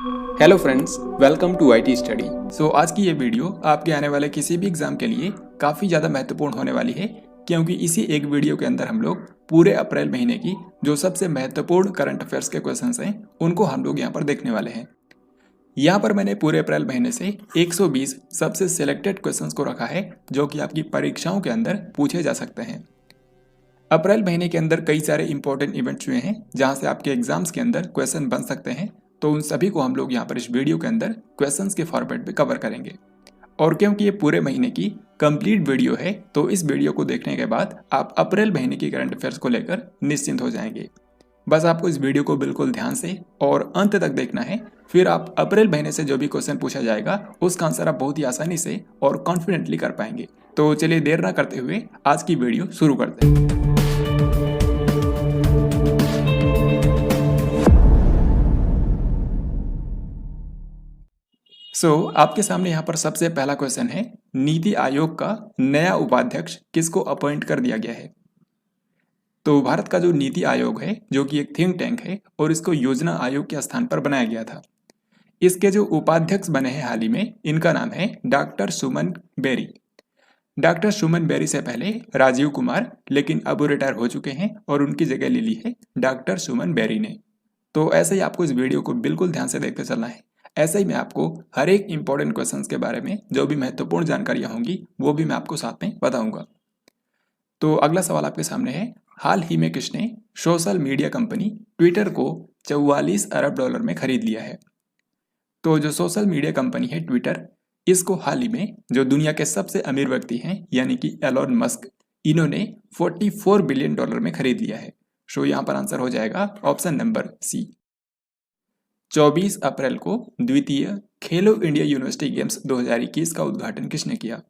Hello friends, welcome to IT study. आज की ये वीडियो आपके आने वाले किसी भी एग्जाम के लिए काफ़ी ज़्यादा महत्वपूर्ण होने वाली है, क्योंकि इसी एक वीडियो के अंदर हम लोग पूरे अप्रैल महीने की जो सबसे महत्वपूर्ण करंट अफेयर्स के क्वेश्चंस हैं उनको हम लोग यहाँ पर देखने वाले हैं। यहाँ पर मैंने पूरे अप्रैल महीने से 120 सबसे सिलेक्टेड क्वेश्चंस को रखा है जो कि आपकी परीक्षाओं के अंदर पूछे जा सकते हैं। अप्रैल महीने के अंदर कई सारे इंपॉर्टेंट इवेंट्स हुए हैं जहां से आपके एग्जाम्स के अंदर क्वेश्चन बन सकते हैं, तो उन सभी को हम लोग यहाँ पर इस वीडियो के अंदर क्वेश्चंस के फॉर्मेट में कवर करेंगे। और क्योंकि ये पूरे महीने की कंप्लीट वीडियो है, तो इस वीडियो को देखने के बाद आप अप्रैल महीने की करंट अफेयर्स को लेकर निश्चिंत हो जाएंगे। बस आपको इस वीडियो को बिल्कुल ध्यान से और अंत तक देखना है, फिर आप अप्रैल महीने से जो भी क्वेश्चन पूछा जाएगा उसका आंसर आप बहुत ही आसानी से और कॉन्फिडेंटली कर पाएंगे। तो चलिए देर ना करते हुए आज की वीडियो शुरू करते हैं। आपके सामने यहाँ पर सबसे पहला क्वेश्चन है, नीति आयोग का नया उपाध्यक्ष किसको अपॉइंट कर दिया गया है। तो भारत का जो नीति आयोग है जो कि एक थिंक टैंक है और इसको योजना आयोग के स्थान पर बनाया गया था। इसके जो उपाध्यक्ष बने हैं हाल ही में, इनका नाम है डॉक्टर सुमन बेरी। डॉक्टर सुमन बेरी से पहले राजीव कुमार, लेकिन अब वो रिटायर हो चुके हैं और उनकी जगह ले ली है डॉक्टर सुमन बेरी ने। तो ऐसे ही आपको इस वीडियो को बिल्कुल ध्यान से देखते चलना है। ऐसे ही मैं आपको हर एक इंपॉर्टेंट क्वेश्चंस के बारे में जो भी महत्वपूर्ण जानकारियां होंगी वो भी मैं आपको साथ में बताऊंगा। तो अगला सवाल आपके सामने है, हाल ही में किसने सोशल मीडिया कंपनी ट्विटर को 44 अरब डॉलर में खरीद लिया है। तो जो सोशल मीडिया कंपनी है ट्विटर, इसको हाल ही में जो दुनिया के सबसे अमीर व्यक्ति हैं यानी कि एलोन मस्क, इन्होंने 44 बिलियन डॉलर में खरीद लिया है। यहाँ पर आंसर हो जाएगा ऑप्शन नंबर सी। 24 अप्रैल को द्वितीय खेलो इंडिया यूनिवर्सिटी गेम्स 2021 का उद्घाटन किसने किया।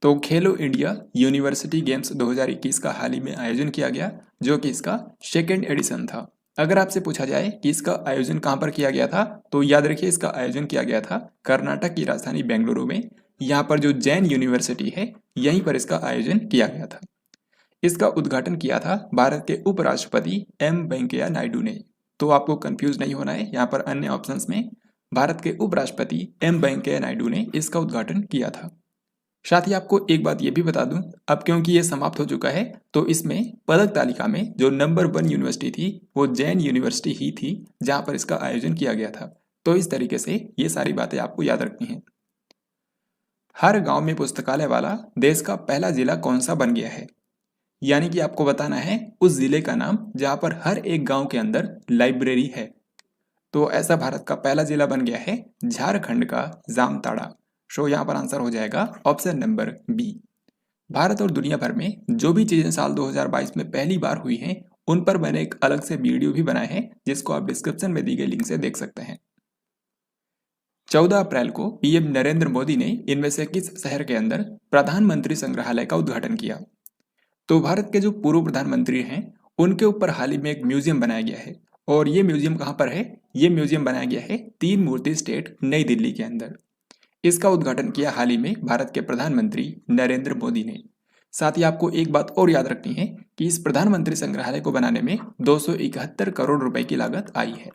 तो खेलो इंडिया यूनिवर्सिटी गेम्स 2021 का हाल ही में आयोजन किया गया, जो कि इसका सेकेंड एडिशन था। अगर आपसे पूछा जाए कि इसका आयोजन कहां पर किया गया था, तो याद रखिए इसका आयोजन किया गया था कर्नाटक की राजधानी बेंगलुरु में। यहाँ पर जो जैन यूनिवर्सिटी है यहीं पर इसका आयोजन किया गया था। इसका उद्घाटन किया था भारत के उपराष्ट्रपति एम वेंकैया नायडू ने। तो आपको कंफ्यूज नहीं होना है, यहाँ पर अन्य ऑप्शंस में भारत के उपराष्ट्रपति एम वेंकैया नायडू ने इसका उद्घाटन किया था। साथ ही आपको एक बात ये भी बता दूं, अब क्योंकि ये समाप्त हो चुका है तो इसमें पदक तालिका में जो नंबर 1 यूनिवर्सिटी थी वो जैन यूनिवर्सिटी ही थी जहां पर इसका आयोजन किया गया था। तो इस तरीके से ये सारी बातें आपको याद रखनी है। हर गांव में पुस्तकालय वाला देश का पहला जिला कौन सा बन गया है। यानी कि आपको बताना है उस जिले का नाम जहां पर हर एक गांव के अंदर लाइब्रेरी है। तो ऐसा भारत का पहला जिला बन गया है झारखंड का जामताड़ा। यहाँ पर आंसर हो जाएगा ऑप्शन नंबर बी। भारत और दुनिया भर में जो भी चीजें साल 2022 में पहली बार हुई हैं उन पर मैंने एक अलग से वीडियो भी बनाया है, जिसको आप डिस्क्रिप्शन में दी गई लिंक से देख सकते हैं। 14 अप्रैल को पीएम नरेंद्र मोदी ने इनमें से किस शहर के अंदर प्रधानमंत्री संग्रहालय का उद्घाटन किया। तो भारत के जो पूर्व प्रधानमंत्री हैं उनके ऊपर हाल ही में एक म्यूजियम बनाया गया है। और ये म्यूजियम कहाँ पर है? ये म्यूजियम बनाया गया है तीन मूर्ति स्टेट नई दिल्ली के अंदर। इसका उद्घाटन किया हाल ही में भारत के प्रधानमंत्री नरेंद्र मोदी ने। साथ ही आपको एक बात और याद रखनी है कि इस प्रधानमंत्री संग्रहालय को बनाने में 271 करोड़ रुपए की लागत आई है।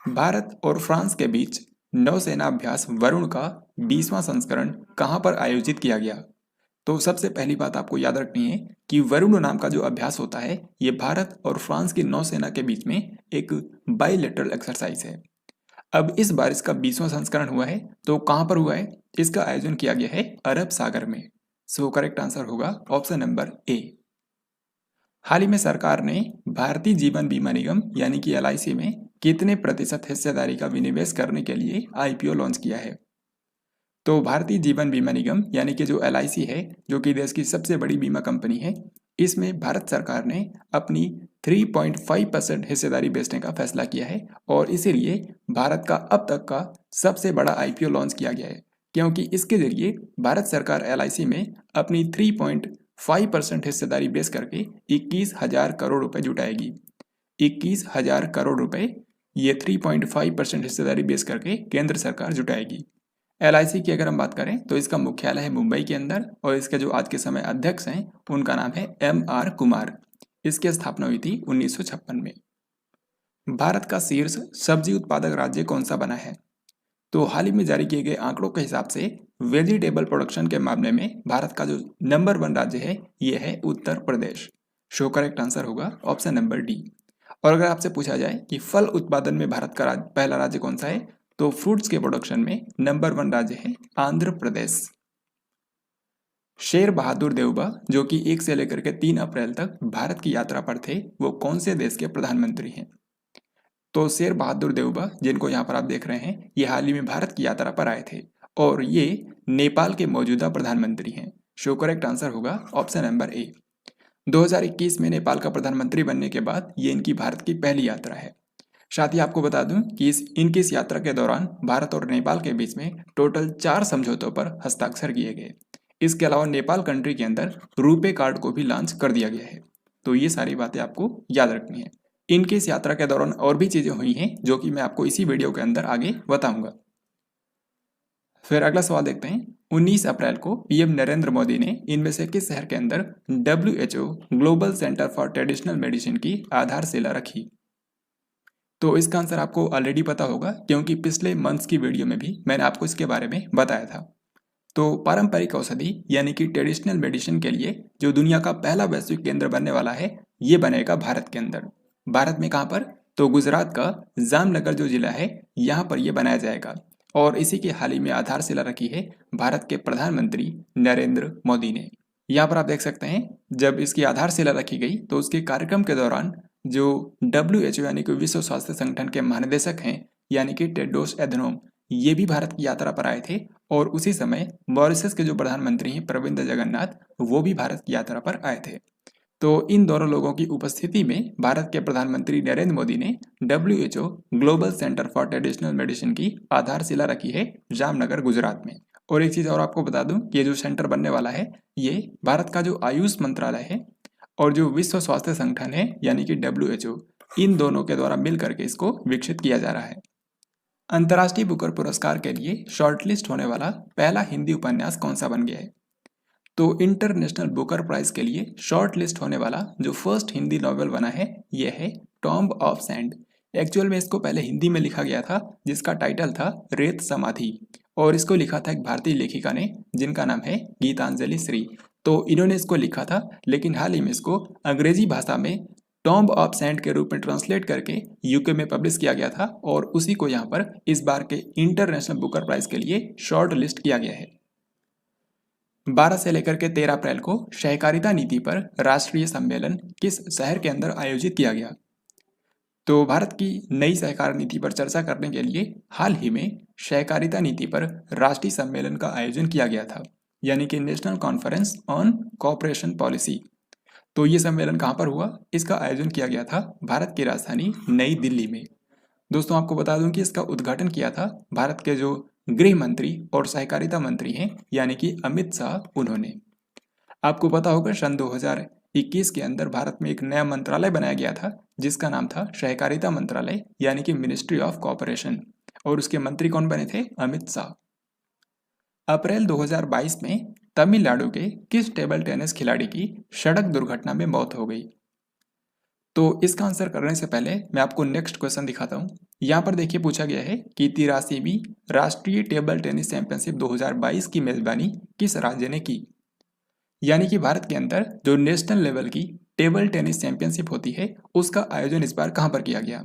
भारत और फ्रांस के बीच नौसेना अभ्यास वरुण का 20वां संस्करण कहां पर आयोजित किया गया। तो सबसे पहली बात आपको याद रखनी है कि वरुण नाम का जो अभ्यास होता है ये भारत और फ्रांस की नौसेना के बीच में एक बाइलेटरल एक्सरसाइज है। अब इस बार इसका 20वां संस्करण हुआ है, तो कहां पर हुआ है? इसका आयोजन किया गया है अरब सागर में। करेक्ट आंसर होगा ऑप्शन नंबर ए। हाल ही में सरकार ने भारतीय जीवन बीमा निगम यानी कि LIC में कितने प्रतिशत हिस्सेदारी का विनिवेश करने के लिए IPO लॉन्च किया है। तो भारतीय जीवन बीमा निगम यानी कि जो LIC है, जो कि देश की सबसे बड़ी बीमा कंपनी है, इसमें भारत सरकार ने अपनी 3.5% हिस्सेदारी बेचने का फैसला किया है। और इसीलिए भारत का अब तक का सबसे बड़ा IPO लॉन्च किया गया है, क्योंकि इसके जरिए भारत सरकार LIC में अपनी 3.5% हिस्सेदारी बेच करके 21,000 करोड़ रुपए जुटाएगी। 21,000 करोड़ रुपए ये 3.5% हिस्सेदारी बेच करके केंद्र सरकार जुटाएगी। LIC की अगर हम बात करें तो इसका मुख्यालय है मुंबई के अंदर और इसके जो आज के समय अध्यक्ष हैं उनका नाम है MR कुमार। इसकी स्थापना हुई थी 1956 में। भारत का शीर्ष सब्जी उत्पादक राज्य कौन सा बना है? तो हाल ही में जारी किए गए आंकड़ों के हिसाब से वेजिटेबल प्रोडक्शन के मामले में भारत का जो नंबर 1 राज्य है ये है Uttar Pradesh. Show correct answer होगा ऑप्शन नंबर डी। और अगर आपसे पूछा जाए कि फल उत्पादन में भारत का पहला राज्य कौन सा है, तो फ्रूट्स के प्रोडक्शन में नंबर 1 राज्य है आंध्र प्रदेश। शेर बहादुर देवबा जो कि 1 से लेकर के 3 अप्रैल तक भारत की यात्रा पर थे, वो कौन से देश के प्रधानमंत्री हैं? तो शेर बहादुर देवबा जिनको यहाँ पर आप देख रहे हैं, ये हाल ही में भारत की यात्रा पर आए थे और ये नेपाल के मौजूदा प्रधानमंत्री हैं। शो करेक्ट आंसर होगा ऑप्शन नंबर ए। 2021 में नेपाल का प्रधानमंत्री बनने के बाद ये इनकी भारत की पहली यात्रा है। साथ ही आपको बता दूं कि इनकी इस यात्रा के दौरान भारत और नेपाल के बीच में टोटल 4 समझौतों पर हस्ताक्षर किए गए। इसके अलावा नेपाल कंट्री के अंदर रुपे कार्ड को भी लॉन्च कर दिया गया है। तो ये सारी बातें आपको याद रखनी है। इनकी इस यात्रा के दौरान और भी चीजें हुई हैं जो कि मैं आपको इसी वीडियो के अंदर आगे बताऊंगा। फिर अगला सवाल देखते हैं। 19 अप्रैल को पीएम नरेंद्र मोदी ने इनमें से किस शहर के अंदर WHO global centre for traditional medicine की आधारशिला रखी? तो इसका आंसर आपको ऑलरेडी पता होगा क्योंकि पिछले मंथ्स की वीडियो में भी मैंने आपको इसके बारे में बताया था। तो पारंपरिक औषधि यानी कि ट्रेडिशनल मेडिसिन के लिए जो दुनिया का पहला वैश्विक केंद्र बनने वाला है, ये बनेगा भारत के अंदर। भारत में कहाँ पर? तो गुजरात का जामनगर जो जिला है यहाँ पर यह बनाया जाएगा और इसी की हाल ही में आधारशिला रखी है भारत के प्रधानमंत्री नरेंद्र मोदी ने। यहाँ पर आप देख सकते हैं जब इसकी आधारशिला रखी गई तो उसके कार्यक्रम के दौरान जो WHO यानी कि विश्व स्वास्थ्य संगठन के महानिदेशक हैं यानी कि टेड्रोस एधनोम, ये भी भारत की यात्रा पर आए थे और उसी समय मॉरिशस के जो प्रधानमंत्री हैं प्रविंद जगन्नाथ, वो भी भारत की यात्रा पर आए थे। तो इन दोनों लोगों की उपस्थिति में भारत के प्रधानमंत्री नरेंद्र मोदी ने WHO global centre for traditional medicine की आधारशिला रखी है जामनगर गुजरात में। और एक चीज और आपको बता दूं कि ये जो सेंटर बनने वाला है ये भारत का जो आयुष मंत्रालय है और जो विश्व स्वास्थ्य संगठन है यानी कि WHO, इन दोनों के द्वारा मिल करके इसको विकसित किया जा रहा है। अंतर्राष्ट्रीय बुकर पुरस्कार के लिए शॉर्टलिस्ट होने वाला पहला हिंदी उपन्यास कौन सा बन गया है? तो इंटरनेशनल बुकर प्राइज के लिए शॉर्ट लिस्ट होने वाला जो फर्स्ट हिंदी नॉवेल बना है यह है टॉम्ब ऑफ सैंड। एक्चुअल में इसको पहले हिंदी में लिखा गया था जिसका टाइटल था रेत समाधि और इसको लिखा था एक भारतीय लेखिका ने जिनका नाम है गीतांजलि श्री। तो इन्होंने इसको लिखा था लेकिन हाल ही में इसको अंग्रेजी भाषा में टॉम्ब ऑफ सैंड के रूप में ट्रांसलेट करके यूके में पब्लिश किया गया था और उसी को यहाँ पर इस बार के इंटरनेशनल बुकर प्राइज के लिए शॉर्ट लिस्ट किया गया है। 12 से लेकर के 13 अप्रैल को सहकारिता नीति पर राष्ट्रीय सम्मेलन किस शहर के अंदर आयोजित किया गया? तो भारत की नई सहकार नीति पर चर्चा करने के लिए हाल ही में सहकारिता नीति पर राष्ट्रीय सम्मेलन का आयोजन किया गया था यानी कि national conference on cooperation policy. तो ये सम्मेलन कहाँ पर हुआ? इसका आयोजन किया गया था भारत की राजधानी नई दिल्ली में। दोस्तों आपको बता दूं कि इसका उद्घाटन किया था भारत के जो गृह मंत्री और सहकारिता मंत्री हैं यानी कि अमित शाह उन्होंने। आपको पता होगा सन 2021 के अंदर भारत में एक नया मंत्रालय बनाया गया था जिसका नाम था सहकारिता मंत्रालय यानी कि मिनिस्ट्री ऑफ कोऑपरेशन और उसके मंत्री कौन बने थे? अमित शाह। अप्रैल 2022 में तमिलनाडु के किस टेबल टेनिस खिलाड़ी की सड़क दुर्घटना में मौत हो गई? तो इसका आंसर करने से पहले मैं आपको नेक्स्ट क्वेश्चन दिखाता हूँ। यहाँ पर देखिए पूछा गया है कि 83वीं राष्ट्रीय टेबल टेनिस चैंपियनशिप 2022 की मेजबानी किस राज्य ने की? यानी कि भारत के अंदर जो नेशनल लेवल की टेबल टेनिस चैंपियनशिप होती है उसका आयोजन इस बार कहाँ पर किया गया?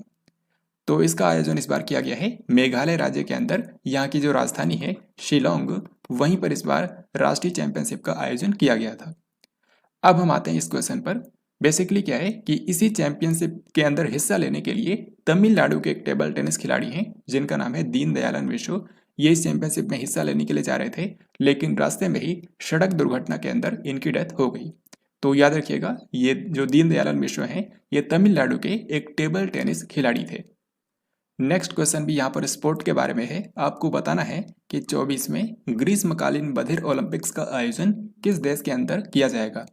तो इसका आयोजन इस बार किया गया है मेघालय राज्य के अंदर। यहाँ की जो राजधानी है शिलोंग, वहीं पर इस बार राष्ट्रीय चैंपियनशिप का आयोजन किया गया था। अब हम आते हैं इस क्वेश्चन पर। बेसिकली क्या है कि इसी चैंपियनशिप के अंदर हिस्सा लेने के लिए तमिलनाडु के एक टेबल टेनिस खिलाड़ी हैं जिनका नाम है दीनदयालन विश्व। ये इस चैंपियनशिप में हिस्सा लेने के लिए जा रहे थे लेकिन रास्ते में ही सड़क दुर्घटना के अंदर इनकी डेथ हो गई। तो याद रखिएगा ये जो दीनदयालन विश्व हैं ये तमिलनाडु के एक टेबल टेनिस खिलाड़ी थे। नेक्स्ट क्वेश्चन भी यहाँ पर स्पोर्ट के बारे में है। आपको बताना है कि 24वें ग्रीष्मकालीन बधिर ओलंपिक्स का आयोजन किस देश के अंदर किया जाएगा?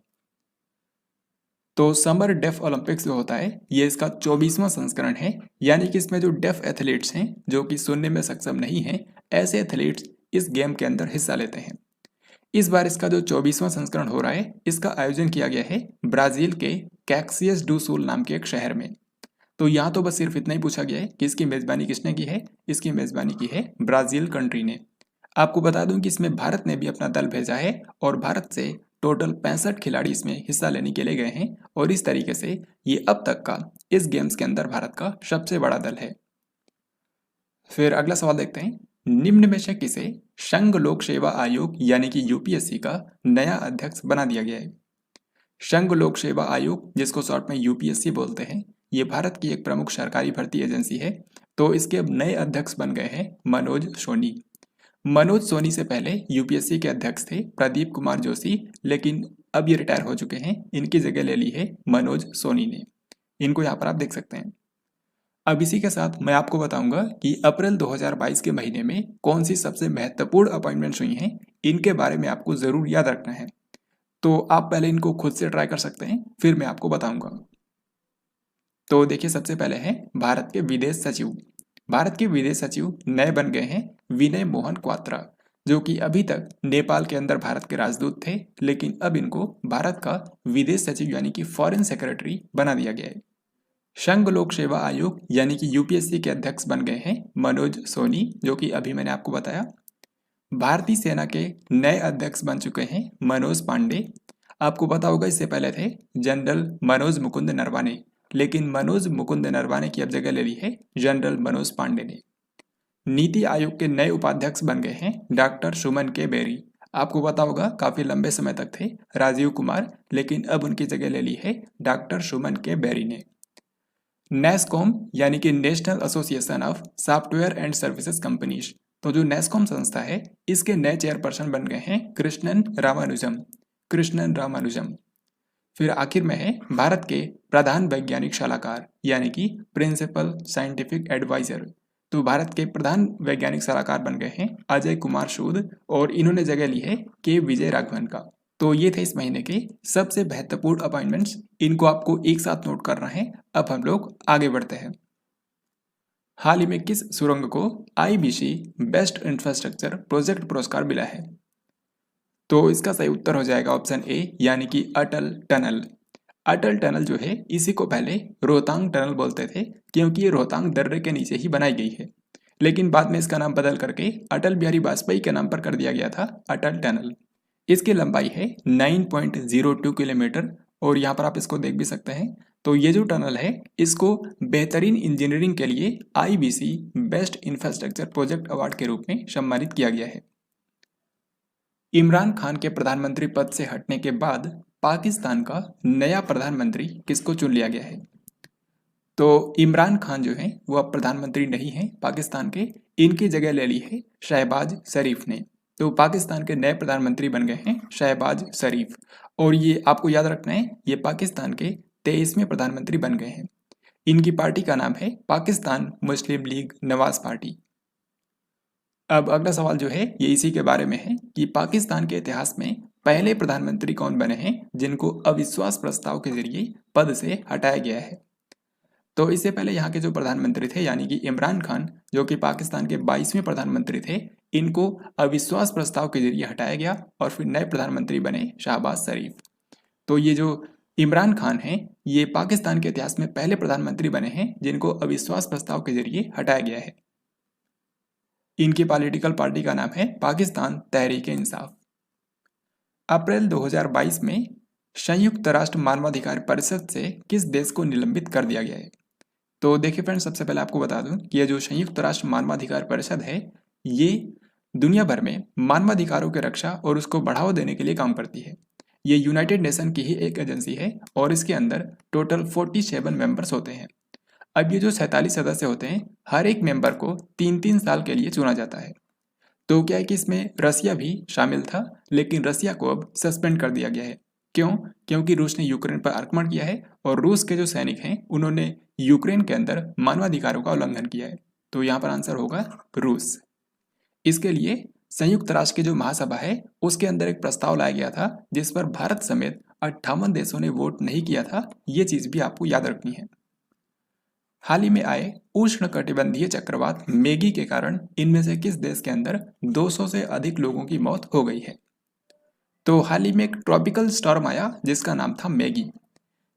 तो समर डेफ ओलंपिक्स जो होता है ये इसका 24वां संस्करण है यानी कि इसमें जो डेफ एथलीट्स हैं जो कि सुनने में सक्षम नहीं हैं, ऐसे एथलीट्स इस गेम के अंदर हिस्सा लेते हैं। इस बार इसका जो 24वां संस्करण हो रहा है इसका आयोजन किया गया है ब्राजील के कैक्सियस डू सुल नाम के एक शहर में। तो यहाँ तो बस सिर्फ इतना ही पूछा गया है कि इसकी मेज़बानी किसने की है। इसकी मेज़बानी की है ब्राज़ील कंट्री ने। आपको बता दूं कि इसमें भारत ने भी अपना दल भेजा है और भारत से टोटल 65 खिलाड़ी इसमें हिस्सा लेने के लिए गए हैं और इस तरीके से ये अब तक का इस गेम्स के अंदर भारत का सबसे बड़ा दल है। फिर अगला सवाल देखते हैं, निम्न में से किसे संघ लोक सेवा आयोग यानी कि यूपीएससी का नया अध्यक्ष बना दिया गया है। संघ लोक सेवा आयोग, जिसको शॉर्ट में यूपीएससी बोलते हैं, ये भारत की एक प्रमुख सरकारी भर्ती एजेंसी है। तो इसके अब नए अध्यक्ष बन गए हैं मनोज सोनी। मनोज सोनी से पहले यूपीएससी के अध्यक्ष थे प्रदीप कुमार जोशी, लेकिन अब ये रिटायर हो चुके हैं। इनकी जगह ले ली है मनोज सोनी ने। इनको यहाँ पर आप देख सकते हैं। अब इसी के साथ मैं आपको बताऊंगा कि अप्रैल 2022 के महीने में कौन सी सबसे महत्वपूर्ण अपॉइंटमेंट्स हुई हैं, इनके बारे में आपको ज़रूर याद रखना है। तो आप पहले इनको खुद से ट्राई कर सकते हैं, फिर मैं आपको बताऊंगा। तो देखिए, सबसे पहले है भारत के विदेश सचिव। भारत के विदेश सचिव नए बन गए हैं विनय मोहन क्वात्रा, जो कि अभी तक नेपाल के अंदर भारत के राजदूत थे, लेकिन अब इनको भारत का विदेश सचिव यानी कि फॉरेन सेक्रेटरी बना दिया गया है। संघ लोक सेवा आयोग यानी कि यूपीएससी के अध्यक्ष बन गए हैं मनोज सोनी, जो कि अभी मैंने आपको बताया। भारतीय सेना के नए अध्यक्ष बन चुके हैं मनोज पांडे। आपको पता होगा इससे पहले थे जनरल मनोज मुकुंद नरवाने, लेकिन मनोज मुकुंद नरवाने की अब जगह ले ली है जनरल मनोज पांडे ने। नीति आयोग के नए उपाध्यक्ष बन गए हैं डॉक्टर सुमन के बेरी। आपको पता होगा काफी लंबे समय तक थे राजीव कुमार, लेकिन अब उनकी जगह ले ली है डॉक्टर सुमन के बेरी ने। नेस्कॉम यानी कि national association of software and services companies, तो जो नेस्कॉम संस्था है, इसके नए चेयरपर्सन बन गए हैं कृष्णन रामानुजम। फिर आखिर में है भारत के प्रधान वैज्ञानिक सलाहकार यानी कि प्रिंसिपल साइंटिफिक एडवाइजर। तो भारत के प्रधान वैज्ञानिक सलाहकार बन गए हैं अजय कुमार सूद, और इन्होंने जगह ली है के विजय राघवन का। तो ये थे इस महीने के सबसे महत्वपूर्ण अपॉइंटमेंट्स। इनको आपको एक साथ नोट करना है। अब हम लोग आगे बढ़ते हैं। हाल ही में किस सुरंग को आईबीसी बेस्ट इंफ्रास्ट्रक्चर प्रोजेक्ट पुरस्कार मिला है। तो इसका सही उत्तर हो जाएगा ऑप्शन ए यानी कि अटल टनल। अटल टनल जो है, इसी को पहले रोहतांग टनल बोलते थे, क्योंकि ये रोहतांग दर्रे के नीचे ही बनाई गई है, लेकिन बाद में इसका नाम बदल करके अटल बिहारी वाजपेयी के नाम पर कर दिया गया था अटल टनल। इसकी लंबाई है 9.02 किलोमीटर, और यहाँ पर आप इसको देख भी सकते हैं। तो ये जो टनल है, इसको बेहतरीन इंजीनियरिंग के लिए IBC best infrastructure project award के रूप में सम्मानित किया गया है। इमरान खान के प्रधानमंत्री पद से हटने के बाद पाकिस्तान का नया प्रधानमंत्री किसको चुन लिया गया है। तो इमरान खान जो है वो अब प्रधानमंत्री नहीं है पाकिस्तान के, इनकी जगह ले ली है शहबाज शरीफ ने। तो पाकिस्तान के नए प्रधानमंत्री बन गए हैं शहबाज शरीफ, और ये आपको याद रखना है, ये पाकिस्तान के 23वें प्रधानमंत्री बन गए हैं। इनकी पार्टी का नाम है पाकिस्तान मुस्लिम लीग नवाज पार्टी। अब अगला सवाल जो है ये इसी के बारे में है कि पाकिस्तान के इतिहास में पहले प्रधानमंत्री कौन बने हैं जिनको अविश्वास प्रस्ताव के जरिए पद से हटाया गया है। तो इससे पहले यहाँ के जो प्रधानमंत्री थे यानी कि इमरान खान, जो कि पाकिस्तान के 22वें प्रधानमंत्री थे, इनको अविश्वास प्रस्ताव के जरिए हटाया गया और फिर नए प्रधानमंत्री बने शहबाज शरीफ। तो ये जो इमरान खान हैं, ये पाकिस्तान के इतिहास में पहले प्रधानमंत्री बने हैं जिनको अविश्वास प्रस्ताव के जरिए हटाया गया है। इनकी पॉलिटिकल पार्टी का नाम है पाकिस्तान तहरीक इंसाफ। अप्रैल 2022 में संयुक्त राष्ट्र मानवाधिकार परिषद से किस देश को निलंबित कर दिया गया है। तो देखिए फ्रेंड्स, सबसे पहले आपको बता दूं कि ये जो संयुक्त राष्ट्र मानवाधिकार परिषद है, ये दुनिया भर में मानवाधिकारों की रक्षा और उसको बढ़ावा देने के लिए काम करती है। ये यूनाइटेड नेशन की ही एक एजेंसी है और इसके अंदर टोटल 47 मेंबर्स होते हैं। अब ये जो 47 सदस्य होते हैं, हर एक मेंबर को 3-3 साल के लिए चुना जाता है। तो क्या है कि इसमें रसिया भी शामिल था, लेकिन रसिया को अब सस्पेंड कर दिया गया है। क्यों? क्योंकि रूस ने यूक्रेन पर आक्रमण किया है और रूस के जो सैनिक हैं उन्होंने यूक्रेन के अंदर मानवाधिकारों का उल्लंघन किया है। तो यहाँ पर आंसर होगा रूस। इसके लिए संयुक्त राष्ट्र की जो महासभा है उसके अंदर एक प्रस्ताव लाया गया था जिस पर भारत समेत 58 देशों ने वोट नहीं किया था। ये चीज भी आपको याद रखनी है। हाल ही में आए उष्णकटिबंधीय चक्रवात मैगी के कारण इनमें से किस देश के अंदर 200 से अधिक लोगों की मौत हो गई है। तो हाल ही में एक ट्रॉपिकल स्टॉर्म आया जिसका नाम था मैगी।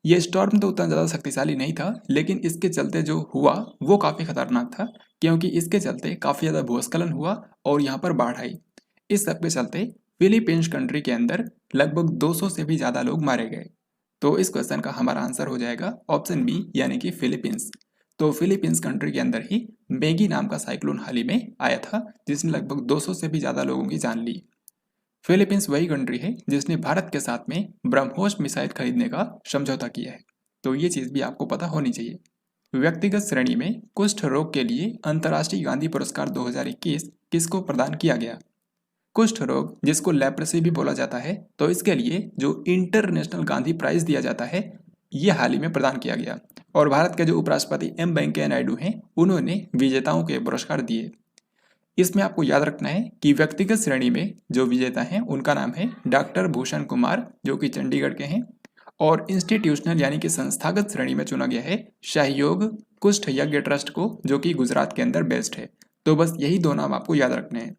ये स्टॉर्म तो उतना ज़्यादा शक्तिशाली नहीं था, लेकिन इसके चलते जो हुआ वो काफ़ी खतरनाक था, क्योंकि इसके चलते काफ़ी ज़्यादा भूस्खलन हुआ और यहाँ पर बाढ़ आई। इस सब के चलते फिलीपींस कंट्री के अंदर लगभग 200 से भी ज़्यादा लोग मारे गए। तो इस क्वेश्चन का हमारा आंसर हो जाएगा ऑप्शन बी, यानी कि फिलीपींस। तो फिलीपींस कंट्री के अंदर ही मैगी नाम का साइक्लोन हाल ही में आया था, जिसने लगभग 200 से भी ज़्यादा लोगों की जान ली। फिलीपींस वही कंट्री है जिसने भारत के साथ में ब्रह्मोस मिसाइल खरीदने का समझौता किया है। तो ये चीज़ भी आपको पता होनी चाहिए। व्यक्तिगत श्रेणी में कुष्ठ रोग के लिए अंतर्राष्ट्रीय गांधी पुरस्कार 2021 किसको प्रदान किया गया? कुष्ठ रोग, जिसको लेप्रेसी भी बोला जाता है, तो इसके लिए जो इंटरनेशनल गांधी प्राइज दिया जाता है, ये हाल ही में प्रदान किया गया। और भारत के जो उपराष्ट्रपति एम वेंकैया नायडू हैं, उन्होंने विजेताओं के पुरस्कार दिए। इसमें आपको याद रखना है कि व्यक्तिगत श्रेणी में जो विजेता हैं उनका नाम है डॉक्टर भूषण कुमार, जो कि चंडीगढ़ के हैं। और इंस्टीट्यूशनल यानी कि संस्थागत श्रेणी में चुना गया है सहयोग कुष्ठ यज्ञ ट्रस्ट को, जो कि गुजरात के अंदर बेस्ड है। तो बस यही दो नाम आपको याद रखने हैं।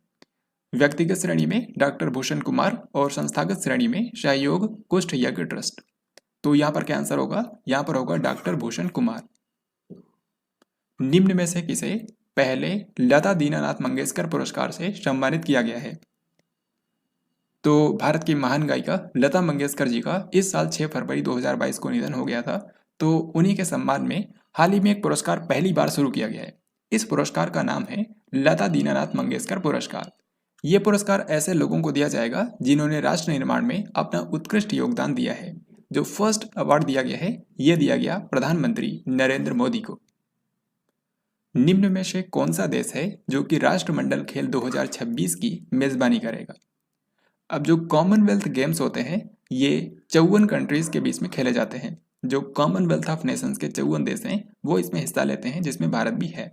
व्यक्तिगत श्रेणी में डॉक्टर भूषण कुमार और संस्थागत श्रेणी में सहयोग कुष्ठ यज्ञ ट्रस्ट। तो यहाँ पर क्या आंसर होगा? यहाँ पर होगा डॉक्टर भूषण कुमार। निम्न में से किसे पहले लता दीनानाथ मंगेशकर पुरस्कार से सम्मानित किया गया है? तो भारत की महान गायिका लता मंगेशकर जी का इस साल 6 फरवरी 2022 को निधन हो गया था। तो उन्हीं के सम्मान में हाल ही में एक पुरस्कार पहली बार शुरू किया गया है। इस पुरस्कार का नाम है लता दीनानाथ मंगेशकर पुरस्कार। ये पुरस्कार ऐसे लोगों को दिया जाएगा जिन्होंने राष्ट्र निर्माण में अपना उत्कृष्ट योगदान दिया है। जो फर्स्ट अवार्ड दिया गया है, ये दिया गया प्रधानमंत्री नरेंद्र मोदी को। निम्न में से कौन सा देश है जो कि राष्ट्रमंडल खेल 2026 की मेजबानी करेगा? अब जो कॉमनवेल्थ गेम्स होते हैं, ये 54 कंट्रीज के बीच में खेले जाते हैं। जो कॉमनवेल्थ ऑफ नेशंस के 54 देश हैं, वो इसमें हिस्सा लेते हैं, जिसमें भारत भी है।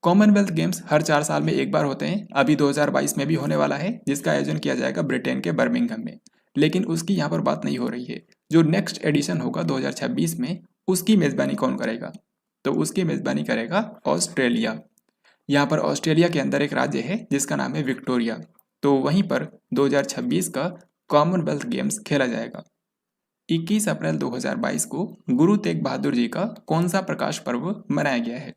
कॉमनवेल्थ गेम्स हर 4 साल में एक बार होते हैं। अभी 2022 में भी होने वाला है, जिसका आयोजन किया जाएगा ब्रिटेन के बर्मिंघम में। लेकिन उसकी यहाँ पर बात नहीं हो रही है। जो नेक्स्ट एडिशन होगा 2026 में, उसकी मेजबानी कौन करेगा? तो उसकी मेजबानी करेगा ऑस्ट्रेलिया। यहाँ पर ऑस्ट्रेलिया के अंदर एक राज्य है जिसका नाम है विक्टोरिया। तो वहीं पर 2026 का कॉमनवेल्थ गेम्स खेला जाएगा। 21 अप्रैल 2022 को गुरु तेग बहादुर जी का कौन सा प्रकाश पर्व मनाया गया है?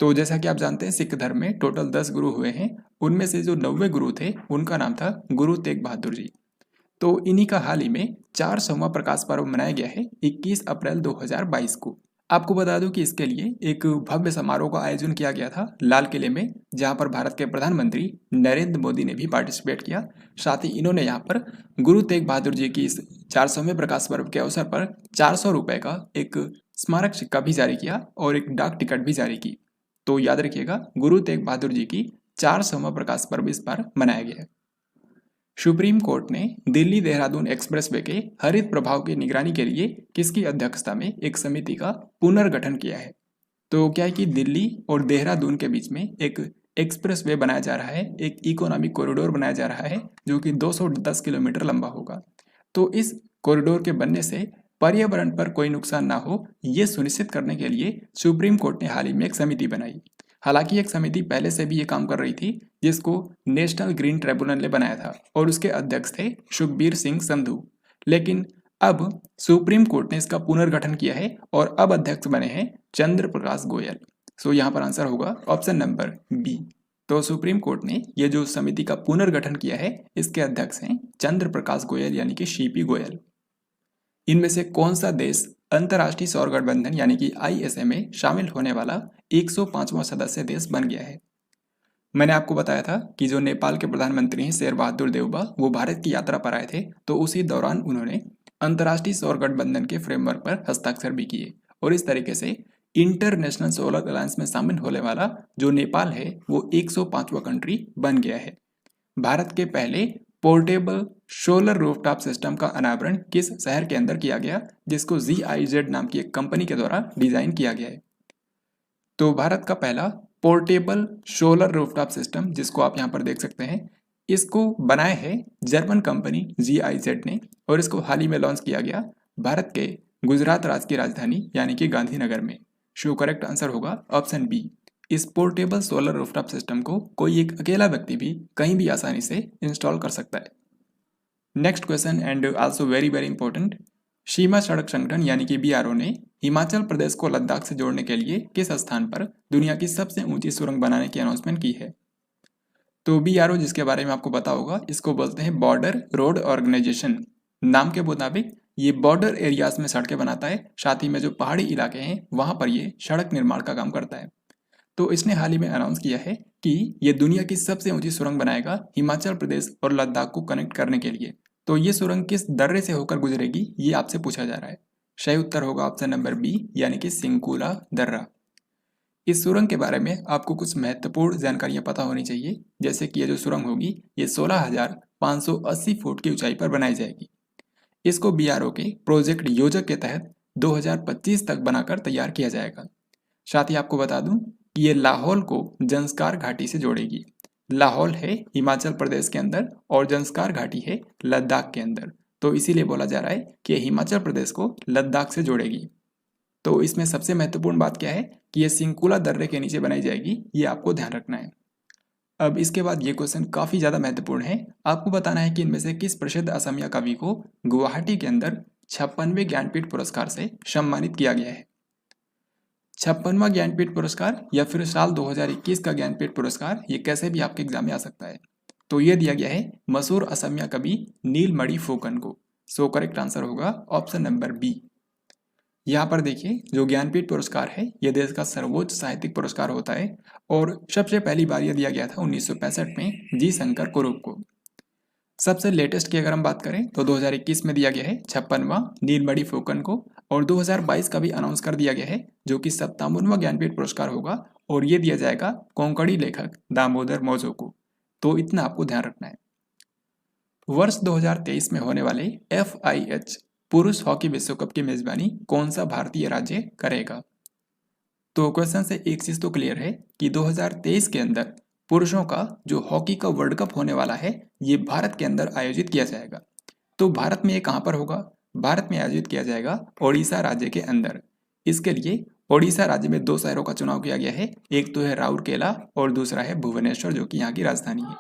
तो जैसा कि आप जानते हैं, सिख धर्म में टोटल 10 गुरु हुए हैं। उनमें से जो 90वें गुरु थे, उनका नाम था गुरु तेग बहादुर जी। तो इन्हीं का हाल ही में 400वां प्रकाश पर्व मनाया गया है 21 अप्रैल 2022 को। आपको बता दूं कि इसके लिए एक भव्य समारोह का आयोजन किया गया था लाल किले में, जहां पर भारत के प्रधानमंत्री नरेंद्र मोदी ने भी पार्टिसिपेट किया। साथ ही इन्होंने यहां पर गुरु तेग बहादुर जी की इस 400वें प्रकाश पर्व के अवसर पर 400 रुपए का एक स्मारक सिक्का भी जारी किया और एक डाक टिकट भी जारी की। तो याद रखिएगा, गुरु तेग बहादुर जी की 400वां प्रकाश पर्व इस बार मनाया गया है। सुप्रीम कोर्ट ने दिल्ली देहरादून एक्सप्रेसवे के हरित प्रभाव की निगरानी के लिए किसकी अध्यक्षता में एक समिति का पुनर्गठन किया है? तो क्या है कि दिल्ली और देहरादून के बीच में एक एक्सप्रेसवे बनाया जा रहा है, एक इकोनॉमिक कॉरिडोर बनाया जा रहा है, जो कि 210 किलोमीटर लंबा होगा। तो इस कॉरिडोर के बनने से पर्यावरण पर कोई नुकसान ना हो, ये सुनिश्चित करने के लिए सुप्रीम कोर्ट ने हाल ही में एक समिति बनाई। हालांकि एक समिति पहले से भी ये काम कर रही थी, जिसको नेशनल ग्रीन ट्रिब्यूनल ने बनाया था और उसके अध्यक्ष थे सुखबीर सिंह संधू। लेकिन अब सुप्रीम कोर्ट ने इसका पुनर्गठन किया है और अब अध्यक्ष बने हैं चंद्र प्रकाश गोयल। सो यहाँ पर आंसर होगा ऑप्शन नंबर बी। तो सुप्रीम कोर्ट ने ये जो समिति का पुनर्गठन किया है, इसके अध्यक्ष हैं चंद्र प्रकाश गोयल, यानी कि सीपी गोयल। इनमें से कौन सा देश अंतर्राष्ट्रीय सौर गठबंधन यानी कि ISA में शामिल होने वाला 105वां सदस्य देश बन गया है? मैंने आपको बताया था कि जो नेपाल के प्रधानमंत्री हैं शेर बहादुर देउबा, वो भारत की यात्रा पर आए थे। तो उसी दौरान उन्होंने अंतर्राष्ट्रीय सौर गठबंधन के फ्रेमवर्क पर हस्ताक्षर भी किए और इस तरीके से इंटरनेशनल सोलर अलायंस में शामिल होने वाला जो नेपाल है, वो 105वां कंट्री बन गया है। भारत के पहले पोर्टेबल सोलर रूफटॉप सिस्टम का अनावरण किस शहर के अंदर किया गया, जिसको GIZ नाम की एक कंपनी के द्वारा डिजाइन किया गया है? तो भारत का पहला पोर्टेबल सोलर रूफटॉप सिस्टम, जिसको आप यहाँ पर देख सकते हैं, इसको बनाया है जर्मन कंपनी GIZ ने और इसको हाल ही में लॉन्च किया गया भारत के गुजरात राज्य की राजधानी यानी कि गांधीनगर में। सो करेक्ट आंसर होगा ऑप्शन बी। इस पोर्टेबल सोलर रूफटॉप सिस्टम को कोई एक अकेला व्यक्ति भी कहीं भी आसानी से इंस्टॉल कर सकता है। Next question and also very very important. सीमा सड़क संगठन यानी कि बीआरओ ने हिमाचल प्रदेश को लद्दाख से जोड़ने के लिए किस स्थान पर दुनिया की सबसे ऊंची सुरंग बनाने की अनाउंसमेंट की है? तो बीआरओ, जिसके बारे में आपको पता होगा, इसको बोलते हैं बॉर्डर रोड ऑर्गेनाइजेशन। नाम के मुताबिक ये बॉर्डर एरियाज में सड़कें बनाता है, साथ ही में जो पहाड़ी इलाके हैं वहां पर ये सड़क निर्माण का काम करता है। तो इसने हाल ही में अनाउंस किया है कि ये दुनिया की सबसे ऊंची सुरंग बनाएगा हिमाचल प्रदेश और लद्दाख को कनेक्ट करने के लिए। तो ये सुरंग किस दर्रे से होकर गुजरेगी, ये आपसे पूछा जा रहा है। सही उत्तर होगा ऑप्शन नंबर बी, यानी कि सिंकुला दर्रा। इस सुरंग के बारे में आपको कुछ महत्वपूर्ण जानकारियां पता होनी चाहिए, जैसे कि ये जो सुरंग होगी ये 16,580 फुट की ऊंचाई पर बनाई जाएगी। इसको बीआरओ के प्रोजेक्ट योजक के तहत 2025 तक बनाकर तैयार किया जाएगा। साथ ही आपको बता दूं कि ये लाहौल को जंस्कार घाटी से जोड़ेगी। लाहौल है हिमाचल प्रदेश के अंदर और जंस्कार घाटी है लद्दाख के अंदर, तो इसीलिए बोला जा रहा है कि हिमाचल प्रदेश को लद्दाख से जोड़ेगी। तो इसमें सबसे महत्वपूर्ण बात क्या है कि ये सिंकुला दर्रे के नीचे बनाई जाएगी, ये आपको ध्यान रखना है। अब इसके बाद ये क्वेश्चन काफी ज्यादा महत्वपूर्ण है। आपको बताना है कि इनमें से किस प्रसिद्ध असमिया कवि को गुवाहाटी के अंदर 56वें ज्ञानपीठ पुरस्कार से सम्मानित किया गया है। 56वां ज्ञानपीठ पुरस्कार या फिर साल 2021 का ज्ञानपीठ पुरस्कार, ये कैसे भी आपके एग्जाम में आ सकता है। तो ये दिया गया है मशहूर असमिया कवि नीलमणि फुकन को। सो करेक्ट आंसर होगा ऑप्शन नंबर बी। यहाँ पर देखिए, जो ज्ञानपीठ पुरस्कार है यह देश का सर्वोच्च साहित्यिक पुरस्कार होता है और सबसे पहली बार यह दिया गया था 1965 में जी शंकर कुरूप को। सबसे लेटेस्ट की अगर हम बात करें तो 2021 में दिया गया है 56वां नीलमणि फुकन को, और 2022 का भी अनाउंस कर दिया गया है जो कि 57वां ज्ञानपीठ पुरस्कार होगा, और ये दिया जाएगा कोंकणी लेखक दामोदर मौजो को। तो इतना आपको ध्यान रखना है। वर्ष 2023 में होने वाले FIH पुरुष हॉकी विश्व कप की मेजबानी कौन सा भारतीय राज्य करेगा? तो क्वेश्चन से एक चीज तो क्लियर है कि 2023 के अंदर पुरुषों का जो हॉकी का वर्ल्ड कप होने वाला है ये भारत के अंदर आयोजित किया जाएगा। तो भारत में ये कहाँ पर होगा? भारत में आयोजित किया जाएगा ओडिशा राज्य के अंदर। इसके लिए ओडिशा राज्य में 2 शहरों का चुनाव किया गया है, एक तो है राउरकेला और दूसरा है भुवनेश्वर, जो कि यहाँ की राजधानी है।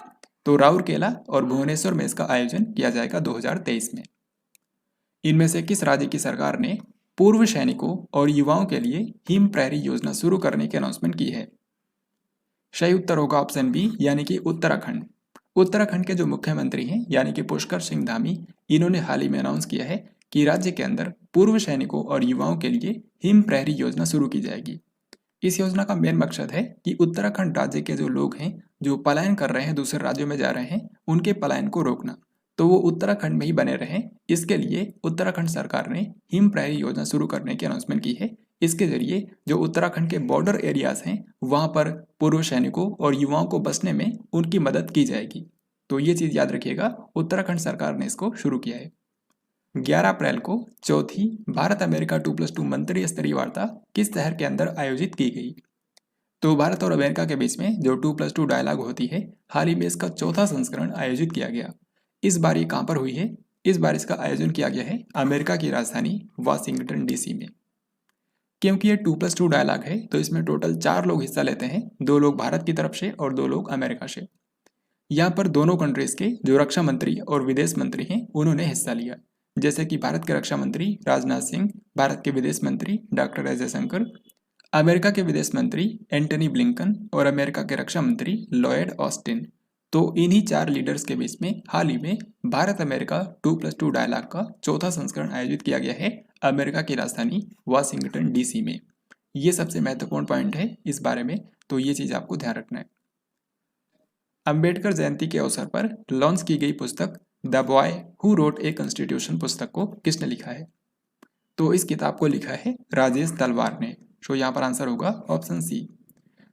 तो राउरकेला और भुवनेश्वर में इसका आयोजन किया जाएगा 2023 में। इनमें से किस राज्य की सरकार ने पूर्व सैनिकों और युवाओं के लिए हिम प्रहरी योजना शुरू करने की अनाउंसमेंट की है? सही उत्तर होगा ऑप्शन बी, यानी कि उत्तराखंड। उत्तराखंड के जो मुख्यमंत्री हैं यानी कि पुष्कर सिंह धामी, इन्होंने हाल ही में अनाउंस किया है कि राज्य के अंदर पूर्व सैनिकों और युवाओं के लिए हिम प्रहरी योजना शुरू की जाएगी। इस योजना का मेन मकसद है कि उत्तराखंड राज्य के जो लोग हैं जो पलायन कर रहे हैं, दूसरे राज्यों में जा रहे हैं, उनके पलायन को रोकना, तो वो उत्तराखंड में ही बने रहें। इसके लिए उत्तराखंड सरकार ने हिम प्रहरी योजना शुरू करने की अनाउंसमेंट की है। इसके जरिए जो उत्तराखंड के बॉर्डर एरियाज हैं वहां पर पूर्व सैनिकों और युवाओं को बसने में उनकी मदद की जाएगी। तो ये चीज याद रखिएगा, उत्तराखंड सरकार ने इसको शुरू किया है। 11 अप्रैल को चौथी भारत अमेरिका 2+2 मंत्री स्तरीय वार्ता किस शहर के अंदर आयोजित की गई? तो भारत और अमेरिका के बीच में जो 2+2 डायलॉग होती है, हाल ही में इसका चौथा संस्करण आयोजित किया गया। इस बार ये कहाँ पर हुई है? इस बार इसका आयोजन किया गया है अमेरिका की राजधानी वाशिंगटन DC में। क्योंकि ये 2+2 डायलॉग है तो इसमें टोटल 4 लोग हिस्सा लेते हैं, 2 लोग भारत की तरफ से और 2 लोग अमेरिका से। यहाँ पर दोनों कंट्रीज के जो रक्षा मंत्री और विदेश मंत्री हैं उन्होंने हिस्सा लिया, जैसे कि भारत के रक्षा मंत्री राजनाथ सिंह, भारत के विदेश मंत्री डॉक्टर एस जयशंकर, अमेरिका के विदेश मंत्री एंटनी ब्लिंकन और अमेरिका के रक्षा मंत्री लॉयड ऑस्टिन। तो इन्हीं 4 लीडर्स के बीच में हाल ही में भारत अमेरिका 2+2 डायलॉग का चौथा संस्करण आयोजित किया गया है अमेरिका की राजधानी वाशिंगटन DC में। ये सबसे महत्वपूर्ण पॉइंट है इस बारे में, तो ये चीज आपको ध्यान रखना है। अंबेडकर जयंती के अवसर पर लॉन्च की गई पुस्तक the boy who wrote a constitution पुस्तक को किसने लिखा है? तो इस किताब को लिखा है राजेश तलवार ने। तो यहाँ पर आंसर होगा ऑप्शन सी।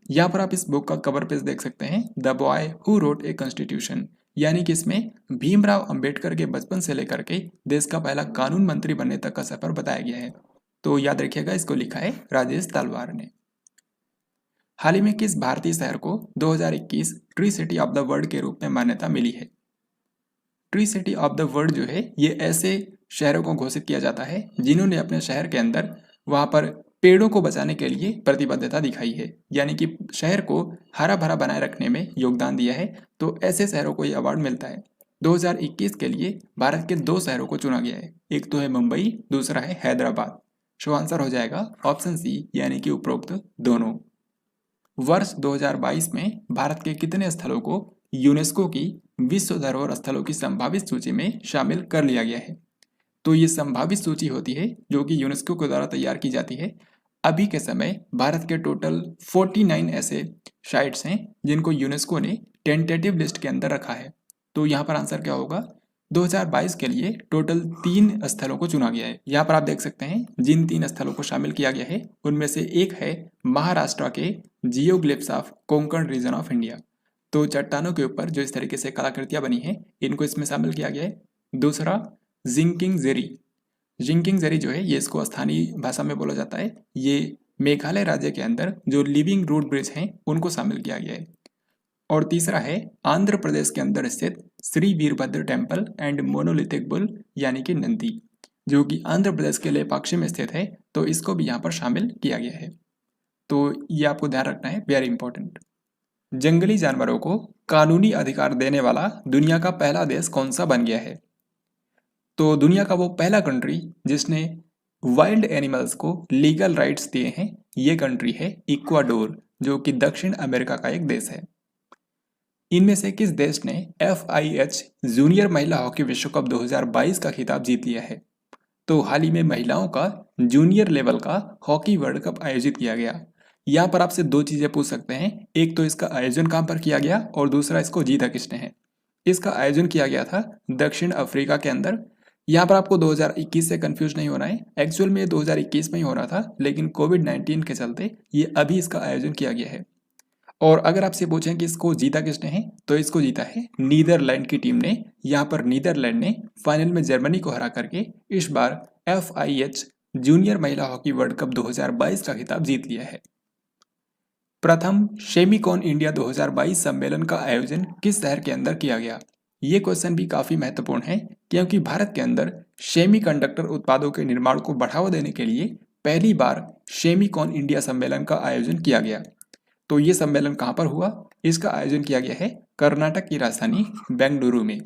यहाँ पर आप इस बुक का कवर पेज देख सकते हैं, the boy who wrote a constitution, यानी कि इसमें भीमराव अंबेडकर के बचपन से लेकर के देश का पहला कानून मंत्री बनने तक का सफर बताया गया है। तो याद रखिएगा, इसको लिखा है राजेश तलवार ने। हाल ही में किस भारतीय शहर को 2021 tree city of the world के रूप में मान्यता मिली है? Tree city of the world जो है ये ऐसे शहरों को घोषित किया जाता है जिन्होंने अपने शहर के अंदर वहां पर पेड़ों को बचाने के लिए प्रतिबद्धता दिखाई है, यानी कि शहर को हरा भरा बनाए रखने में योगदान दिया है। तो ऐसे शहरों को ये अवार्ड मिलता है। 2021 के लिए भारत के 2 शहरों को चुना गया है, एक तो है मुंबई, दूसरा है हैदराबाद। सो आंसर हो जाएगा ऑप्शन सी यानी कि उपरोक्त दोनों। वर्ष 2022 में भारत के कितने स्थलों को यूनेस्को की विश्व धरोहर स्थलों की संभावित सूची में शामिल कर लिया गया है? तो ये संभावित सूची होती है जो कि यूनेस्को के द्वारा तैयार की जाती है। अभी के समय भारत के टोटल 49 ऐसे साइट्स हैं जिनको यूनेस्को ने टेंटेटिव लिस्ट के अंदर रखा है। तो यहाँ पर आंसर क्या होगा? 2022 के लिए टोटल 3 स्थलों को चुना गया है। यहाँ पर आप देख सकते हैं जिन 3 स्थलों को शामिल किया गया है उनमें से एक है महाराष्ट्र के geoglyphs of Konkan region of India. तो चट्टानों के ऊपर जो इस तरीके से कलाकृतियां बनी हैं इनको इसमें शामिल किया गया है। दूसरा जिंकिंग जेरी जो है ये इसको स्थानीय भाषा में बोला जाता है। ये मेघालय राज्य के अंदर जो लिविंग रूट ब्रिज हैं उनको शामिल किया गया है। और तीसरा है आंध्र प्रदेश के अंदर स्थित Shri Virbhadra temple and monolithic bull यानी कि नंदी, जो कि आंध्र प्रदेश के लेपाक्षी में स्थित है, तो इसको भी यहाँ पर शामिल किया गया है। तो ये आपको ध्यान रखना है, वेरी इंपॉर्टेंट। जंगली जानवरों को कानूनी अधिकार देने वाला दुनिया का पहला देश कौन सा बन गया है? तो दुनिया का वो पहला कंट्री जिसने वाइल्ड एनिमल्स को लीगल राइट्स दिए हैं ये कंट्री है इक्वाडोर, जो कि दक्षिण अमेरिका का एक देश है। इनमें से किस देश ने FIH जूनियर महिला हॉकी विश्व कप 2022 का खिताब जीत लिया है? तो हाल ही में महिलाओं का जूनियर लेवल का हॉकी वर्ल्ड कप आयोजित किया गया। यहाँ पर आपसे 2 चीजें पूछ सकते हैं, एक तो इसका आयोजन कहाँ पर किया गया और दूसरा इसको जीता किसने है। इसका आयोजन किया गया था दक्षिण अफ्रीका के अंदर। यहाँ पर आपको 2021 से कंफ्यूज नहीं होना है, एक्चुअल में 2021 में ही हो रहा था, लेकिन कोविड-19 के चलते ये अभी इसका आयोजन किया गया है। और अगर आपसे पूछें कि इसको जीता किसने है, तो इसको जीता है नीदरलैंड की टीम ने। यहाँ पर नीदरलैंड ने फाइनल में जर्मनी को हरा करके इस बार FIH जूनियर महिला हॉकी वर्ल्ड कप 2022 का खिताब जीत लिया है। प्रथम शेमिकॉन इंडिया 2022 सम्मेलन का आयोजन किस शहर के अंदर किया गया? ये क्वेश्चन भी काफी महत्वपूर्ण है, क्योंकि भारत के अंदर सेमीकंडक्टर उत्पादों के निर्माण को बढ़ावा देने के लिए पहली बार शेमिकॉन इंडिया सम्मेलन का आयोजन किया गया। तो ये सम्मेलन कहाँ पर हुआ? इसका आयोजन किया गया है कर्नाटक की राजधानी बेंगलुरु में,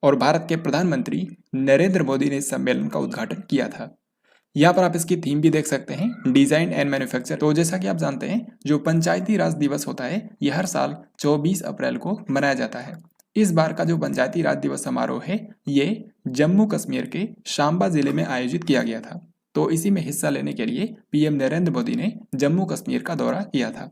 और भारत के प्रधानमंत्री नरेंद्र मोदी ने इस सम्मेलन का उद्घाटन किया था। यहाँ पर आप इसकी थीम भी देख सकते हैं, डिजाइन एंड मैन्युफैक्चर। तो जैसा कि आप जानते हैं जो पंचायती राज दिवस होता है ये हर साल 24 अप्रैल को मनाया जाता है। इस बार का जो पंचायती राज दिवस समारोह है ये जम्मू कश्मीर के सांबा जिले में आयोजित किया गया था। तो इसी में हिस्सा लेने के लिए PM नरेंद्र मोदी ने जम्मू कश्मीर का दौरा किया था।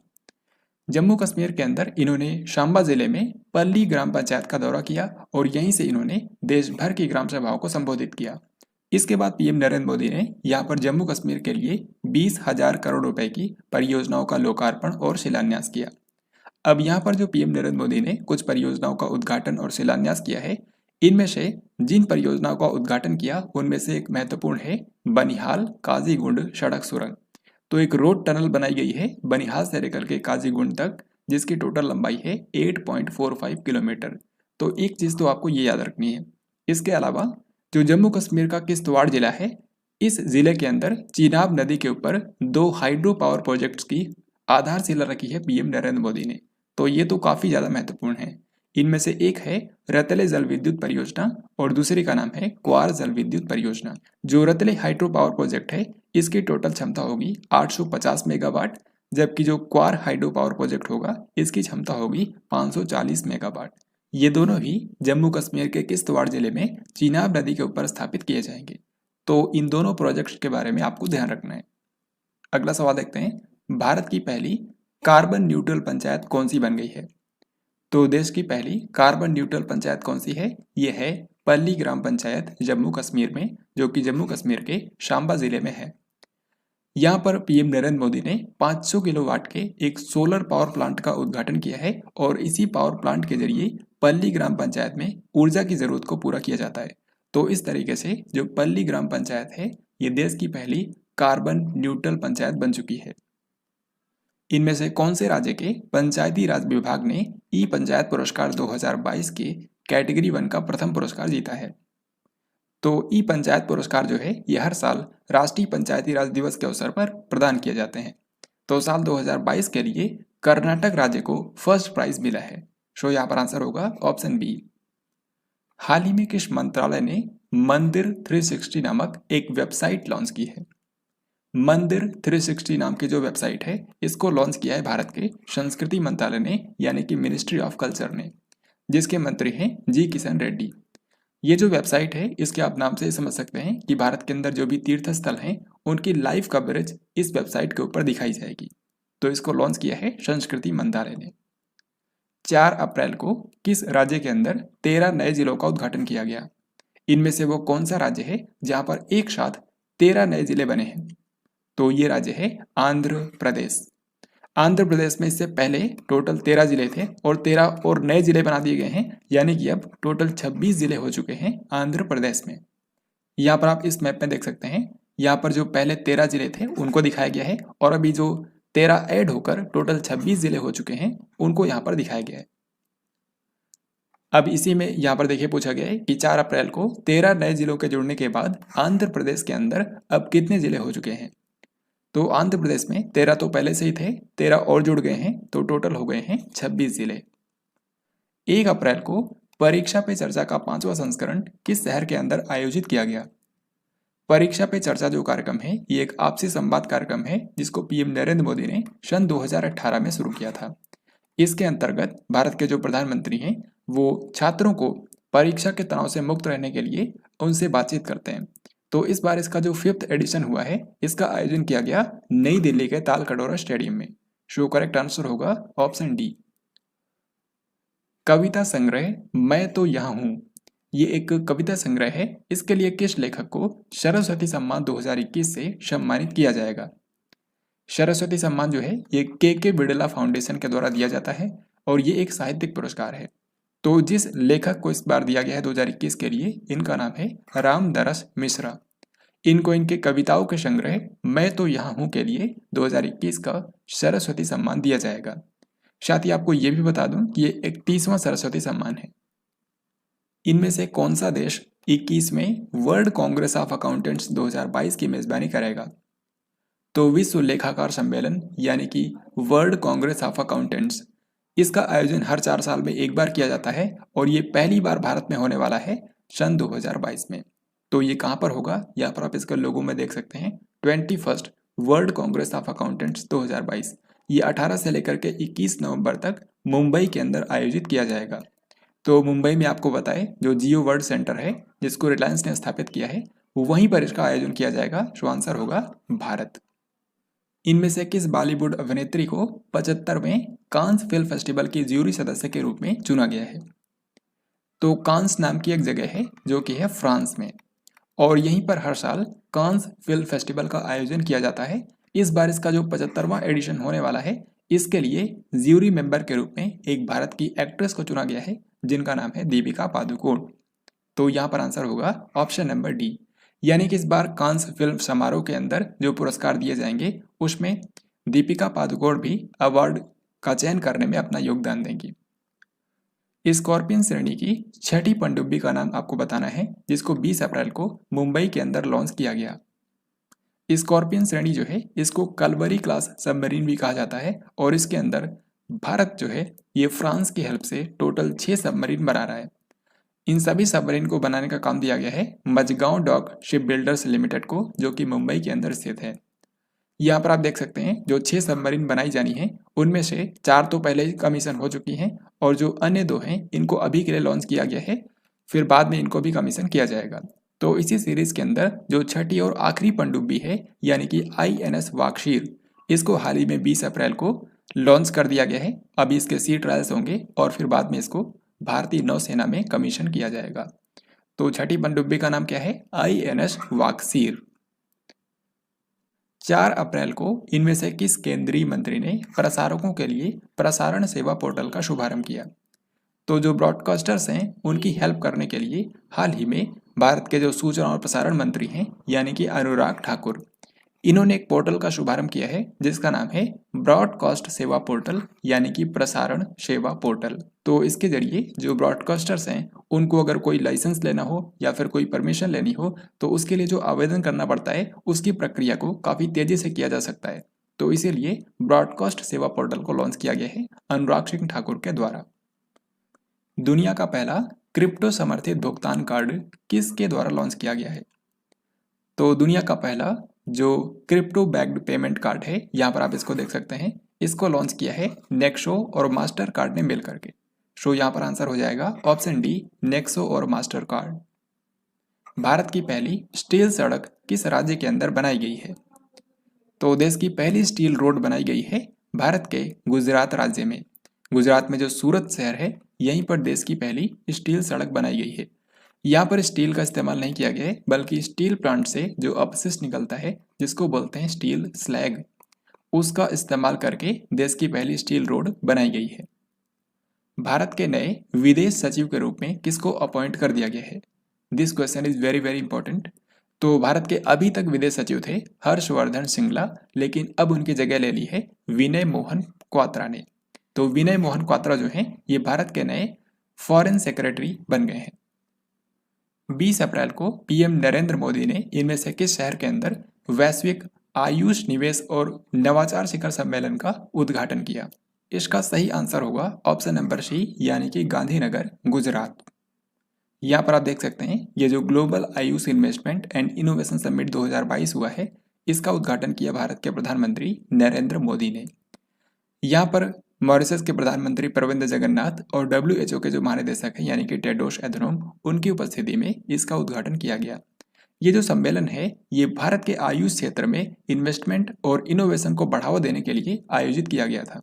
जम्मू कश्मीर के अंदर इन्होंने सांबा जिले में पल्ली ग्राम पंचायत का दौरा किया और यहीं से इन्होंने देश भर की ग्राम सभाओं को संबोधित किया। इसके बाद PM नरेंद्र मोदी ने यहाँ पर जम्मू कश्मीर के लिए 20,000 करोड़ रुपए की परियोजनाओं का लोकार्पण और शिलान्यास किया। अब यहाँ पर जो PM नरेंद्र मोदी ने कुछ परियोजनाओं का उद्घाटन और शिलान्यास किया है, इनमें से जिन परियोजनाओं का उद्घाटन किया उनमें से एक महत्वपूर्ण है बनिहाल काजीगुंड सड़क सुरंग। तो एक रोड टनल बनाई गई है बनिहाल से लेकर के काजीगुंड तक, जिसकी टोटल लंबाई है 8.45 किलोमीटर। तो एक चीज तो आपको ये याद रखनी है। इसके अलावा जो जम्मू कश्मीर का किश्तवाड़ जिला है, इस जिले के अंदर चिनाब नदी के ऊपर 2 हाइड्रो पावर प्रोजेक्ट्स की आधारशिला रखी है PM नरेंद्र मोदी ने। तो ये तो काफी ज्यादा महत्वपूर्ण है। इनमें से एक है रतले जल विद्युत परियोजना और दूसरी का नाम है क्वार जल विद्युत परियोजना। जो रतले हाइड्रो पावर प्रोजेक्ट है इसकी टोटल क्षमता होगी 850 मेगावाट, जबकि जो क्वार हाइड्रो पावर प्रोजेक्ट होगा इसकी क्षमता होगी 540 मेगावाट। ये दोनों ही जम्मू कश्मीर के किश्तवाड़ जिले में चिनाब नदी के ऊपर स्थापित किए जाएंगे। तो इन दोनों प्रोजेक्ट्स के बारे में आपको ध्यान रखना है। अगला सवाल देखते हैं, भारत की पहली कार्बन न्यूट्रल पंचायत कौन सी बन गई है? तो देश की पहली कार्बन न्यूट्रल पंचायत कौन सी है? ये है पल्ली ग्राम पंचायत जम्मू कश्मीर में, जो कि जम्मू कश्मीर के सांबा जिले में है। यहाँ पर PM नरेंद्र मोदी ने 500 किलोवाट के एक सोलर पावर प्लांट का उद्घाटन किया है और इसी पावर प्लांट के जरिए पल्ली ग्राम पंचायत में ऊर्जा की जरूरत को पूरा किया जाता है। तो इस तरीके से जो पल्ली ग्राम पंचायत है ये देश की पहली कार्बन न्यूट्रल पंचायत बन चुकी है। इनमें से कौन से राज्य के पंचायती राज विभाग ने ई पंचायत पुरस्कार 2022 के कैटेगरी 1 का प्रथम पुरस्कार जीता है? तो ई पंचायत पुरस्कार जो है ये हर साल राष्ट्रीय पंचायती राज दिवस के अवसर पर प्रदान किए जाते हैं। तो साल 2022 के लिए कर्नाटक राज्य को फर्स्ट प्राइज मिला है। सो यहाँ पर आंसर होगा ऑप्शन बी। हाल ही में किस मंत्रालय ने मंदिर 360 नामक एक वेबसाइट लॉन्च की है? मंदिर 360 नाम की जो वेबसाइट है, इसको लॉन्च किया है भारत के संस्कृति मंत्रालय ने, यानी कि मिनिस्ट्री ऑफ कल्चर ने, जिसके मंत्री हैं जी किशन रेड्डी। ये जो वेबसाइट है, इसके आप नाम से समझ सकते हैं कि भारत के अंदर जो भी तीर्थ स्थल हैं, उनकी लाइव कवरेज इस वेबसाइट के ऊपर दिखाई जाएगी। तो इसको लॉन्च किया है संस्कृति मंत्रालय ने। 4 अप्रैल को किस राज्य के अंदर 13 नए जिलों का उद्घाटन किया गया? इनमें से वो कौन सा राज्य है जहां पर एक साथ 13 नए जिले बने हैं? तो ये राज्य है आंध्र प्रदेश। आंध्र प्रदेश में इससे पहले टोटल 13 जिले थे और 13 और नए जिले बना दिए गए हैं, यानी कि अब टोटल 26 जिले हो चुके हैं आंध्र प्रदेश में। यहाँ पर आप इस मैप में देख सकते हैं, यहाँ पर जो पहले 13 जिले थे उनको दिखाया गया है और अभी जो 13 ऐड होकर टोटल 26 जिले हो चुके हैं उनको यहाँ पर दिखाया गया है। अब इसी में यहाँ पर देखिए पूछा गया है कि 4 अप्रैल को 13 नए जिलों के जुड़ने के बाद आंध्र प्रदेश के अंदर अब कितने जिले हो चुके हैं? तो आंध्र प्रदेश में 13 तो पहले से ही थे, 13 और जुड़ गए हैं, तो टोटल हो गए हैं 26 जिले। 1 अप्रैल को परीक्षा पे चर्चा का 5वां संस्करण किस शहर के अंदर आयोजित किया गया? परीक्षा पे चर्चा जो कार्यक्रम है, ये एक आपसी संवाद कार्यक्रम है जिसको पीएम नरेंद्र मोदी ने सन 2018 में शुरू किया था। इसके अंतर्गत भारत के जो प्रधानमंत्री हैं, वो छात्रों को परीक्षा के तनाव से मुक्त रहने के लिए उनसे बातचीत करते हैं। तो इस बार इसका जो 5th एडिशन हुआ है, इसका आयोजन किया गया नई दिल्ली के ताल कटोरा स्टेडियम में। सो करेक्ट आंसर होगा ऑप्शन डी। कविता संग्रह मैं तो यहाँ हूँ, ये एक कविता संग्रह है। इसके लिए किस लेखक को सरस्वती सम्मान 2021 से सम्मानित किया जाएगा? सरस्वती सम्मान जो है, ये के बिड़ला फाउंडेशन के द्वारा दिया जाता है और ये एक साहित्यिक पुरस्कार है। तो जिस लेखक को इस बार दिया गया है 2021 के लिए, इनका नाम है रामदरस मिश्रा। इनको इनके कविताओं के संग्रह मैं तो यहाँ हूँ के लिए 2021 का सरस्वती सम्मान दिया जाएगा। साथ ही आपको ये भी बता दूं कि ये 31वां सरस्वती सम्मान है। इनमें से कौन सा देश 21वें वर्ल्ड कांग्रेस ऑफ अकाउंटेंट्स 2022 की मेजबानी करेगा? तो विश्व लेखाकार सम्मेलन यानी कि वर्ल्ड कांग्रेस ऑफ अकाउंटेंट्स, इसका आयोजन हर 4 साल में एक बार किया जाता है और ये पहली बार भारत में होने वाला है सन 2022 में। तो ये कहाँ पर होगा? यहाँ पर आप इसके लोगों में देख सकते हैं 21st world Congress of accountants 2022। ये 18 से लेकर के 21 नवंबर तक मुंबई के अंदर आयोजित किया जाएगा। तो मुंबई में आपको बताएं जो जियो वर्ल्ड सेंटर है, जिसको रिलायंस ने स्थापित किया है, वहीं पर इसका आयोजन किया जाएगा। सो आंसर होगा भारत। इनमें से किस बॉलीवुड अभिनेत्री को 75वें कांस फिल्म फेस्टिवल की ज्यूरी सदस्य के रूप में चुना गया है? तो कांस नाम की एक जगह है जो कि है फ्रांस में, और यहीं पर हर साल कांस फिल्म फेस्टिवल का आयोजन किया जाता है। इस बार इसका जो 75वां एडिशन होने वाला है, इसके लिए ज्यूरी मेंबर के रूप में एक भारत की एक्ट्रेस को चुना गया है जिनका नाम है दीपिका पादुकोण। तो यहाँ पर आंसर होगा ऑप्शन नंबर डी, यानी कि इस बार कांस फिल्म समारोह के अंदर जो पुरस्कार दिए जाएंगे उसमें दीपिका पादुकोण भी अवार्ड का चयन करने में अपना योगदान देंगी। स्कॉर्पियन श्रेणी की 6ठी पनडुब्बी का नाम आपको बताना है, जिसको 20 अप्रैल को मुंबई के अंदर लॉन्च किया गया। स्कॉर्पियन श्रेणी जो है, इसको कलवरी क्लास सबमरीन भी कहा जाता है और इसके अंदर भारत जो है, ये फ्रांस की हेल्प से टोटल 6 सबमरीन बना रहा है। इन सभी सबमरीन को बनाने का काम दिया गया है Mazagon dock shipbuilders limited को, जो कि मुंबई के अंदर स्थित है। यहाँ पर आप देख सकते हैं जो 6 सबमरीन बनाई जानी है, उनमें से 4 तो पहले ही कमीशन हो चुकी हैं और जो अन्य 2 हैं इनको अभी के लिए लॉन्च किया गया है, फिर बाद में इनको भी कमीशन किया जाएगा। तो इसी सीरीज के अंदर जो 6ठी और आखिरी पनडुब्बी है, यानी कि INS वाकशीर, इसको हाल ही में 20 अप्रैल को लॉन्च कर दिया गया है। अभी इसके सी ट्रायल्स होंगे और फिर बाद में इसको भारतीय नौसेना में कमीशन किया जाएगा। तो 6ठी पनडुब्बी का नाम क्या है? INS वाकशीर। 4 अप्रैल को इनमें से किस केंद्रीय मंत्री ने प्रसारकों के लिए प्रसारण सेवा पोर्टल का शुभारंभ किया? तो जो ब्रॉडकास्टर्स हैं उनकी हेल्प करने के लिए हाल ही में भारत के जो सूचना और प्रसारण मंत्री हैं, यानी कि अनुराग ठाकुर, इन्होंने एक पोर्टल का शुभारंभ किया है जिसका नाम है ब्रॉडकास्ट सेवा पोर्टल, यानी कि प्रसारण सेवा पोर्टल। तो इसके जरिए जो ब्रॉडकास्टर्स हैं उनको अगर कोई लाइसेंस लेना हो या फिर कोई परमिशन लेनी हो, तो उसके लिए जो आवेदन करना पड़ता है उसकी प्रक्रिया को काफ़ी तेजी से किया जा सकता है। तो इसीलिए ब्रॉडकास्ट सेवा पोर्टल को लॉन्च किया गया है अनुराग सिंह ठाकुर के द्वारा। दुनिया का पहला क्रिप्टो समर्थित भुगतान कार्ड किसके द्वारा लॉन्च किया गया है? तो दुनिया का पहला जो क्रिप्टो बैक्ड पेमेंट कार्ड है, यहाँ पर आप इसको देख सकते हैं, इसको लॉन्च किया है नेक्सो और मास्टर कार्ड ने मिल करके। सो यहाँ पर आंसर हो जाएगा ऑप्शन डी, नेक्सो और मास्टर कार्ड। भारत की पहली स्टील सड़क किस राज्य के अंदर बनाई गई है? तो देश की पहली स्टील रोड बनाई गई है भारत के गुजरात राज्य में। गुजरात में जो सूरत शहर है, यहीं पर देश की पहली स्टील सड़क बनाई गई है। यहाँ पर स्टील का इस्तेमाल नहीं किया गया है, बल्कि स्टील प्लांट से जो अपशिष्ट निकलता है, जिसको बोलते हैं स्टील स्लैग, उसका इस्तेमाल करके देश की पहली स्टील रोड बनाई गई है। भारत के नए विदेश सचिव के रूप में किसको अपॉइंट कर दिया गया है? This question is very very important. तो भारत के अभी तक विदेश सचिव थे हर्षवर्धन श्रृंगला, लेकिन अब उनकी जगह ले ली है विनय मोहन क्वात्रा ने। तो विनय मोहन क्वात्रा जो हैं, ये भारत के नए फॉरेन सेक्रेटरी बन गए हैं। 20 अप्रैल को पीएम नरेंद्र मोदी ने इनमें से किस शहर के अंदर वैश्विक आयुष निवेश और नवाचार शिखर सम्मेलन का उद्घाटन किया? इसका सही आंसर होगा ऑप्शन नंबर सी, यानी कि गांधीनगर, गुजरात। यहाँ पर आप देख सकते हैं, ये जो global Ayush investment and innovation summit 2022 हुआ है, इसका उद्घाटन किया भारत के प्रधानमंत्री नरेंद्र मोदी ने। यहाँ पर मॉरिशस के प्रधानमंत्री प्रविंद जगन्नाथ और WHO के जो महानिदेशक हैं, यानी कि टेड्रोस एधनोम, उनकी उपस्थिति में इसका उद्घाटन किया गया। ये जो सम्मेलन है, ये भारत के आयुष क्षेत्र में इन्वेस्टमेंट और इनोवेशन को बढ़ावा देने के लिए आयोजित किया गया था।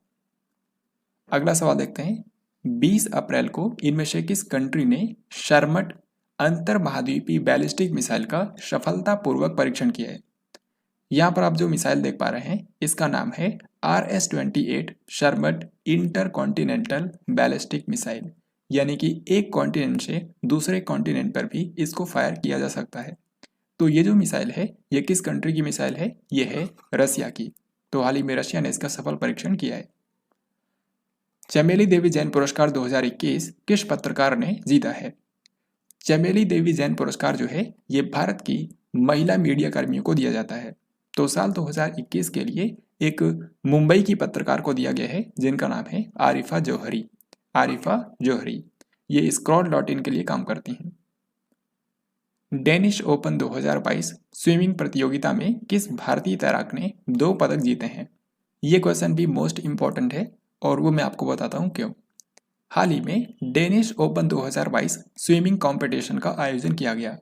अगला सवाल देखते हैं, 20 अप्रैल को इनमें से किस कंट्री ने शर्मट अंतर महाद्वीपीय बैलिस्टिक मिसाइल का सफलतापूर्वक परीक्षण किया है? यहाँ पर आप जो मिसाइल देख पा रहे हैं, इसका नाम है RS-28 Sarmat intercontinental ballistic missile, यानी कि एक कॉन्टिनेंट से दूसरे कॉन्टिनेंट पर भी इसको फायर किया जा सकता है। तो ये जो मिसाइल है, ये किस कंट्री की मिसाइल है? ये है रसिया की। तो हाल ही में रशिया ने इसका सफल परीक्षण किया है। चमेली देवी जैन पुरस्कार 2021 किस पत्रकार ने जीता है? चमेली देवी जैन पुरस्कार जो है, ये भारत की महिला मीडिया कर्मियों को दिया जाता है। तो साल 2021 के लिए एक मुंबई की पत्रकार को दिया गया है, जिनका नाम है आरिफा जौहरी। आरिफा जौहरी ये scroll.in के लिए काम करती हैं। डेनिश ओपन 2022 स्विमिंग प्रतियोगिता में किस भारतीय तैराक ने 2 पदक जीते हैं? ये क्वेश्चन भी मोस्ट इंपॉर्टेंट है और वो मैं आपको बताता हूँ क्यों। हाल ही में डेनिश ओपन 2022 स्विमिंग कंपटीशन का आयोजन किया गया।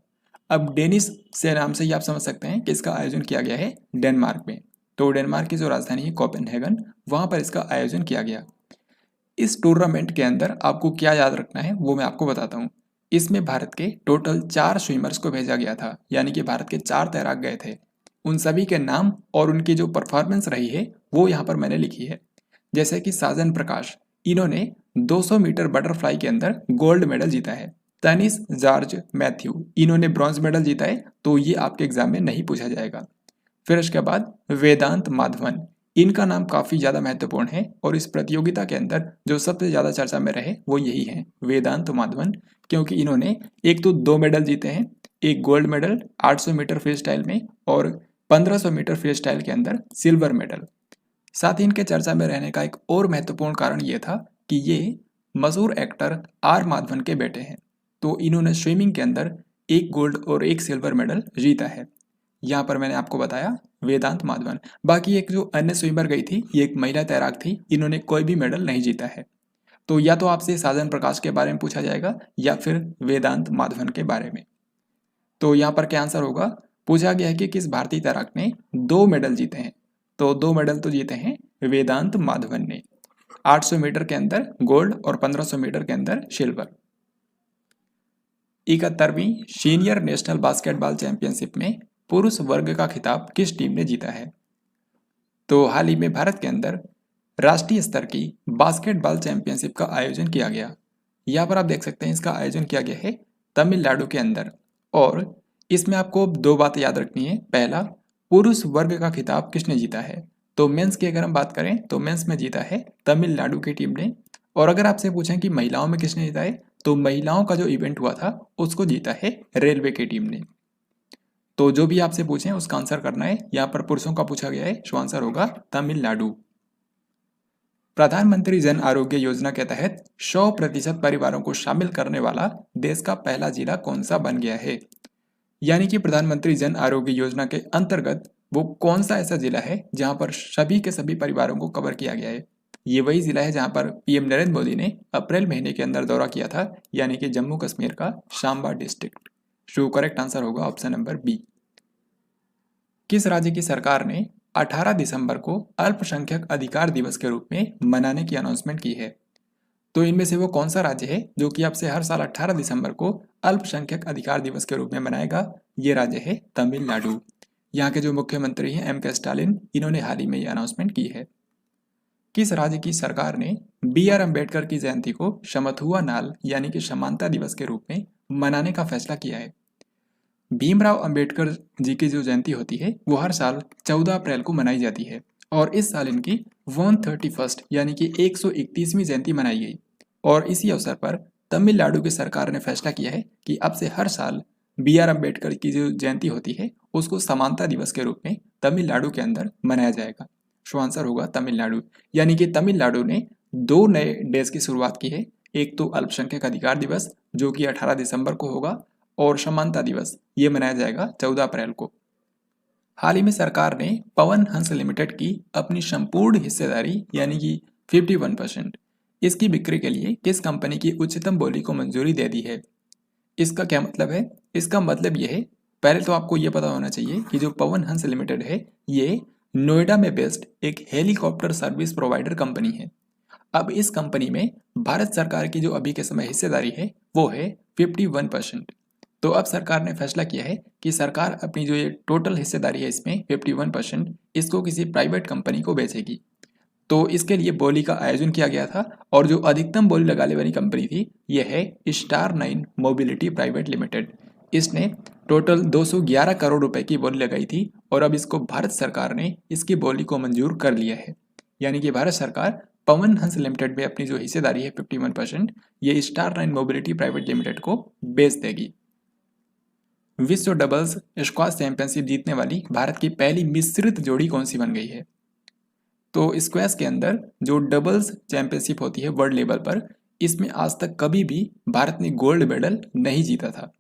अब डेनिश से नाम से ही आप समझ सकते हैं कि इसका आयोजन किया गया है डेनमार्क में। तो डेनमार्क की जो राजधानी है कोपेनहेगन, वहाँ पर इसका आयोजन किया गया। इस टूर्नामेंट के अंदर आपको क्या याद रखना है वो मैं आपको बताता हूँ। इसमें भारत के टोटल 4 स्विमर्स को भेजा गया था, यानी कि भारत के 4 तैराक गए थे। उन सभी के नाम और उनकी जो परफॉर्मेंस रही है वो यहाँ पर मैंने लिखी है। जैसे कि साजन प्रकाश, इन्होंने 200 मीटर बटरफ्लाई के अंदर गोल्ड मेडल जीता है। तनिष जॉर्ज मैथ्यू, इन्होंने ब्रॉन्ज मेडल जीता है, तो ये आपके एग्जाम में नहीं पूछा जाएगा। फिर इसके बाद वेदांत माधवन, इनका नाम काफ़ी ज़्यादा महत्वपूर्ण है और इस प्रतियोगिता के अंदर जो सबसे ज़्यादा चर्चा में रहे वो यही है, वेदांत माधवन, क्योंकि इन्होंने एक तो 2 मेडल जीते हैं, एक gold medal 800 metre freestyle में और 1500 मीटर फ्री स्टाइल के अंदर सिल्वर मेडल। साथ ही इनके चर्चा में रहने का एक और महत्वपूर्ण कारण ये था कि ये मशहूर एक्टर आर माधवन के बेटे हैं। तो इन्होंने स्विमिंग के अंदर एक गोल्ड और एक सिल्वर मेडल जीता है। यहाँ पर मैंने आपको बताया वेदांत माधवन। बाकी एक जो अन्य स्विमर गई थी, ये एक महिला तैराक थी, इन्होंने कोई भी मेडल नहीं जीता है। तो या तो आपसे साजन प्रकाश के बारे में पूछा जाएगा या फिर वेदांत माधवन के बारे में। तो यहाँ पर क्या आंसर होगा? पूछा गया है कि किस भारतीय तैराक ने 2 मेडल जीते हैं। तो 2 मेडल तो जीते हैं वेदांत माधवन ने, 800 मीटर के अंदर गोल्ड और 1500 मीटर के अंदर सिल्वर। 71वीं सीनियर नेशनल बास्केटबॉल चैंपियनशिप में पुरुष वर्ग का खिताब किस टीम ने जीता है? तो हाल ही में भारत के अंदर राष्ट्रीय स्तर की बास्केटबॉल चैंपियनशिप का आयोजन किया गया। यहाँ पर आप देख सकते हैं, इसका आयोजन किया गया है तमिलनाडु के अंदर। और इसमें आपको 2 बातें याद रखनी है। पहला, पुरुष वर्ग का खिताब किसने जीता है? तो मेंस की अगर हम बात करें तो मेंस में जीता है तमिलनाडु की टीम ने। और अगर आपसे पूछें कि महिलाओं में किसने जीता है, तो महिलाओं का जो इवेंट हुआ था उसको जीता है रेलवे की टीम ने। तो जो भी आपसे पूछें उसका आंसर करना है। यहाँ पर पुरुषों का पूछा गया है, सो आंसर होगा तमिलनाडु। प्रधानमंत्री जन आरोग्य योजना के तहत 100% परिवारों को शामिल करने वाला देश का पहला जिला कौन सा बन गया है? यानी कि प्रधानमंत्री जन आरोग्य योजना के अंतर्गत वो कौन सा ऐसा जिला है जहां पर सभी के सभी परिवारों को कवर किया गया है? ये वही जिला है जहां पर पीएम नरेंद्र मोदी ने अप्रैल महीने के अंदर दौरा किया था, यानी कि जम्मू कश्मीर का सांबा डिस्ट्रिक्ट। सो करेक्ट आंसर होगा ऑप्शन नंबर बी। किस राज्य की सरकार ने 18 दिसंबर को अल्पसंख्यक अधिकार दिवस के रूप में मनाने की अनाउंसमेंट की है? तो इनमें से वो कौन सा राज्य है जो कि अब से हर साल 18 दिसंबर को अल्पसंख्यक अधिकार दिवस के रूप में मनाएगा? ये राज्य है तमिलनाडु। यहाँ के जो मुख्यमंत्री हैं एम के स्टालिन, इन्होंने हाल ही में ये अनाउंसमेंट की है। किस राज्य की सरकार ने बी आर अम्बेडकर की जयंती को समथुआ नाल यानी कि समानता दिवस के रूप में मनाने का फैसला किया है? भीमराव अंबेडकर जी की जो जयंती होती है वो हर साल 14 अप्रैल को मनाई जाती है और इस साल इनकी 131 यानी कि 131वीं जयंती मनाई गई। और इसी अवसर पर तमिलनाडु की सरकार ने फैसला किया है कि अब से हर साल बी आर अम्बेडकर की जो जयंती होती है उसको समानता दिवस के रूप में तमिलनाडु के अंदर मनाया जाएगा। सो आंसर होगा तमिलनाडु। यानी कि तमिलनाडु ने 2 नए डेज की शुरुआत की है। एक तो अल्पसंख्यक अधिकार दिवस जो कि 18 दिसंबर को होगा और समानता दिवस ये मनाया जाएगा 14 अप्रैल को। हाल ही में सरकार ने पवन हंस लिमिटेड की अपनी संपूर्ण हिस्सेदारी यानी कि 51% इसकी बिक्री के लिए किस कंपनी की उच्चतम बोली को मंजूरी दे दी है? इसका क्या मतलब है? इसका मतलब ये है, पहले तो आपको ये पता होना चाहिए कि जो पवन हंस लिमिटेड है ये नोएडा में बेस्ड एक हेलीकॉप्टर सर्विस प्रोवाइडर कंपनी है। अब इस कंपनी में भारत सरकार की जो अभी के समय हिस्सेदारी है वो है 51%। तो अब सरकार ने फैसला किया है कि सरकार अपनी जो ये टोटल हिस्सेदारी है इसमें 51% इसको किसी प्राइवेट कंपनी को बेचेगी। तो इसके लिए बोली का आयोजन किया गया था और जो अधिकतम बोली लगाने वाली कंपनी थी ये है स्टार9 मोबिलिटी प्राइवेट लिमिटेड। इसने टोटल 211 करोड़ रुपए की बोली लगाई थी और अब इसको भारत सरकार ने इसकी बोली को मंजूर कर लिया है। यानी कि भारत सरकार पवन हंस लिमिटेड में अपनी जो हिस्सेदारी है 51% ये स्टार9 मोबिलिटी प्राइवेट लिमिटेड को बेच देगी। विश्व डबल्स स्क्वाश चैंपियनशिप जीतने वाली भारत की पहली मिश्रित जोड़ी कौन सी बन गई है? तो स्क्वैश के अंदर जो डबल्स चैंपियनशिप होती है वर्ल्ड लेवल पर, इसमें आज तक कभी भी भारत ने गोल्ड मेडल नहीं जीता था।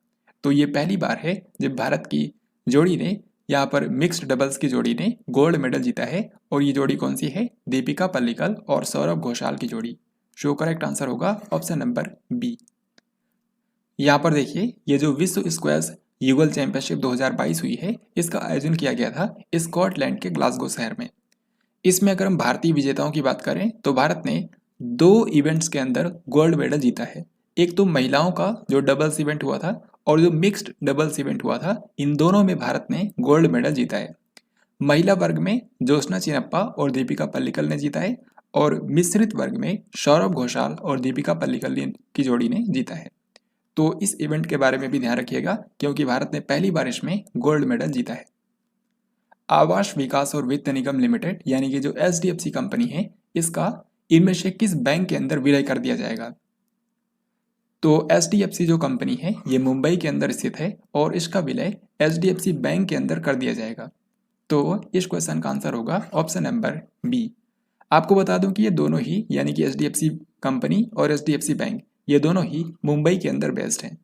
तो ये पहली बार है जब भारत की जोड़ी ने यहाँ पर मिक्स्ड डबल्स की जोड़ी ने गोल्ड मेडल जीता है। और ये जोड़ी कौन सी है? दीपिका पल्लिकल और सौरभ घोषाल की जोड़ी। सो करेक्ट आंसर होगा ऑप्शन नंबर बी। यहाँ पर देखिए ये जो विश्व स्क्वैश युगल चैंपियनशिप 2022 हुई है इसका आयोजन किया गया था स्कॉटलैंड के ग्लासगो शहर में। इसमें अगर हम भारतीय विजेताओं की बात करें तो भारत ने 2 इवेंट्स के अंदर गोल्ड मेडल जीता है। एक तो महिलाओं का जो डबल्स इवेंट हुआ था और जो मिक्स्ड डबल्स इवेंट हुआ था, इन दोनों में भारत ने गोल्ड मेडल जीता है। महिला वर्ग में ज्योत्सना चिनप्पा और दीपिका पल्लिकल ने जीता है और मिश्रित वर्ग में सौरभ घोषाल और दीपिका पल्लिकल की जोड़ी ने जीता है। तो इस इवेंट के बारे में भी ध्यान रखिएगा क्योंकि भारत ने पहली बार इसमें गोल्ड मेडल जीता है। आवास विकास और वित्त निगम लिमिटेड यानी कि जो HDFC कंपनी है इसका इनमें से किस बैंक के अंदर विलय कर दिया जाएगा? तो HDFC जो कंपनी है ये मुंबई के अंदर स्थित है और इसका विलय HDFC बैंक के अंदर कर दिया जाएगा। तो इस क्वेश्चन का आंसर होगा ऑप्शन नंबर बी। आपको बता दूं कि ये दोनों ही यानी कि HDFC कंपनी और HDFC बैंक ये दोनों ही मुंबई के अंदर बेस्ड हैं।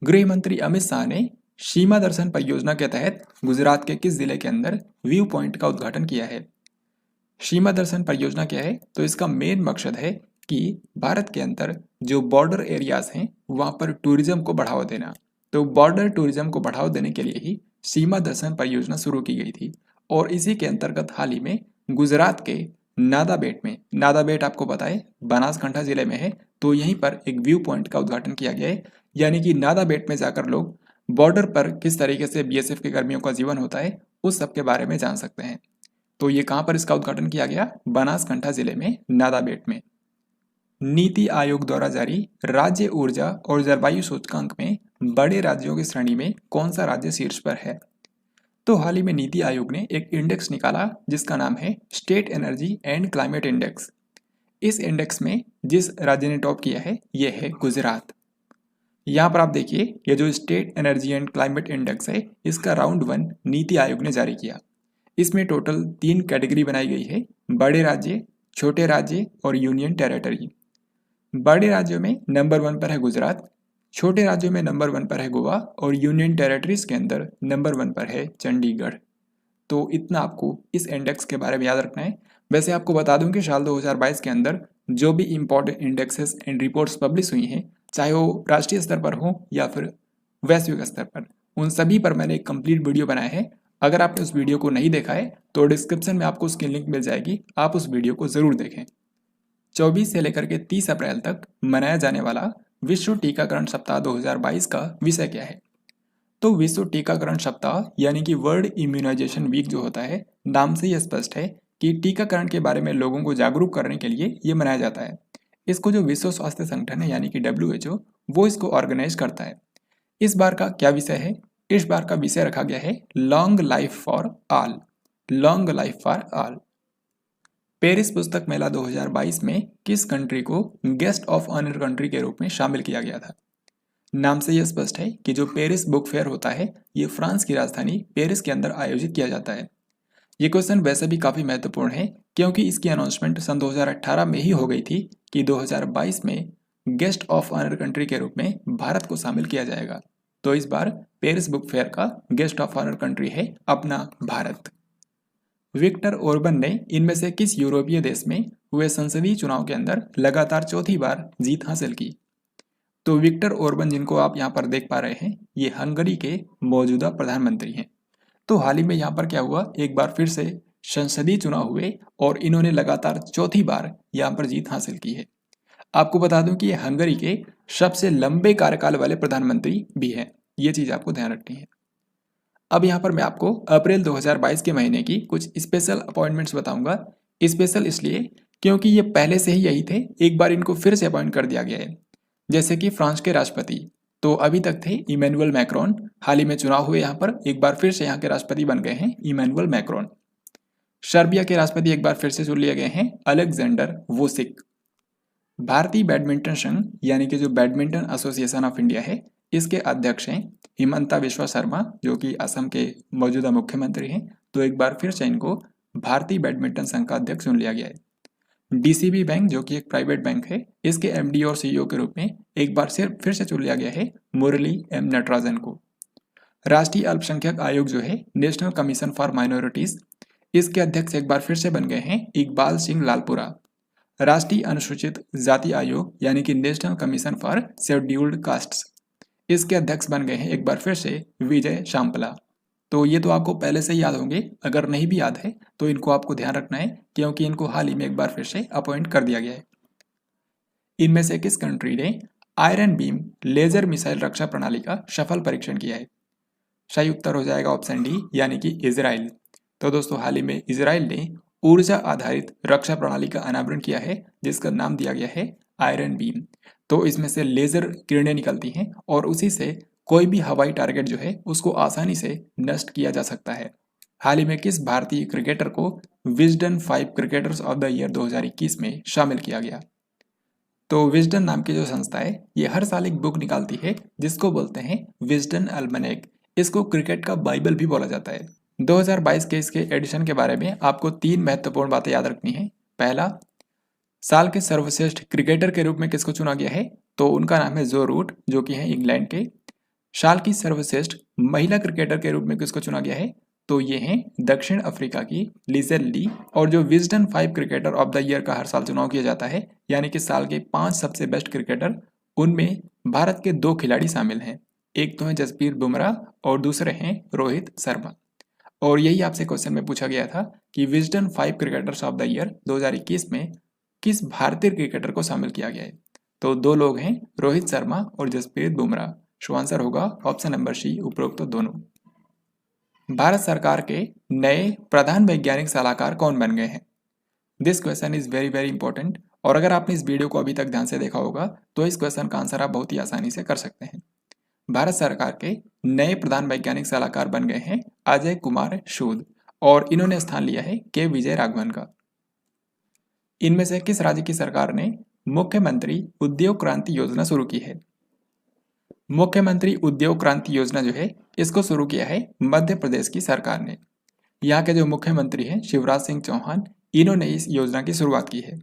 गृह मंत्री अमित शाह ने सीमा दर्शन परियोजना के तहत गुजरात के किस जिले के अंदर व्यू पॉइंट का उद्घाटन किया है? सीमा दर्शन परियोजना क्या है? तो इसका मेन मकसद है कि भारत के अंदर जो बॉर्डर एरियाज हैं वहाँ पर टूरिज्म को बढ़ावा देना। तो बॉर्डर टूरिज्म को बढ़ावा देने के लिए ही सीमा दर्शन परियोजना शुरू की गई थी और इसी के अंतर्गत हाल ही में गुजरात के नादाबेट में, नादाबेट आपको पता है बनासकांठा जिले में है, तो यहीं पर एक व्यू पॉइंट का उद्घाटन किया गया है। यानी कि नादाबेट में जाकर लोग बॉर्डर पर किस तरीके से BSF के कर्मियों का जीवन होता है उस सब के बारे में जान सकते हैं। तो ये कहाँ पर इसका उद्घाटन किया गया? बनासकांठा जिले में नादाबेट में। नीति आयोग द्वारा जारी राज्य ऊर्जा और जलवायु सूचकांक में बड़े राज्यों की श्रेणी में कौन सा राज्य शीर्ष पर है? तो हाल ही में नीति आयोग ने एक इंडेक्स निकाला जिसका नाम है state energy and climate index. इस इंडेक्स में जिस राज्य ने टॉप किया है ये है गुजरात। यहाँ पर आप देखिए ये जो state energy and climate index है इसका राउंड 1 नीति आयोग ने जारी किया। इसमें टोटल 3 कैटेगरी बनाई गई है, बड़े राज्य, छोटे राज्य और यूनियन टेरिटरी। बड़े राज्यों में नंबर 1 पर है गुजरात, छोटे राज्यों में नंबर 1 पर है गोवा और यूनियन टेरिटरीज के अंदर नंबर 1 पर है चंडीगढ़। तो इतना आपको इस इंडेक्स के बारे में याद रखना है। वैसे आपको बता दूं कि साल 2022 के अंदर जो भी important indexes and reports publish हुई हैं, चाहे वो राष्ट्रीय स्तर पर हो या फिर वैश्विक स्तर पर, उन सभी पर मैंने एक कंप्लीट वीडियो बनाया है। अगर आपने उस वीडियो को नहीं देखा है तो डिस्क्रिप्शन में आपको उसकी लिंक मिल जाएगी, आप उस वीडियो को ज़रूर देखें। 24 से लेकर के 30 अप्रैल तक मनाया जाने वाला विश्व टीकाकरण सप्ताह 2022 का विषय क्या है? तो विश्व टीकाकरण सप्ताह यानी कि वर्ल्ड इम्यूनाइजेशन वीक जो होता है, नाम से ही स्पष्ट है कि टीकाकरण के बारे में लोगों को जागरूक करने के लिए ये मनाया जाता है। इसको जो विश्व स्वास्थ्य संगठन है यानी कि WHO, वो इसको ऑर्गेनाइज करता है। इस बार का क्या विषय है? इस बार का विषय रखा गया है long life for all. Long life for all. Paris पुस्तक मेला 2022 में किस कंट्री को गेस्ट ऑफ ऑनर कंट्री के रूप में शामिल किया गया था? नाम से यह स्पष्ट है कि जो पेरिस बुक फेयर होता है, ये फ्रांस की राजधानी पेरिस के अंदर आयोजित किया जाता है। ये क्वेश्चन वैसे भी काफ़ी महत्वपूर्ण है क्योंकि इसकी अनाउंसमेंट सन 2018 में ही हो गई थी कि 2022 में गेस्ट ऑफ ऑनर कंट्री के रूप में भारत को शामिल किया जाएगा। तो इस बार पेरिस बुक फेयर का गेस्ट ऑफ ऑनर कंट्री है अपना भारत। विक्टर ओर्बन ने इनमें से किस यूरोपीय देश में हुए संसदीय चुनाव के अंदर लगातार चौथी बार जीत हासिल की? तो विक्टर ओर्बन, जिनको आप यहाँ पर देख पा रहे हैं, ये हंगरी के मौजूदा प्रधानमंत्री हैं। तो हाल ही में यहाँ पर क्या हुआ, एक बार फिर से संसदीय चुनाव हुए और इन्होंने लगातार चौथी बार यहाँ पर जीत हासिल की है। आपको बता दूं कि ये हंगरी के सबसे लंबे कार्यकाल वाले प्रधानमंत्री भी हैं। ये चीज़ आपको ध्यान रखनी है। अब यहाँ पर मैं आपको अप्रैल 2022 के महीने की कुछ स्पेशल अपॉइंटमेंट्स बताऊंगा। स्पेशल इसलिए क्योंकि ये पहले से ही यही थे, एक बार इनको फिर से अपॉइंट कर दिया गया है। जैसे कि फ्रांस के राष्ट्रपति तो अभी तक थे इमैनुअल मैक्रोन, हाल ही में चुनाव हुए यहाँ पर, एक बार फिर से यहाँ के राष्ट्रपति बन गए हैं इमैनुअल मैक्रोन। सर्बिया के राष्ट्रपति एक बार फिर से चुन लिए गए हैं अलेक्जेंडर वुसिक। भारतीय बैडमिंटन संघ यानी कि जो बैडमिंटन एसोसिएशन ऑफ इंडिया है, इसके अध्यक्ष हैं हिमंता बिस्वा शर्मा, जो कि असम के मौजूदा मुख्यमंत्री हैं। तो एक बार फिर से इनको भारतीय बैडमिंटन संघ का अध्यक्ष चुन लिया गया है। DCB बैंक, जो कि एक प्राइवेट बैंक है, इसके MD और CEO के रूप में एक बार फिर से चुन लिया गया है मुरली M नटराजन को। राष्ट्रीय अल्पसंख्यक आयोग जो है, नेशनल कमीशन फॉर माइनॉरिटीज, इसके अध्यक्ष एक बार फिर से बन गए हैं इकबाल सिंह लालपुरा। राष्ट्रीय अनुसूचित जाति आयोग यानी कि national commission for scheduled castes, इसके अध्यक्ष बन गए हैं एक बार फिर से विजय शांपला। तो ये तो आपको पहले से ही याद होंगे, अगर नहीं भी याद है तो इनको आपको ध्यान रखना है क्योंकि इनको हाल ही में एक बार फिर से अपॉइंट कर दिया गया है। इनमें से किस कंट्री ने आयरन बीम लेजर मिसाइल रक्षा प्रणाली का सफल परीक्षण किया है? सही उत्तर हो जाएगा ऑप्शन डी यानी कि इजराइल। तो दोस्तों, हाल ही में इजराइल ने ऊर्जा आधारित रक्षा प्रणाली का अनावरण किया है जिसका नाम दिया गया है आयरन बीम। तो इसमें से लेजर किरणें निकलती हैं और उसी से कोई भी हवाई टारगेट जो है उसको आसानी से नष्ट किया जा सकता है। हाल ही में किस भारतीय क्रिकेटर को Wisden 5 cricketers of the year 2021 में शामिल किया गया? तो विजडन नाम की जो संस्था है, ये हर साल एक बुक निकालती है जिसको बोलते हैं विजडन अल्मनेक। इसको क्रिकेट का बाइबल भी बोला जाता है। 2022 के इसके एडिशन के बारे में आपको 3 महत्वपूर्ण बातें याद रखनी है। पहला, साल के सर्वश्रेष्ठ क्रिकेटर के रूप में किसको चुना गया है? तो उनका नाम है जो रूट, जो कि है इंग्लैंड के। साल की सर्वश्रेष्ठ महिला क्रिकेटर के रूप में किसको चुना गया है? तो ये हैं दक्षिण अफ्रीका की लिजेल ली। और जो Wisden 5 cricketer of the year का हर साल चुनाव किया जाता है, यानी कि साल के 5 सबसे बेस्ट क्रिकेटर, उनमें भारत के 2 खिलाड़ी शामिल हैं। एक तो हैं जसप्रीत बुमराह और दूसरे हैं रोहित शर्मा। और यही आपसे क्वेश्चन में पूछा गया था कि Wisden 5 cricketers of the year 2021 में किस भारतीय क्रिकेटर को शामिल किया गया है? तो 2 लोग हैं, रोहित शर्मा और जसप्रीत बुमराह। सो आंसर होगा ऑप्शन नंबर सी, उपरोक्त तो दोनों। भारत सरकार के नए प्रधान वैज्ञानिक सलाहकार कौन बन गए हैं? This question is very very important और अगर आपने इस वीडियो को अभी तक ध्यान से देखा होगा तो इस क्वेश्चन का आंसर आप बहुत ही आसानी से कर सकते हैं। भारत सरकार के नए प्रधान वैज्ञानिक सलाहकार बन गए हैं अजय कुमार सूद और इन्होंने स्थान लिया है के विजय राघवन का। इनमें से किस राज्य की सरकार ने मुख्यमंत्री उद्योग क्रांति योजना शुरू की है? मुख्यमंत्री उद्योग क्रांति योजना जो है, इसको शुरू किया है मध्य प्रदेश की सरकार ने। यहाँ के जो मुख्यमंत्री हैं शिवराज सिंह चौहान, इन्होंने इस योजना की शुरुआत की है।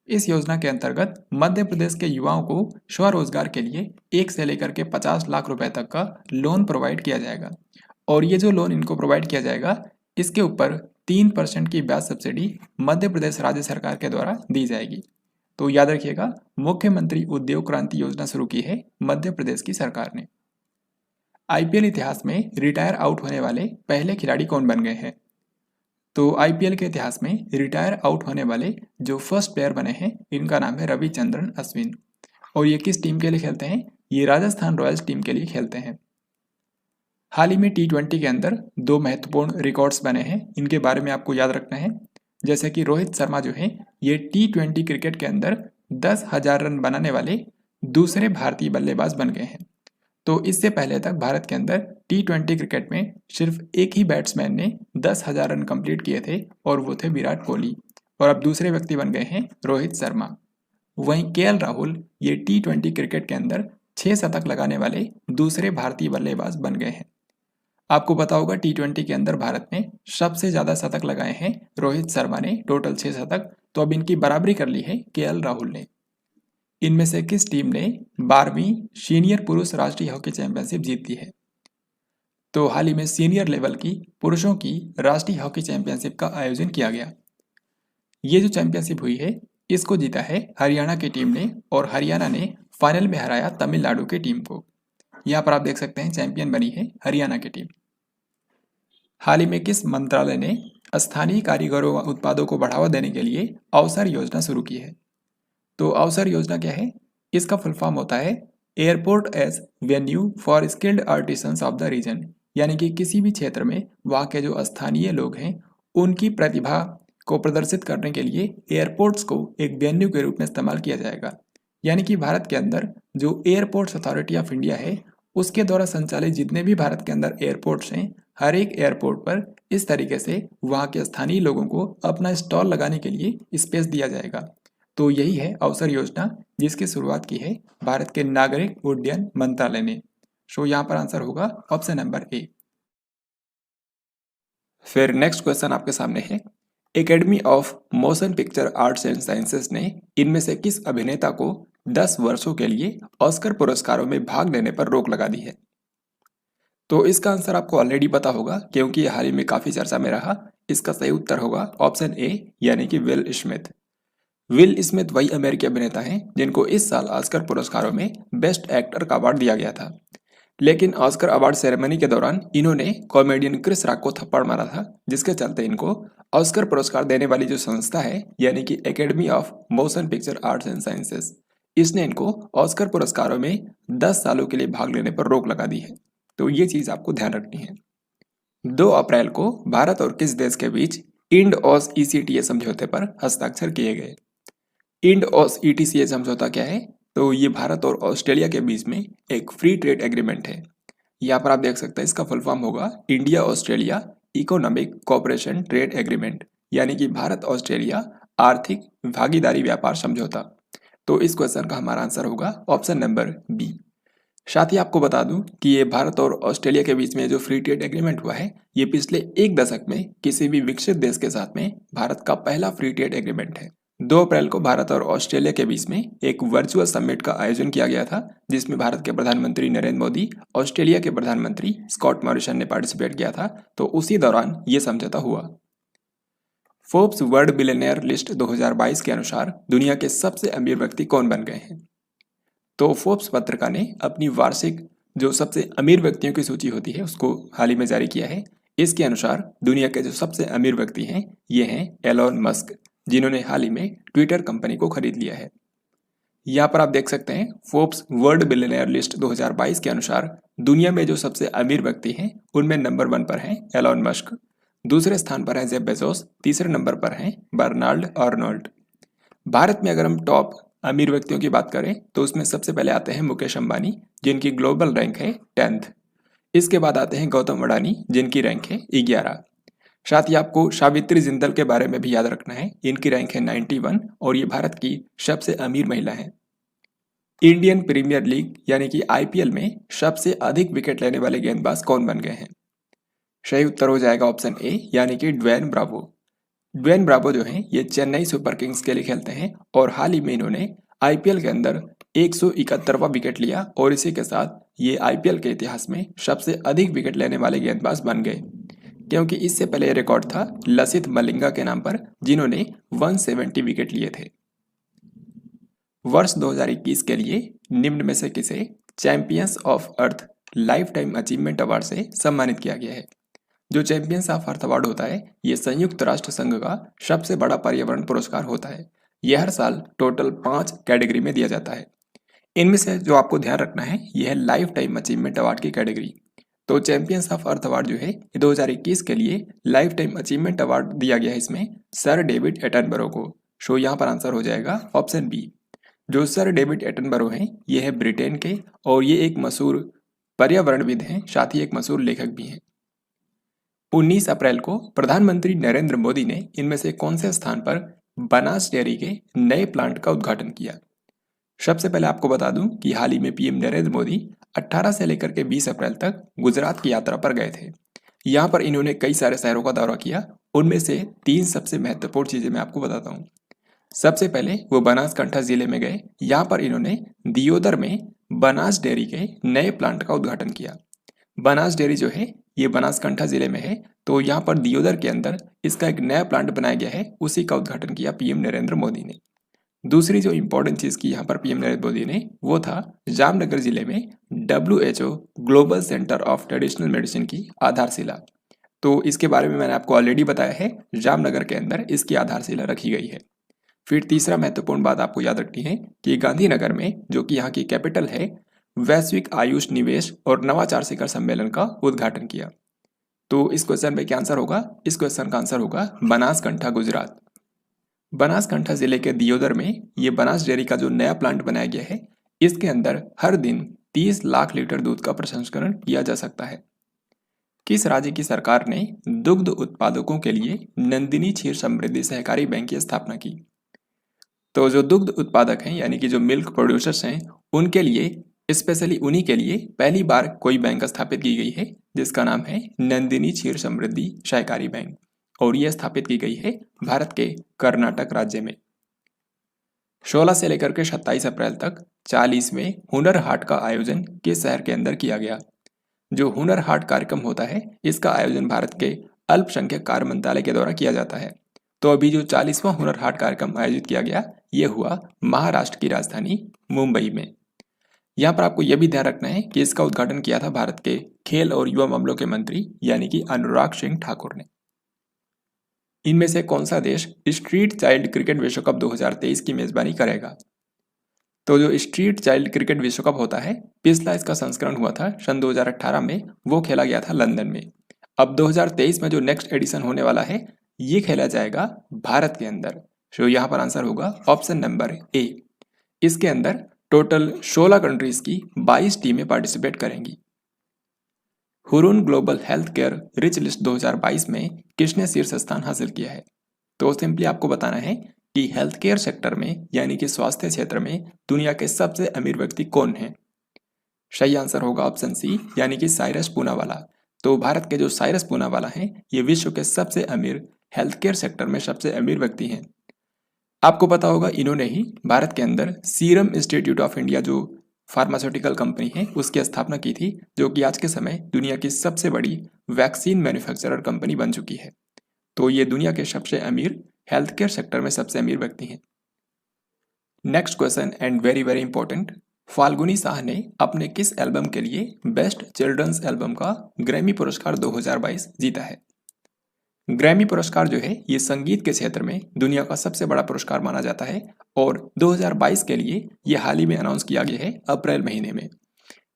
इस योजना के अंतर्गत मध्य प्रदेश के युवाओं को स्वरोजगार के लिए 1 से लेकर के 50 लाख रुपए तक का लोन प्रोवाइड किया जाएगा। और ये जो लोन इनको प्रोवाइड किया जाएगा, इसके ऊपर 3% की ब्याज सब्सिडी मध्य प्रदेश राज्य सरकार के द्वारा दी जाएगी। तो याद रखिएगा, मुख्यमंत्री उद्योग क्रांति योजना शुरू की है मध्य प्रदेश की सरकार ने। आईपीएल इतिहास में रिटायर आउट होने वाले पहले खिलाड़ी कौन बन गए हैं? तो आईपीएल के इतिहास में रिटायर आउट होने वाले जो फर्स्ट प्लेयर बने हैं, इनका नाम है रविचंद्रन अश्विन। और ये किस टीम के लिए खेलते हैं? ये राजस्थान रॉयल्स टीम के लिए खेलते हैं। हाल ही में T20 के अंदर 2 महत्वपूर्ण रिकॉर्ड्स बने हैं, इनके बारे में आपको याद रखना है। जैसे कि रोहित शर्मा जो है, ये T20 क्रिकेट के अंदर 10,000 रन बनाने वाले दूसरे भारतीय बल्लेबाज बन गए हैं। तो इससे पहले तक भारत के अंदर T20 क्रिकेट में सिर्फ एक ही बैट्समैन ने 10,000 रन कंप्लीट किए थे, और वो थे विराट कोहली। और अब दूसरे व्यक्ति बन गए हैं रोहित शर्मा। वहीं केएल राहुल ये T20 क्रिकेट के अंदर 6 शतक लगाने वाले दूसरे भारतीय बल्लेबाज बन गए हैं। आपको पता होगा, T20 के अंदर भारत ने सबसे ज्यादा शतक लगाए हैं रोहित शर्मा ने, टोटल 6 शतक। तो अब इनकी बराबरी कर ली है केएल राहुल ने। इनमें से किस टीम ने 12वीं सीनियर पुरुष राष्ट्रीय हॉकी चैंपियनशिप जीती है? तो हाल ही में सीनियर लेवल की पुरुषों की राष्ट्रीय हॉकी चैंपियनशिप का आयोजन किया गया। ये जो चैंपियनशिप हुई है, इसको जीता है हरियाणा की टीम ने, और हरियाणा ने फाइनल में हराया तमिलनाडु की टीम को। यहाँ पर आप देख सकते हैं चैंपियन बनी है हरियाणा की टीम। हाल ही में किस मंत्रालय ने स्थानीय कारीगरों व उत्पादों को बढ़ावा देने के लिए अवसर योजना शुरू की है? तो अवसर योजना क्या है? इसका फुल फॉर्म होता है airport as venue for skilled artisans of the region. यानी कि किसी भी क्षेत्र में वहाँ के जो स्थानीय लोग हैं, उनकी प्रतिभा को प्रदर्शित करने के लिए एयरपोर्ट्स को एक वेन्यू के रूप में इस्तेमाल किया जाएगा। यानी कि भारत के अंदर जो एयरपोर्ट्स अथॉरिटी ऑफ इंडिया है, उसके द्वारा संचालित जितने भी भारत के अंदर एयरपोर्ट्स हैं, हर एक एयरपोर्ट पर इस तरीके से वहाँ के स्थानीय लोगों को अपना स्टॉल लगाने के लिए स्पेस दिया जाएगा। तो यही है अवसर योजना, जिसकी शुरुआत की है भारत के नागरिक उड्डयन मंत्रालय ने। सो यहाँ पर आंसर होगा ऑप्शन नंबर ए। फिर नेक्स्ट क्वेश्चन आपके सामने है, academy of motion picture arts and sciences ने इनमें से किस अभिनेता को 10 वर्षों के लिए ऑस्कर पुरस्कारों में भाग लेने पर रोक लगा दी है? तो इसका आंसर आपको ऑलरेडी पता होगा, क्योंकि हाल ही में काफी चर्चा में रहा। इसका सही उत्तर होगा ऑप्शन ए, यानी कि विल स्मिथ। विल स्मिथ वही अमेरिकी अभिनेता हैं जिनको इस साल ऑस्कर पुरस्कारों में बेस्ट एक्टर का अवार्ड दिया गया था। लेकिन ऑस्कर अवार्ड सेरेमनी के दौरान इन्होंने कॉमेडियन क्रिस रॉक को थप्पड़ मारा था, जिसके चलते इनको ऑस्कर पुरस्कार देने वाली जो संस्था है, यानी कि academy of motion picture arts and sciences, इसने इनको ऑस्कर पुरस्कारों में 10 सालों के लिए भाग लेने पर रोक लगा दी है। तो ये चीज आपको ध्यान रखनी है। 2 अप्रैल को भारत और किस देश के बीच इंड-ऑस ECTA समझौते पर हस्ताक्षर किए गए? इंड-ऑस ETCA समझौता क्या है? तो ये भारत और ऑस्ट्रेलिया के बीच में एक फ्री ट्रेड एग्रीमेंट है। यहाँ पर आप देख सकते हैं इसका फुल फॉर्म होगा India Australia economic cooperation trade agreement, यानी कि भारत ऑस्ट्रेलिया आर्थिक भागीदारी व्यापार समझौता। तो इस क्वेश्चन का हमारा आंसर होगा ऑप्शन नंबर बी। साथ ही आपको बता दूं कि ये भारत और ऑस्ट्रेलिया के बीच में जो फ्री ट्रेड एग्रीमेंट हुआ है, ये पिछले 1 दशक में किसी भी विकसित देश के साथ में भारत का पहला फ्री ट्रेड एग्रीमेंट है। 2 अप्रैल को भारत और ऑस्ट्रेलिया के बीच में एक वर्चुअल समिट का आयोजन किया गया था, जिसमें भारत के प्रधानमंत्री नरेंद्र मोदी, ऑस्ट्रेलिया के प्रधानमंत्री स्कॉट मॉरिसन ने पार्टिसिपेट किया था। तो उसी दौरान ये समझौता हुआ। फोर्ब्स वर्ल्ड बिलियनियर लिस्ट 2022 के अनुसार दुनिया के सबसे अमीर व्यक्ति कौन बन गए हैं? तो फोर्ब्स पत्रिका ने अपनी वार्षिक जो सबसे अमीर व्यक्तियों की सूची होती है, उसको हाल ही में जारी किया है। इसके अनुसार दुनिया के जो सबसे अमीर व्यक्ति हैं, ये हैं एलोन मस्क, जिन्होंने हाल ही में ट्विटर कंपनी को खरीद लिया है। यहाँ पर आप देख सकते हैं फोर्ब्स वर्ल्ड बिलियनियर लिस्ट 2022 के अनुसार दुनिया में जो सबसे अमीर व्यक्ति हैं, उनमें नंबर 1 पर हैं एलोन मस्क, दूसरे स्थान पर हैं जेफ बेजोस, तीसरे नंबर पर हैं बर्नार्ड अर्नोल्ड। भारत में अगर हम टॉप अमीर व्यक्तियों की बात करें तो उसमें सबसे पहले आते हैं मुकेश अंबानी, जिनकी ग्लोबल रैंक है 10th। इसके बाद आते हैं गौतम अडानी, जिनकी रैंक है 11। साथ ही आपको सावित्री जिंदल के बारे में भी याद रखना है, इनकी रैंक है 91 और ये भारत की सबसे अमीर महिला है। इंडियन प्रीमियर लीग यानी कि IPL में सबसे अधिक विकेट लेने वाले गेंदबाज कौन बन गए हैं? सही उत्तर हो जाएगा ऑप्शन ए, यानी कि ड्वेन ब्रावो। ड्वेन ब्रावो जो हैं ये चेन्नई सुपर किंग्स के लिए खेलते हैं और हाल ही में इन्होंने आईपीएल के अंदर 171वां विकेट लिया और इसी के साथ ये आईपीएल के इतिहास में सबसे अधिक विकेट लेने वाले गेंदबाज बन गए, क्योंकि इससे पहले ये रिकॉर्ड था लसिथ मलिंगा के नाम पर जिन्होंने 170 विकेट लिए थे। वर्ष 2021 के लिए निम्न में से किसे champions of earth life time achievement award से सम्मानित किया गया है। जो चैंपियंस ऑफ अर्थ अवार्ड होता है ये संयुक्त राष्ट्र संघ का सबसे बड़ा पर्यावरण पुरस्कार होता है। यह हर साल टोटल 5 कैटेगरी में दिया जाता है। इनमें से जो आपको ध्यान रखना है यह है लाइफ टाइम अचीवमेंट अवार्ड की कैटेगरी। तो चैंपियंस ऑफ अर्थ अवार्ड जो है 2021 के लिए लाइफ टाइम अचीवमेंट अवार्ड दिया गया है इसमें सर डेविड एटनबरो को। सो यहाँ पर आंसर हो जाएगा ऑप्शन बी। जो सर डेविड एटनबरो हैं ये है ब्रिटेन के और ये एक मशहूर पर्यावरणविद हैं, साथ ही एक मशहूर लेखक भी हैं। 19 अप्रैल को प्रधानमंत्री नरेंद्र मोदी ने इनमें से कौन से स्थान पर बनास डेयरी के नए प्लांट का उद्घाटन किया। सबसे पहले आपको बता दूं कि हाल ही में पीएम नरेंद्र मोदी 18 से लेकर के 20 अप्रैल तक गुजरात की यात्रा पर गए थे। यहाँ पर इन्होंने कई सारे शहरों का दौरा किया, उनमें से 3 सबसे महत्वपूर्ण चीजें मैं आपको बताता हूँ। सबसे पहले वो बनासकांठा जिले में गए, यहाँ पर इन्होंने दियोदर में बनास डेयरी के नए प्लांट का उद्घाटन किया। बनास डेयरी जो है ये बनासकांठा जिले में है, तो यहाँ पर दियोदर के अंदर इसका एक नया प्लांट बनाया गया है, उसी का उद्घाटन किया पीएम नरेंद्र मोदी ने। दूसरी जो इंपॉर्टेंट चीज की यहाँ पर पीएम नरेंद्र मोदी ने वो था जामनगर जिले में WHO global centre of traditional medicine की आधारशिला। तो इसके बारे में मैंने आपको ऑलरेडी बताया है, जामनगर के अंदर इसकी आधारशिला रखी गई है। फिर तीसरा महत्वपूर्ण बात आपको याद रखनी है कि गांधीनगर में, जो कि यहाँ की कैपिटल है, वैश्विक आयुष निवेश और नवाचार शिखर सम्मेलन का उद्घाटन किया। तो इस क्वेश्चन में क्या आंसर होगा? इस क्वेश्चन का आंसर होगा बनासकांठा, गुजरात। बनासकांठा जिले के दियोदर में ये बनास डेयरी का जो नया प्लांट बनाया गया है, इसके अंदर हर दिन 30 लाख लीटर दूध का प्रसंस्करण किया जा सकता है। किस राज्य की सरकार ने दुग्ध उत्पादकों के लिए नंदिनी क्षीर समृद्धि सहकारी बैंक की स्थापना की? तो जो दुग्ध उत्पादक हैं यानी कि जो मिल्क प्रोड्यूसर्स हैं, उनके लिए, स्पेशली उन्हीं के लिए पहली बार कोई बैंक स्थापित की गई है जिसका नाम है नंदिनी क्षीर समृद्धि सहकारी बैंक, और यह स्थापित की गई है भारत के कर्नाटक राज्य में। 16 से लेकर के 27 अप्रैल तक 40वें हुनर हाट का आयोजन किस शहर के अंदर किया गया? जो हुनर हाट कार्यक्रम होता है इसका आयोजन भारत के अल्पसंख्यक कार्य मंत्रालय के द्वारा किया जाता है। तो अभी जो 40वां हुनर हाट कार्यक्रम आयोजित किया गया ये हुआ महाराष्ट्र की राजधानी मुंबई में। यहाँ पर आपको यह भी ध्यान रखना है कि इसका उद्घाटन किया था भारत के खेल और युवा मामलों के मंत्री यानी कि अनुराग सिंह ठाकुर ने। इनमें से कौन सा देश स्ट्रीट चाइल्ड क्रिकेट विश्व कप 2023 की मेजबानी करेगा? तो जो स्ट्रीट चाइल्ड क्रिकेट विश्व कप होता है, पिछला इसका संस्करण हुआ था सन 2018 में, वो खेला गया था लंदन में। अब 2023 में जो नेक्स्ट एडिशन होने वाला है ये खेला जाएगा भारत के अंदर। तो यहाँ पर आंसर होगा ऑप्शन नंबर ए। इसके अंदर टोटल 16 कंट्रीज की 22 टीमें पार्टिसिपेट करेंगी। Hurun global health care rich list 2022 में किसने शीर्ष स्थान हासिल किया है? तो सिंपली आपको बताना है कि हेल्थ केयर सेक्टर में यानी कि स्वास्थ्य क्षेत्र में दुनिया के सबसे अमीर व्यक्ति कौन है? सही आंसर होगा ऑप्शन सी यानी कि साइरस पूनावाला। तो भारत के जो साइरस पूनावाला हैं ये विश्व के सबसे अमीर हेल्थ केयर सेक्टर में सबसे अमीर व्यक्ति हैं। आपको पता होगा इन्होंने ही भारत के अंदर सीरम इंस्टीट्यूट ऑफ इंडिया जो फार्मास्यूटिकल कंपनी है उसकी स्थापना की थी, जो कि आज के समय दुनिया की सबसे बड़ी वैक्सीन मैन्युफैक्चरर कंपनी बन चुकी है। तो ये दुनिया के सबसे अमीर हेल्थ केयर सेक्टर में सबसे अमीर व्यक्ति हैं। Next question and very very important, Falguni Shah ने अपने किस एल्बम के लिए बेस्ट चिल्ड्रंस एल्बम का ग्रैमी पुरस्कार 2022 जीता है? ग्रैमी पुरस्कार जो है ये संगीत के क्षेत्र में दुनिया का सबसे बड़ा पुरस्कार माना जाता है और 2022 के लिए ये हाल ही में अनाउंस किया गया है अप्रैल महीने में।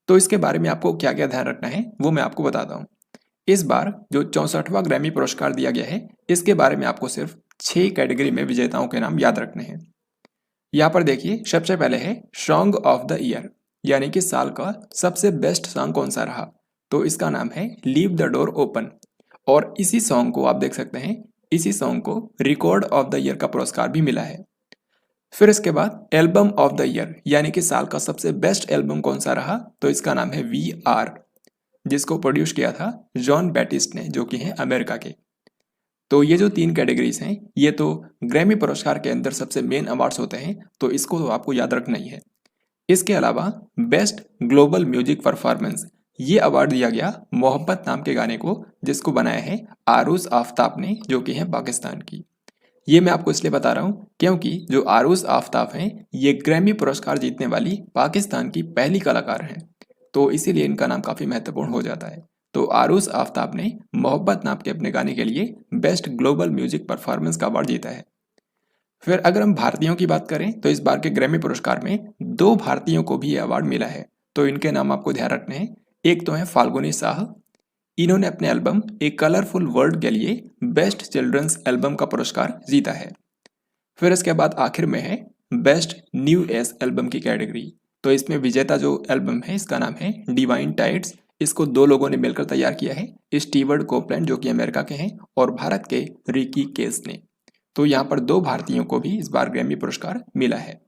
तो इसके बारे में आपको क्या क्या ध्यान रखना है वो मैं आपको बताता हूँ। इस बार जो 64वां ग्रैमी पुरस्कार दिया गया है इसके बारे में आपको सिर्फ 6 कैटेगरी में विजेताओं के नाम याद रखने हैं। यहाँ पर देखिए, सबसे पहले है सॉन्ग ऑफ द ईयर, यानी कि साल का सबसे बेस्ट सॉन्ग कौन सा रहा? तो इसका नाम है लीव द डोर ओपन, और इसी सॉन्ग को आप देख सकते हैं, इसी सॉन्ग को रिकॉर्ड ऑफ द ईयर का पुरस्कार भी मिला है। फिर इसके बाद एल्बम ऑफ द ईयर, यानी कि साल का सबसे बेस्ट एल्बम कौन सा रहा? तो इसका नाम है VR, जिसको प्रोड्यूस किया था जॉन बैटिस्ट ने, जो कि हैं अमेरिका के। तो ये जो 3 कैटेगरीज हैं ये तो ग्रैमी पुरस्कार के अंदर सबसे मेन अवार्ड्स होते हैं, तो इसको तो आपको याद रखना ही है। इसके अलावा बेस्ट ग्लोबल म्यूजिक परफॉर्मेंस ये अवार्ड दिया गया मोहब्बत नाम के गाने को, जिसको बनाया है आरुज आफ्ताब ने, जो कि है पाकिस्तान की। ये मैं आपको इसलिए बता रहा हूँ क्योंकि जो आरुज आफ्ताब हैं ये ग्रैमी पुरस्कार जीतने वाली पाकिस्तान की पहली कलाकार हैं, तो इसीलिए इनका नाम काफ़ी महत्वपूर्ण हो जाता है। तो आरुज आफ्ताब ने मोहब्बत नाम के अपने गाने के लिए बेस्ट ग्लोबल म्यूजिक परफॉर्मेंस का अवार्ड जीता है। फिर अगर हम भारतीयों की बात करें तो इस बार के ग्रैमी पुरस्कार में 2 भारतीयों को भी ये अवार्ड मिला है, तो इनके नाम आपको ध्यान रखने हैं। एक तो है फाल्गुनी शाह, इन्होंने अपने एल्बम ए कलरफुल वर्ल्ड के लिए बेस्ट चिल्ड्रंस एल्बम का पुरस्कार जीता है। फिर इसके बाद आखिर में है बेस्ट न्यू एज एल्बम की कैटेगरी, तो इसमें विजेता जो एल्बम है इसका नाम है डिवाइन टाइड्स। इसको 2 लोगों ने मिलकर तैयार किया है, स्टीवर्ट कोपलैंड जो कि अमेरिका के हैं और भारत के रिकी केस ने। तो यहाँ पर 2 भारतीयों को भी इस बार ग्रैमी पुरस्कार मिला है।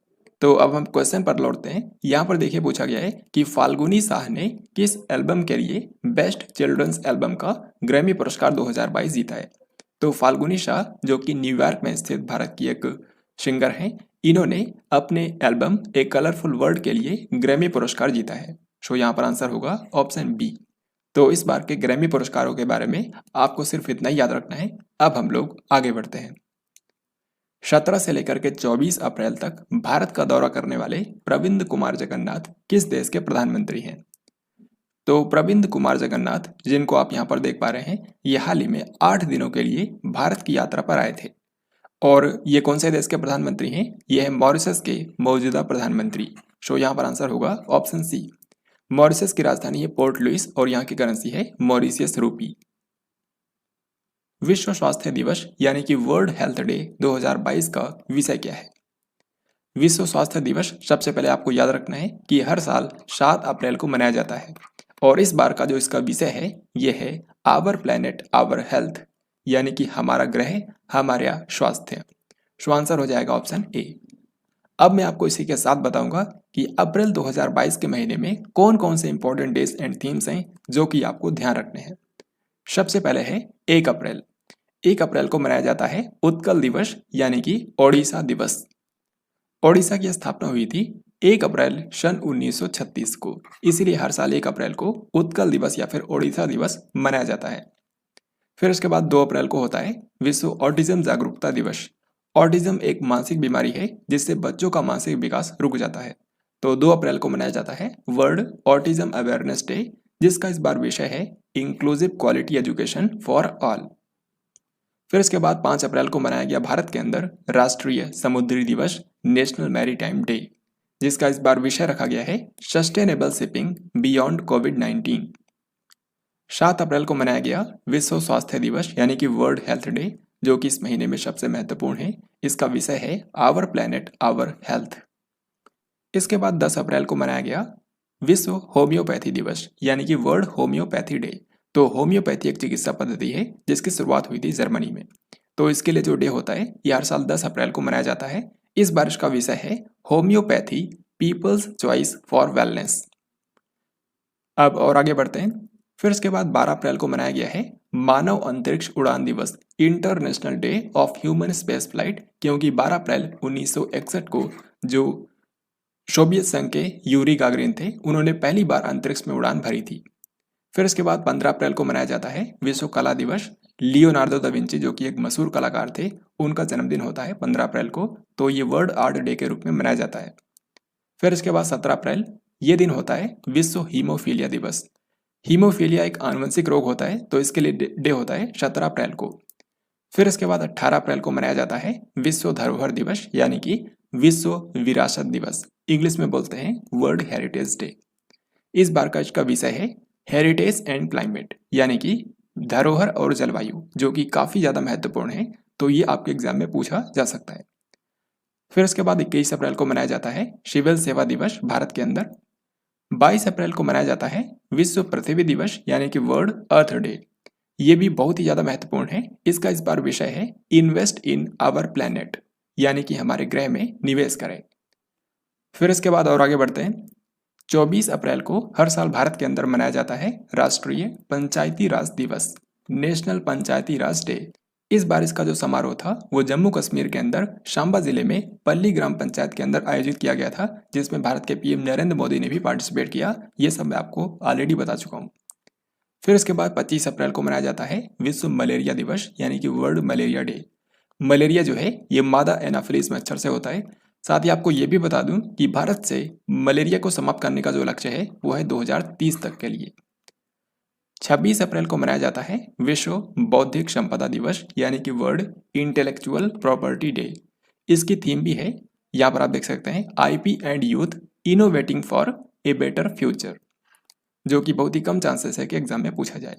तो अब हम क्वेश्चन पर लौटते हैं। यहाँ पर देखिए पूछा गया है कि फाल्गुनी शाह ने किस एल्बम के लिए बेस्ट चिल्ड्रंस एल्बम का ग्रैमी पुरस्कार 2022 जीता है। तो फाल्गुनी शाह जो कि न्यूयॉर्क में स्थित भारत की एक सिंगर हैं, इन्होंने अपने एल्बम ए कलरफुल वर्ल्ड के लिए ग्रैमी पुरस्कार जीता है। सो यहाँ पर आंसर होगा ऑप्शन बी। तो इस बार के ग्रैमी पुरस्कारों के बारे में आपको सिर्फ इतना ही याद रखना है। अब हम लोग आगे बढ़ते हैं। 17 से लेकर के 24 अप्रैल तक भारत का दौरा करने वाले प्रविंद कुमार जगन्नाथ किस देश के प्रधानमंत्री हैं। तो प्रविंद कुमार जगन्नाथ, जिनको आप यहाँ पर देख पा रहे हैं, ये हाल ही में 8 दिनों के लिए भारत की यात्रा पर आए थे। और ये कौन से देश के प्रधानमंत्री हैं? ये है मॉरिशस के मौजूदा प्रधानमंत्री। सो यहाँ पर आंसर होगा ऑप्शन सी। मॉरिशस की राजधानी है पोर्ट लुइस और यहाँ की करेंसी है मॉरिशियस रूपी। विश्व स्वास्थ्य दिवस यानी कि वर्ल्ड हेल्थ डे 2022 का विषय क्या है? विश्व स्वास्थ्य दिवस सबसे पहले आपको याद रखना है कि हर साल 7 अप्रैल को मनाया जाता है और इस बार का जो इसका विषय है यह है आवर प्लेनेट आवर हेल्थ, यानी कि हमारा ग्रह हमारा स्वास्थ्य। सो आंसर हो जाएगा ऑप्शन ए। अब मैं आपको इसी के साथ बताऊंगा कि अप्रैल 2022 के महीने में कौन कौन से इंपॉर्टेंट डेज एंड थीम्स हैं जो कि आपको ध्यान रखने हैं। सबसे पहले है 1 अप्रैल। 1 अप्रैल को मनाया जाता है उत्कल दिवस यानी कि ओडिशा दिवस। ओडिशा की स्थापना हुई थी 1 अप्रैल सन 1936 को, इसीलिए हर साल 1 अप्रैल को उत्कल दिवस या फिर ओडिशा दिवस मनाया जाता है। फिर उसके बाद 2 अप्रैल को होता है विश्व ऑटिज्म जागरूकता दिवस। ऑटिज्म एक मानसिक बीमारी है जिससे बच्चों का मानसिक विकास रुक जाता है, तो 2 अप्रैल को मनाया जाता है वर्ल्ड ऑटिज्म अवेयरनेस डे, जिसका इस बार विषय है inclusive quality education for all. फिर इसके बाद 5 अप्रैल को मनाया गया भारत के अंदर राष्ट्रीय समुद्री दिवस नेशनल मैरीटाइम डे, जिसका इस बार विषय रखा गया है सस्टेनेबल शिपिंग बियॉन्ड कोविड-19। 7 अप्रैल को मनाया गया विश्व स्वास्थ्य दिवस यानी कि वर्ल्ड हेल्थ डे, जो कि इस महीने में सबसे महत्वपूर्ण है। इसका विषय है आवर प्लेनेट आवर हेल्थ। इसके बाद 10 अप्रैल को मनाया गया विश्व होम्योपैथी दिवस यानी कि वर्ल्ड होम्योपैथी डे। तो होम्योपैथी एक चिकित्सा पद्धति है जिसकी शुरुआत हुई थी जर्मनी में, तो इसके लिए जो डे होता है ये हर साल 10 अप्रैल को मनाया जाता है। इस बार इसका विषय है homeopathy people's choice for wellness. अब और आगे बढ़ते हैं। फिर इसके बाद 12 अप्रैल को मनाया गया है मानव अंतरिक्ष उड़ान दिवस international day of human space flight, क्योंकि 12 अप्रैल 1961 को जो सोवियत संघ के यूरी गागरिन थे उन्होंने पहली बार अंतरिक्ष में उड़ान भरी थी। फिर इसके बाद 15 अप्रैल को मनाया जाता है विश्व कला दिवस। लियोनार्डो दा विंची जो कि एक मशहूर कलाकार थे, उनका जन्मदिन होता है 15 अप्रैल को, तो ये वर्ल्ड आर्ट डे के रूप में मनाया जाता है। फिर इसके बाद 17 अप्रैल ये दिन होता है विश्व हीमोफीलिया दिवस। हीमोफीलिया एक आनुवंशिक रोग होता है, तो इसके लिए डे होता है 17 अप्रैल को। फिर इसके बाद 18 अप्रैल को मनाया जाता है विश्व धरोहर दिवस यानी कि विश्व विरासत दिवस, इंग्लिश में बोलते हैं वर्ल्ड हेरिटेज डे। इस बार का इसका विषय है हेरिटेज एंड क्लाइमेट यानी कि धरोहर और जलवायु, जो कि काफ़ी ज़्यादा महत्वपूर्ण है, तो ये आपके एग्जाम में पूछा जा सकता है। फिर इसके बाद 21 अप्रैल को मनाया जाता है सिविल सेवा दिवस भारत के अंदर। 22 अप्रैल को मनाया जाता है विश्व पृथ्वी दिवस यानी कि वर्ल्ड अर्थ डे। ये भी बहुत ही ज़्यादा महत्वपूर्ण है। इसका इस बार विषय है इन्वेस्ट इन आवर प्लैनेट यानी कि हमारे ग्रह में निवेश करें। फिर इसके बाद और आगे बढ़ते हैं। 24 अप्रैल को हर साल भारत के अंदर मनाया जाता है राष्ट्रीय पंचायती राज दिवस नेशनल पंचायती राज डे। इस बार इसका जो समारोह था वो जम्मू कश्मीर के अंदर सांबा जिले में पल्ली ग्राम पंचायत के अंदर आयोजित किया गया था, जिसमें भारत के पीएम नरेंद्र मोदी ने भी पार्टिसिपेट किया। ये सब मैं आपको ऑलरेडी बता चुका हूँ। फिर उसके बाद 25 अप्रैल को मनाया जाता है विश्व मलेरिया दिवस, यानी कि वर्ल्ड मलेरिया डे। मलेरिया जो है ये मादा एनाफिलिस मच्छर से होता है। साथ ही आपको ये भी बता दूं कि भारत से मलेरिया को समाप्त करने का जो लक्ष्य है वो है 2030 तक के लिए। 26 अप्रैल को मनाया जाता है विश्व बौद्धिक संपदा दिवस, यानी कि वर्ल्ड इंटेलेक्चुअल प्रॉपर्टी डे। इसकी थीम भी है, यहाँ पर आप देख सकते हैं, IP and youth innovating for a better future, जो कि बहुत ही कम चांसेस है कि एग्जाम में पूछा जाए।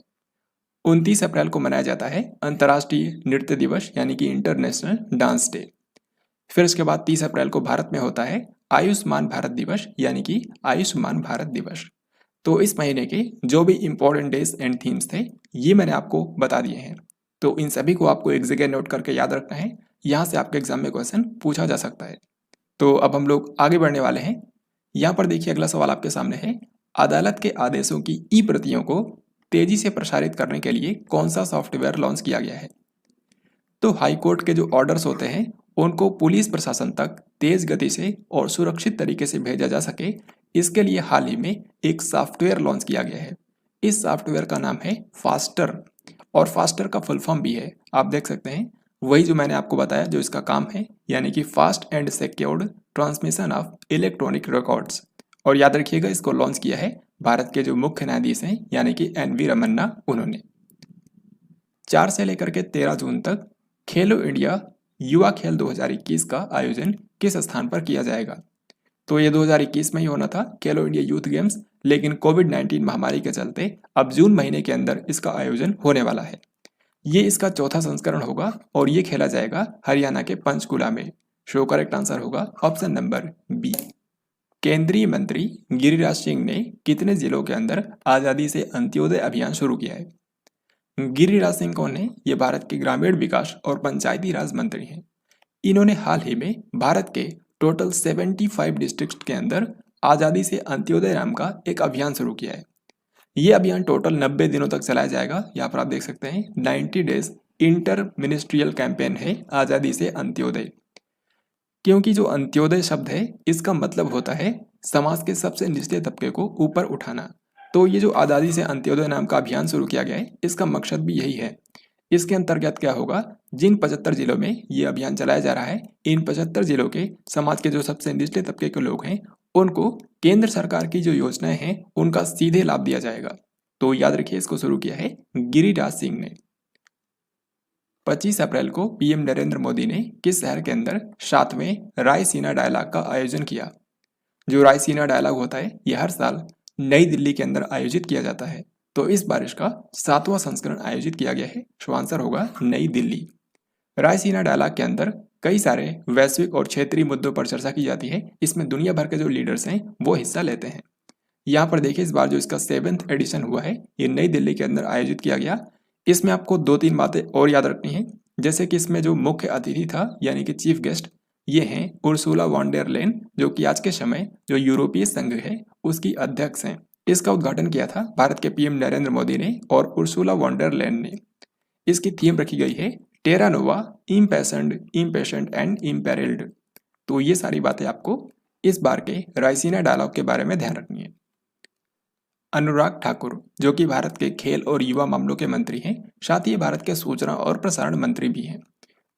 29 अप्रैल को मनाया जाता है अंतर्राष्ट्रीय नृत्य दिवस, यानी कि इंटरनेशनल डांस डे। फिर उसके बाद 30 अप्रैल को भारत में होता है आयुष्मान भारत दिवस, यानी कि आयुष्मान भारत दिवस। तो इस महीने के जो भी इंपॉर्टेंट डेज एंड थीम्स थे ये मैंने आपको बता दिए हैं। तो इन सभी को आपको एक जगह नोट करके याद रखना है, यहाँ से आपके एग्जाम में क्वेश्चन पूछा जा सकता है। तो अब हम लोग आगे बढ़ने वाले हैं। यहाँ पर देखिए अगला सवाल आपके सामने है, अदालत के आदेशों की ई प्रतियों को तेजी से प्रसारित करने के लिए कौन सा सॉफ्टवेयर लॉन्च किया गया है? तो हाई कोर्ट के जो ऑर्डर्स होते हैं उनको पुलिस प्रशासन तक तेज गति से और सुरक्षित तरीके से भेजा जा सके, इसके लिए हाल ही में एक सॉफ्टवेयर लॉन्च किया गया है। इस सॉफ्टवेयर का नाम है फास्टर, और फास्टर का फुल फॉर्म भी है, आप देख सकते हैं, वही जो मैंने आपको बताया जो इसका काम है, यानी कि fast and secured transmission of electronic records. और याद रखिएगा इसको लॉन्च किया है भारत के जो मुख्य न्यायाधीश हैं, यानी कि एन.वी. रमन्ना, उन्होंने। 4 से लेकर के 13 जून तक खेलो इंडिया युवा खेल 2021 का आयोजन किस स्थान पर किया जाएगा? तो ये 2021 में ही होना था खेलो इंडिया यूथ गेम्स, लेकिन कोविड-19 महामारी के चलते अब जून महीने के अंदर इसका आयोजन होने वाला है। ये इसका चौथा संस्करण होगा और ये खेला जाएगा हरियाणा के पंचकुला में। शो करेक्ट आंसर होगा ऑप्शन नंबर बी। केंद्रीय मंत्री गिरिराज सिंह ने कितने जिलों के अंदर आजादी से अंत्योदय अभियान शुरू किया है? गिरिराज सिंह कौन है? ये भारत के ग्रामीण विकास और पंचायती राज मंत्री हैं। इन्होंने हाल ही में भारत के टोटल 75 डिस्ट्रिक्ट के अंदर आज़ादी से अंत्योदय नाम का एक अभियान शुरू किया है। ये अभियान टोटल 90 दिनों तक चलाया जाएगा। यहाँ पर आप देख सकते हैं 90 डेज इंटर मिनिस्ट्रियल कैंपेन है आज़ादी से अंत्योदय। क्योंकि जो अंत्योदय शब्द है इसका मतलब होता है समाज के सबसे निचले तबके को ऊपर उठाना। तो ये जो आज़ादी से अंत्योदय नाम का अभियान शुरू किया गया है इसका मकसद भी यही है। इसके अंतर्गत क्या होगा, जिन 75 जिलों में ये अभियान चलाया जा रहा है, इन 75 जिलों के समाज के जो सबसे निचले तबके के लोग हैं उनको केंद्र सरकार की जो योजनाएं हैं उनका सीधे लाभ दिया जाएगा। तो याद रखिए इसको शुरू किया है गिरिराज सिंह ने। 25 अप्रैल को पीएम नरेंद्र मोदी ने किस शहर के अंदर 7वें रायसीना डायलॉग का आयोजन किया? जो रायसीना डायलॉग होता है ये हर साल नई दिल्ली के अंदर आयोजित किया जाता है। तो इस बार इसका 7वां संस्करण आयोजित किया गया है। सो आंसर होगा नई दिल्ली। रायसीना डायलॉग के अंदर कई सारे वैश्विक और क्षेत्रीय मुद्दों पर चर्चा की जाती है। इसमें दुनिया भर के जो लीडर्स हैं वो हिस्सा लेते हैं। यहाँ पर देखिए इस बार जो इसका 7th एडिशन हुआ है ये नई दिल्ली के अंदर आयोजित किया गया। इसमें आपको 2-3 बातें और याद रखनी है, जैसे कि इसमें जो मुख्य अतिथि था यानी कि चीफ गेस्ट ये हैं उर्सुला वॉन डेर लेन, जो कि आज के समय जो यूरोपीय संघ है उसकी अध्यक्ष हैं। इसका उद्घाटन किया था भारत के पीएम नरेंद्र मोदी ने और उर्सुला वॉन डेर लेन ने। इसकी थीम रखी गई है टेरा नोवा इम्पेशेंट एंड इम्पेरिल्ड। तो ये सारी बातें आपको इस बार के रायसीना डायलॉग के बारे में ध्यान रखनी है। अनुराग ठाकुर जो कि भारत के खेल और युवा मामलों के मंत्री हैं, साथ ही भारत के सूचना और प्रसारण मंत्री भी हैं।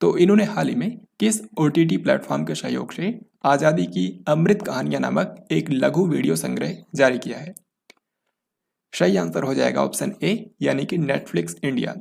तो इन्होंने हाल ही में किस OTT प्लेटफॉर्म के सहयोग से आज़ादी की अमृत कहानियां नामक एक लघु वीडियो संग्रह जारी किया है? सही आंसर हो जाएगा ऑप्शन ए, यानी कि नेटफ्लिक्स इंडिया।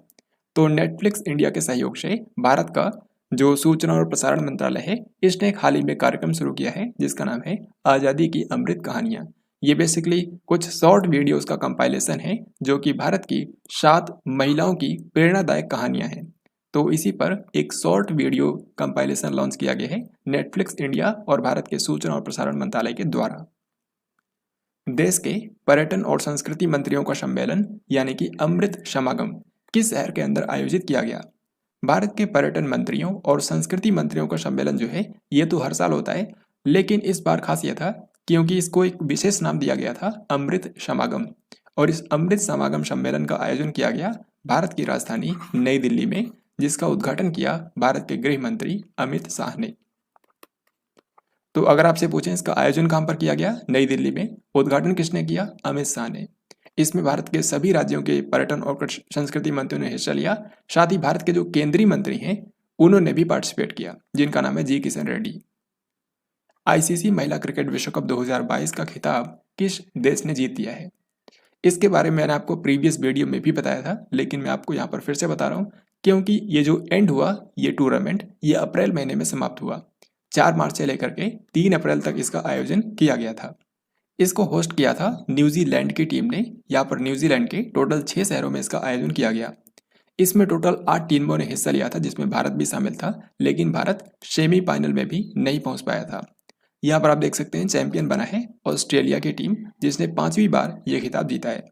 तो नेटफ्लिक्स इंडिया के सहयोग से भारत का जो सूचना और प्रसारण मंत्रालय है इसने एक हाल ही में कार्यक्रम शुरू किया है जिसका नाम है आज़ादी की अमृत कहानियां। ये बेसिकली कुछ शॉर्ट वीडियोस का कंपाइलेशन है जो कि भारत की 7 महिलाओं की प्रेरणादायक कहानियां हैं। तो इसी पर एक शॉर्ट वीडियो कंपाइलेशन लॉन्च किया गया है नेटफ्लिक्स इंडिया और भारत के सूचना और प्रसारण मंत्रालय के द्वारा। देश के पर्यटन और संस्कृति मंत्रियों का सम्मेलन यानी कि अमृत समागम किस शहर के अंदर आयोजित किया गया? भारत के पर्यटन मंत्रियों और संस्कृति मंत्रियों का सम्मेलन जो है ये तो हर साल होता है, लेकिन इस बार खास ये था क्योंकि इसको एक विशेष नाम दिया गया था अमृत समागम। और इस अमृत समागम सम्मेलन का आयोजन किया गया भारत की राजधानी नई दिल्ली में, जिसका उद्घाटन किया भारत के गृह मंत्री अमित शाह ने। तो अगर आपसे पूछें इसका आयोजन कहाँ पर किया गया, नई दिल्ली में। उद्घाटन किसने किया, अमित शाह ने। इसमें भारत के सभी राज्यों के पर्यटन और संस्कृति मंत्रियों ने हिस्सा लिया। साथ ही भारत के जो केंद्रीय मंत्री हैं उन्होंने भी पार्टिसिपेट किया, जिनका नाम है जी किशन रेड्डी। आईसीसी महिला क्रिकेट विश्व कप 2022 का खिताब किस देश ने जीत लिया है? इसके बारे में मैंने आपको प्रीवियस वीडियो में भी बताया था, लेकिन मैं आपको यहाँ पर फिर से बता रहा हूँ, क्योंकि ये जो एंड हुआ ये टूर्नामेंट ये अप्रैल महीने में समाप्त हुआ। 4 मार्च से लेकर के 3 अप्रैल तक इसका आयोजन किया गया था। इसको होस्ट किया था न्यूजीलैंड की टीम ने। यहाँ पर न्यूजीलैंड के टोटल 6 शहरों में इसका आयोजन किया गया। इसमें टोटल 8 टीमों ने हिस्सा लिया था, जिसमें भारत भी शामिल था, लेकिन भारत सेमीफाइनल में भी नहीं पहुंच पाया था। यहाँ पर आप देख सकते हैं चैंपियन बना है ऑस्ट्रेलिया की टीम, जिसने 5वीं बार यह खिताब जीता है।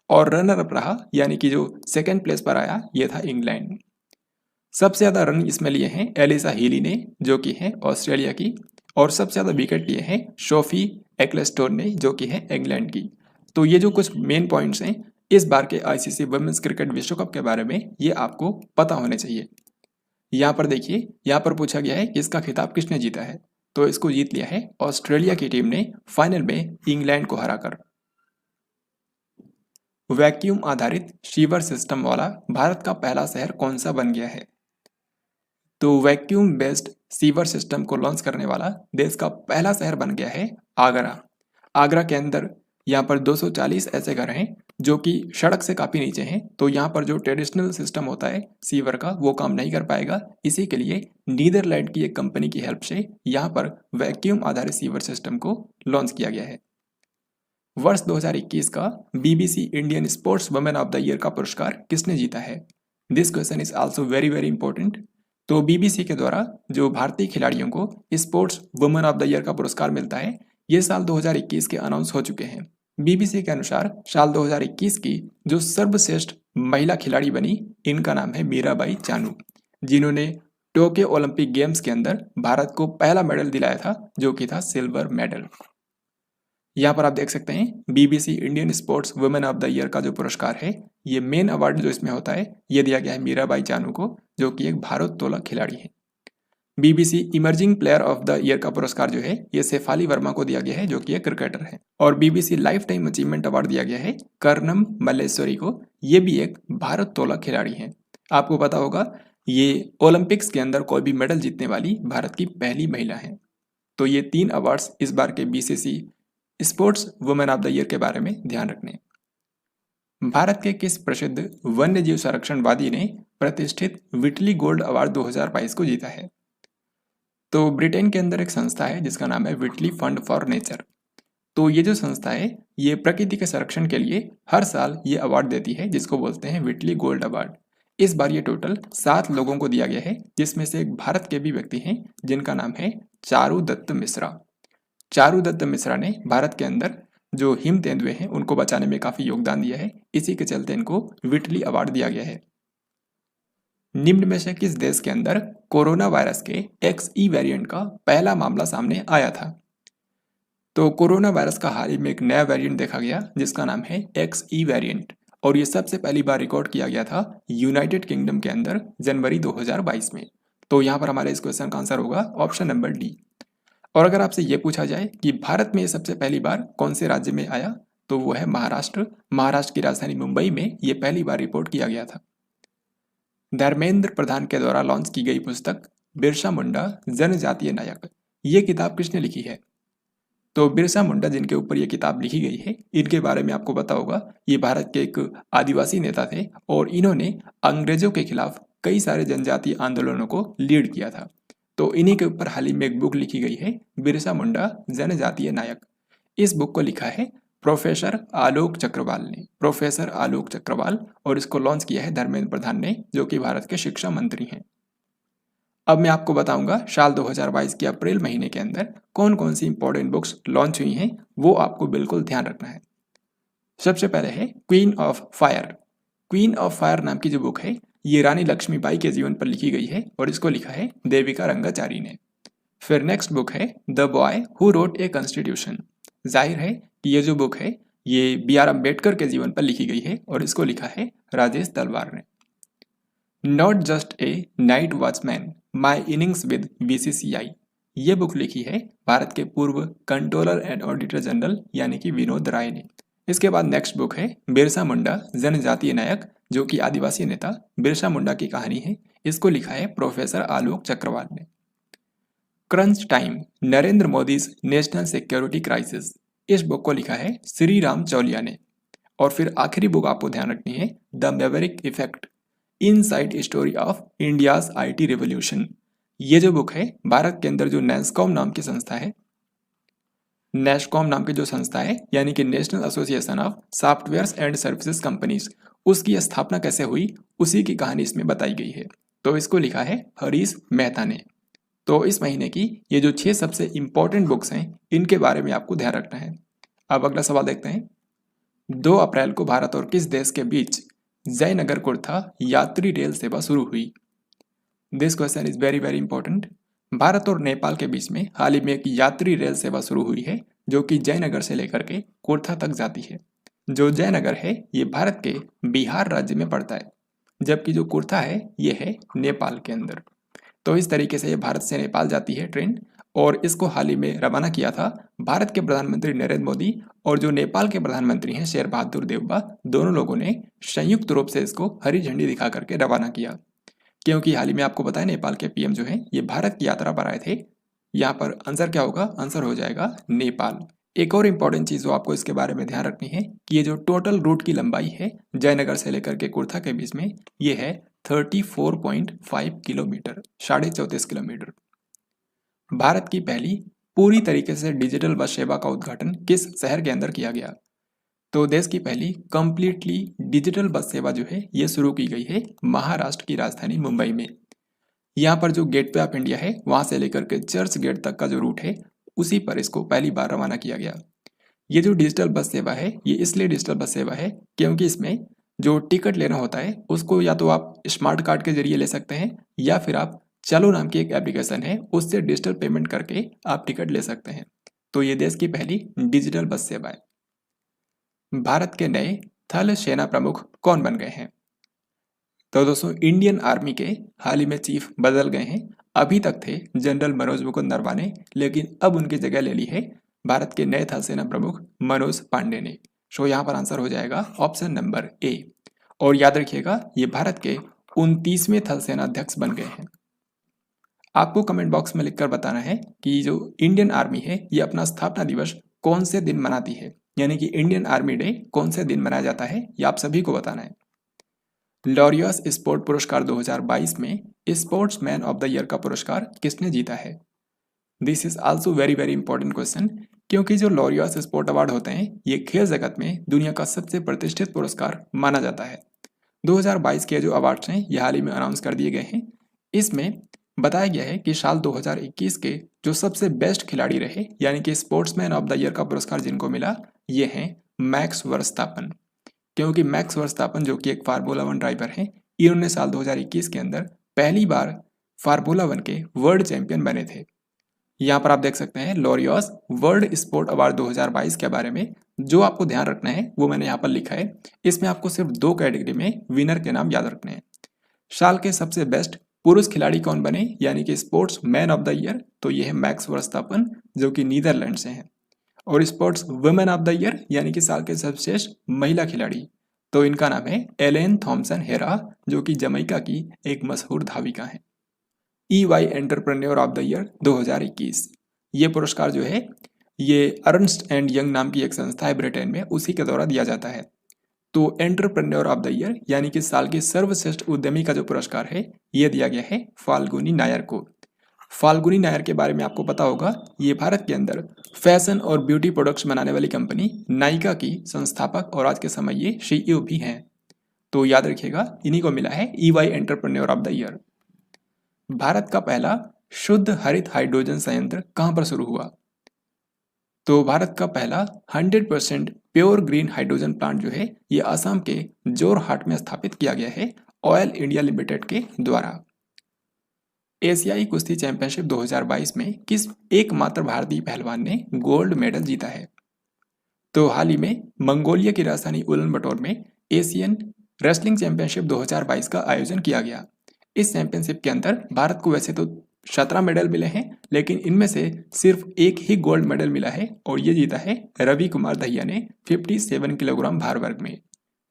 और रनर अप रहा, यानी कि जो सेकेंड प्लेस पर आया ये था इंग्लैंड। सबसे ज़्यादा रन इसमें लिए हैं एलिसा हीली ने, जो कि है ऑस्ट्रेलिया की, और सबसे ज़्यादा विकेट लिए हैं सोफी एक्लेस्टोन ने, जो कि है इंग्लैंड की। तो ये जो कुछ मेन पॉइंट्स हैं इस बार के आईसीसी वुमेन्स क्रिकेट विश्व कप के बारे में, ये आपको पता होने चाहिए। यहाँ पर देखिए, यहाँ पर पूछा गया है कि इसका खिताब किसने जीता है, तो इसको जीत लिया है ऑस्ट्रेलिया की टीम ने फाइनल में इंग्लैंड को हराकर। वैक्यूम आधारित सीवर सिस्टम वाला भारत का पहला शहर कौन सा बन गया है? तो वैक्यूम बेस्ड सीवर सिस्टम को लॉन्च करने वाला देश का पहला शहर बन गया है आगरा। आगरा के अंदर यहाँ पर 240 ऐसे घर हैं जो कि सड़क से काफ़ी नीचे हैं, तो यहाँ पर जो ट्रेडिशनल सिस्टम होता है सीवर का वो काम नहीं कर पाएगा। इसी के लिए नीदरलैंड की एक कंपनी की हेल्प से यहाँ पर वैक्यूम आधारित सीवर सिस्टम को लॉन्च किया गया है। वर्ष 2021 का BBC Indian sports women of the year का पुरस्कार किसने जीता है? This question is also very very important. तो बीबीसी के द्वारा जो भारतीय खिलाड़ियों को sports women of the year का पुरस्कार मिलता है, ये साल 2021 के अनाउंस हो चुके हैं। बीबीसी के अनुसार साल 2021 की जो सर्वश्रेष्ठ महिला खिलाड़ी बनी, इनका नाम है मीराबाई चानू, जिन्होंने टोक्यो ओलंपिक गेम्स के अंदर भारत को पहला मेडल दिलाया था, जो कि था सिल्वर मेडल। यहाँ पर आप देख सकते हैं BBC Indian sports women of the year का जो पुरस्कार है, ये मेन अवार्ड जो इसमें होता है ये दिया गया है मीराबाई चानू को, जो कि एक भारोत्तोलक खिलाड़ी है। BBC emerging player of the year का पुरस्कार जो है ये शेफाली वर्मा को दिया गया है, जो कि एक क्रिकेटर है। और BBC life time achievement award दिया गया है कर्णम मल्लेश्वरी को, ये भी एक भारोत्तोलक खिलाड़ी है। आपको पता होगा ये ओलंपिक्स के अंदर कोई भी मेडल जीतने वाली भारत की पहली महिला है। तो ये 3 अवार्ड्स इस बार के BCC sports women of the year के बारे में ध्यान रखने। भारत के किस प्रसिद्ध वन्यजीव संरक्षणवादी ने प्रतिष्ठित व्हिटली गोल्ड अवार्ड 2022 को जीता है? तो ब्रिटेन के अंदर एक संस्था है जिसका नाम है व्हिटली फंड फॉर नेचर। तो ये जो संस्था है ये प्रकृति के संरक्षण के लिए हर साल ये अवार्ड देती है, जिसको बोलते हैं व्हिटली गोल्ड अवार्ड। इस बार ये टोटल 7 लोगों को दिया गया है, जिसमें से एक भारत के भी व्यक्ति हैं जिनका नाम है चारुदत्त मिश्रा। चारुदत्त मिश्रा ने भारत के अंदर जो हिम तेंदुए हैं उनको बचाने में काफी योगदान दिया है, इसी के चलते इनको व्हिटली अवार्ड दिया गया है। निम्न में से किस देश के अंदर कोरोना वायरस के XE वेरिएंट का पहला मामला सामने आया था? तो कोरोना वायरस का हाल ही में एक नया वेरिएंट देखा गया जिसका नाम है XE वेरिएंट, और ये सबसे पहली बार रिकॉर्ड किया गया था यूनाइटेड किंगडम के अंदर जनवरी 2022 में। तो यहाँ पर हमारे इस क्वेश्चन का आंसर होगा ऑप्शन नंबर डी। और अगर आपसे ये पूछा जाए कि भारत में ये सबसे पहली बार कौन से राज्य में आया, तो वो है महाराष्ट्र। महाराष्ट्र की राजधानी मुंबई में ये पहली बार रिपोर्ट किया गया था। धर्मेंद्र प्रधान के द्वारा लॉन्च की गई पुस्तक बिरसा मुंडा जनजातीय नायक, ये किताब किसने लिखी है? तो बिरसा मुंडा जिनके ऊपर ये किताब लिखी गई है, इनके बारे में आपको पता होगा ये भारत के एक आदिवासी नेता थे और इन्होंने अंग्रेजों के खिलाफ कई सारे जनजातीय आंदोलनों को लीड किया था। तो इन्हीं के ऊपर हाल ही में एक बुक लिखी गई है बिरसा मुंडा जनजातीय नायक। इस बुक को लिखा है प्रोफेसर आलोक चक्रवाल ने, प्रोफेसर आलोक चक्रवाल, और इसको लॉन्च किया है धर्मेंद्र प्रधान ने, जो कि भारत के शिक्षा मंत्री हैं। अब मैं आपको बताऊंगा साल 2022 के अप्रैल महीने के अंदर कौन कौन सी इंपॉर्टेंट बुक्स लॉन्च हुई हैं, वो आपको बिल्कुल ध्यान रखना है। सबसे पहले है queen of fire. Queen of fire नाम की जो बुक है ये रानी लक्ष्मीबाई के जीवन पर लिखी गई है और इसको लिखा है देविका रंगाचारी ने। फिर नेक्स्ट बुक है the boy who wrote a constitution. जाहिर है कि ये जो बुक है ये BR अम्बेडकर के जीवन पर लिखी गई है और इसको लिखा है राजेश तलवार ने। Not just a night watchman, my innings with BCCI। ये बुक लिखी है भारत के पूर्व कंट्रोलर एंड ऑडिटर जनरल यानी कि विनोद राय ने। इसके बाद नेक्स्ट बुक है बिरसा मुंडा जनजातीय नायक, जो कि आदिवासी नेता बिरसा मुंडा की कहानी है। इसको लिखा है प्रोफेसर आलोक चक्रवाल ने। Crunch time, Narendra Modi national security crisis, इस बुक को लिखा है श्री राम चौलिया ने। और फिर आखिरी बुक आपको ध्यान रखनी है the Maverick effect, inside story of India's IT revolution. ये जो बुक है भारत के अंदर जो नेस्कॉम नाम की संस्था है, नेस्कॉम नाम की जो संस्था है यानी कि national association of software and services companies, उसकी स्थापना कैसे हुई उसी की कहानी इसमें बताई गई है। तो इसको लिखा है हरीश मेहता ने। तो इस महीने की ये जो 6 सबसे इंपॉर्टेंट बुक्स हैं इनके बारे में आपको ध्यान रखना है। अब अगला सवाल देखते हैं। 2 अप्रैल को भारत और किस देश के बीच जयनगर कुर्था यात्री रेल सेवा शुरू हुई? This question is very very important. Bharat और नेपाल के बीच में हाल ही में एक यात्री रेल सेवा शुरू हुई है जो कि जयनगर से लेकर के कुर्था तक जाती है। जो जयनगर है ये भारत के बिहार राज्य में पड़ता है, जबकि जो कुर्था है ये है नेपाल के अंदर। तो इस तरीके से ये भारत से नेपाल जाती है ट्रेन, और इसको हाल ही में रवाना किया था भारत के प्रधानमंत्री नरेंद्र मोदी और जो नेपाल के प्रधानमंत्री हैं शेर बहादुर देउबा, दोनों लोगों ने संयुक्त रूप से इसको हरी झंडी दिखा करके रवाना किया। क्योंकि हाल ही में आपको पता है नेपाल के PM जो है ये भारत की यात्रा पर आए थे। यहाँ पर आंसर क्या होगा? आंसर हो जाएगा नेपाल। एक और इम्पॉर्टेंट चीज़ जो आपको इसके बारे में ध्यान रखनी है कि ये जो टोटल रूट की लंबाई है जयनगर से लेकर के कुर्था के बीच में, ये है 34.5 किलोमीटर, 34.5 किलोमीटर। भारत की पहली पूरी तरीके से डिजिटल बस सेवा का उद्घाटन किस शहर के अंदर किया गया? तो देश की पहली कंप्लीटली डिजिटल बस सेवा जो है ये शुरू की गई है महाराष्ट्र की राजधानी मुंबई में। यहाँ पर जो गेटवे ऑफ इंडिया है वहाँ से लेकर के चर्च गेट तक का जो रूट है उसी पर इसको पहली बार रवाना किया गया। ये जो डिजिटल बस सेवा है ये इसलिए डिजिटल बस सेवा है क्योंकि इसमें जो टिकट लेना होता है उसको या तो आप स्मार्ट कार्ड के जरिए ले सकते हैं या फिर आप चलो नाम की एक एप्लीकेशन है उससे डिजिटल पेमेंट करके आप टिकट ले सकते हैं। तो ये देश की पहली डिजिटल बस सेवा है। भारत के नए थल सेना प्रमुख कौन बन गए हैं? तो दोस्तों इंडियन आर्मी के हाल ही में चीफ बदल गए हैं। अभी तक थे जनरल मनोज मुकुंद नरवाने, लेकिन अब उनकी जगह ले ली है भारत के नए थल सेना प्रमुख मनोज पांडे ने। सो यहाँ पर आंसर हो जाएगा ऑप्शन नंबर A। और याद रखिएगा ये भारत के 29वें थल सेना अध्यक्ष बन गए हैं। आपको कमेंट बॉक्स में लिखकर बताना है कि जो इंडियन आर्मी है ये अपना स्थापना दिवस कौन से दिन मनाती है, यानी कि इंडियन आर्मी डे कौन से दिन मनाया जाता है ये आप सभी को बताना है। लॉरियस स्पोर्ट पुरस्कार 2022 में स्पोर्ट्समैन ऑफ द ईयर का पुरस्कार किसने जीता है? This is also very very important question, क्योंकि जो लॉरियस स्पोर्ट अवार्ड होते हैं ये खेल जगत में दुनिया का सबसे प्रतिष्ठित पुरस्कार माना जाता है। 2022 के जो अवार्ड्स हैं ये हाल ही में अनाउंस कर दिए गए हैं। इसमें बताया गया है कि साल 2021 के जो सबसे बेस्ट खिलाड़ी रहे यानी कि स्पोर्ट्समैन ऑफ द ईयर का पुरस्कार जिनको मिला ये हैं मैक्स वर्स्तापन। क्योंकि मैक्स वर्स्तापन जो कि एक फार्मूला 1 ड्राइवर हैं, इन्होंने साल 2021 के अंदर पहली बार फार्मूला 1 के वर्ल्ड चैंपियन बने थे। यहाँ पर आप देख सकते हैं लॉरियस वर्ल्ड स्पोर्ट अवार्ड 2022 के बारे में जो आपको ध्यान रखना है वो मैंने यहाँ पर लिखा है। इसमें आपको सिर्फ 2 कैटेगरी में विनर के नाम याद रखने हैं। साल के सबसे बेस्ट पुरुष खिलाड़ी कौन बने यानी कि sports man of the year, तो ये है मैक्स वर्स्तापन जो कि नीदरलैंड से हैं। और sports women of the year यानी कि साल के सर्वश्रेष्ठ महिला खिलाड़ी, तो इनका नाम है एलेन थॉम्सन हेरा जो कि जमैका की एक मशहूर धाविका हैं। EY entrepreneur of the year 2021, ये पुरस्कार जो है ये अर्नस्ट एंड यंग नाम की एक संस्था है ब्रिटेन में, उसी के द्वारा दिया जाता है। तो एंटरप्रेन्योर ऑफ द ईयर यानी कि साल के सर्वश्रेष्ठ उद्यमी का जो पुरस्कार है ये दिया गया है फाल्गुनी नायर को। फाल्गुनी नायर के बारे में आपको पता होगा, ये भारत के अंदर फैशन और ब्यूटी प्रोडक्ट्स बनाने वाली कंपनी नायका की संस्थापक और आज के समय ये CEO भी हैं। तो याद रखिएगा इन्हीं को मिला है EY entrepreneur of the year. Bharat का पहला शुद्ध हरित हाइड्रोजन संयंत्र कहाँ पर शुरू हुआ? तो भारत का पहला 100% प्योर ग्रीन हाइड्रोजन प्लांट जो है ये असम के जोरहाट में स्थापित किया गया है ऑयल इंडिया लिमिटेड के द्वारा। एशियाई कुश्ती चैंपियनशिप 2022 में किस एकमात्र भारतीय पहलवान ने गोल्ड मेडल जीता है? तो हाल ही में मंगोलिया की राजधानी उलन बटोर में एशियन रेसलिंग चैंपियनशिप 2022 का आयोजन किया गया। इस चैंपियनशिप के अंदर भारत को वैसे तो 17 मेडल मिले हैं, लेकिन इनमें से सिर्फ एक ही गोल्ड मेडल मिला है और ये जीता है रवि कुमार दहिया ने 57 किलोग्राम भार वर्ग में।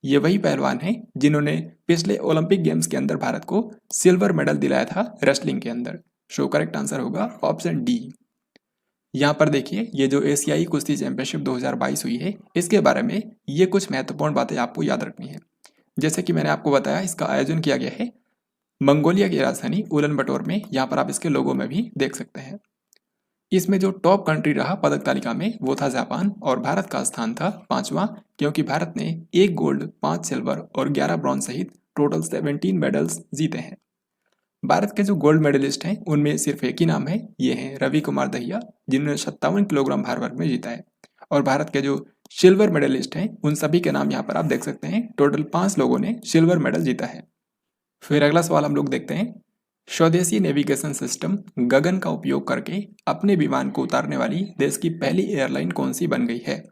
ये वही पहलवान हैं जिन्होंने पिछले ओलंपिक गेम्स के अंदर भारत को सिल्वर मेडल दिलाया था रेसलिंग के अंदर। सो करेक्ट आंसर होगा ऑप्शन डी। यहाँ पर देखिए, ये जो एशियाई कुश्ती चैंपियनशिप 2022 हुई है, इसके बारे में ये कुछ महत्वपूर्ण बातें आपको याद रखनी है। जैसे कि मैंने आपको बताया, इसका आयोजन किया गया है मंगोलिया की राजधानी उलन बटोर में। यहाँ पर आप इसके लोगों में भी देख सकते हैं। इसमें जो टॉप कंट्री रहा पदक तालिका में वो था जापान और भारत का स्थान था 5वां, क्योंकि भारत ने 1 गोल्ड, 5 सिल्वर और 11 ब्रॉन्ज सहित टोटल 17 मेडल्स जीते हैं। भारत के जो गोल्ड मेडलिस्ट हैं उनमें सिर्फ एक ही नाम है, ये हैं रवि कुमार दहिया, जिन्होंने 57 किलोग्राम भार वर्ग में जीता है। और भारत के जो सिल्वर मेडलिस्ट हैं उन सभी के नाम यहाँ पर आप देख सकते हैं। टोटल 5 लोगों ने सिल्वर मेडल जीता है। फिर अगला सवाल हम लोग देखते हैं, स्वदेशी नेविगेशन सिस्टम गगन का उपयोग करके अपने विमान को उतारने वाली देश की पहली एयरलाइन कौन सी बन गई है।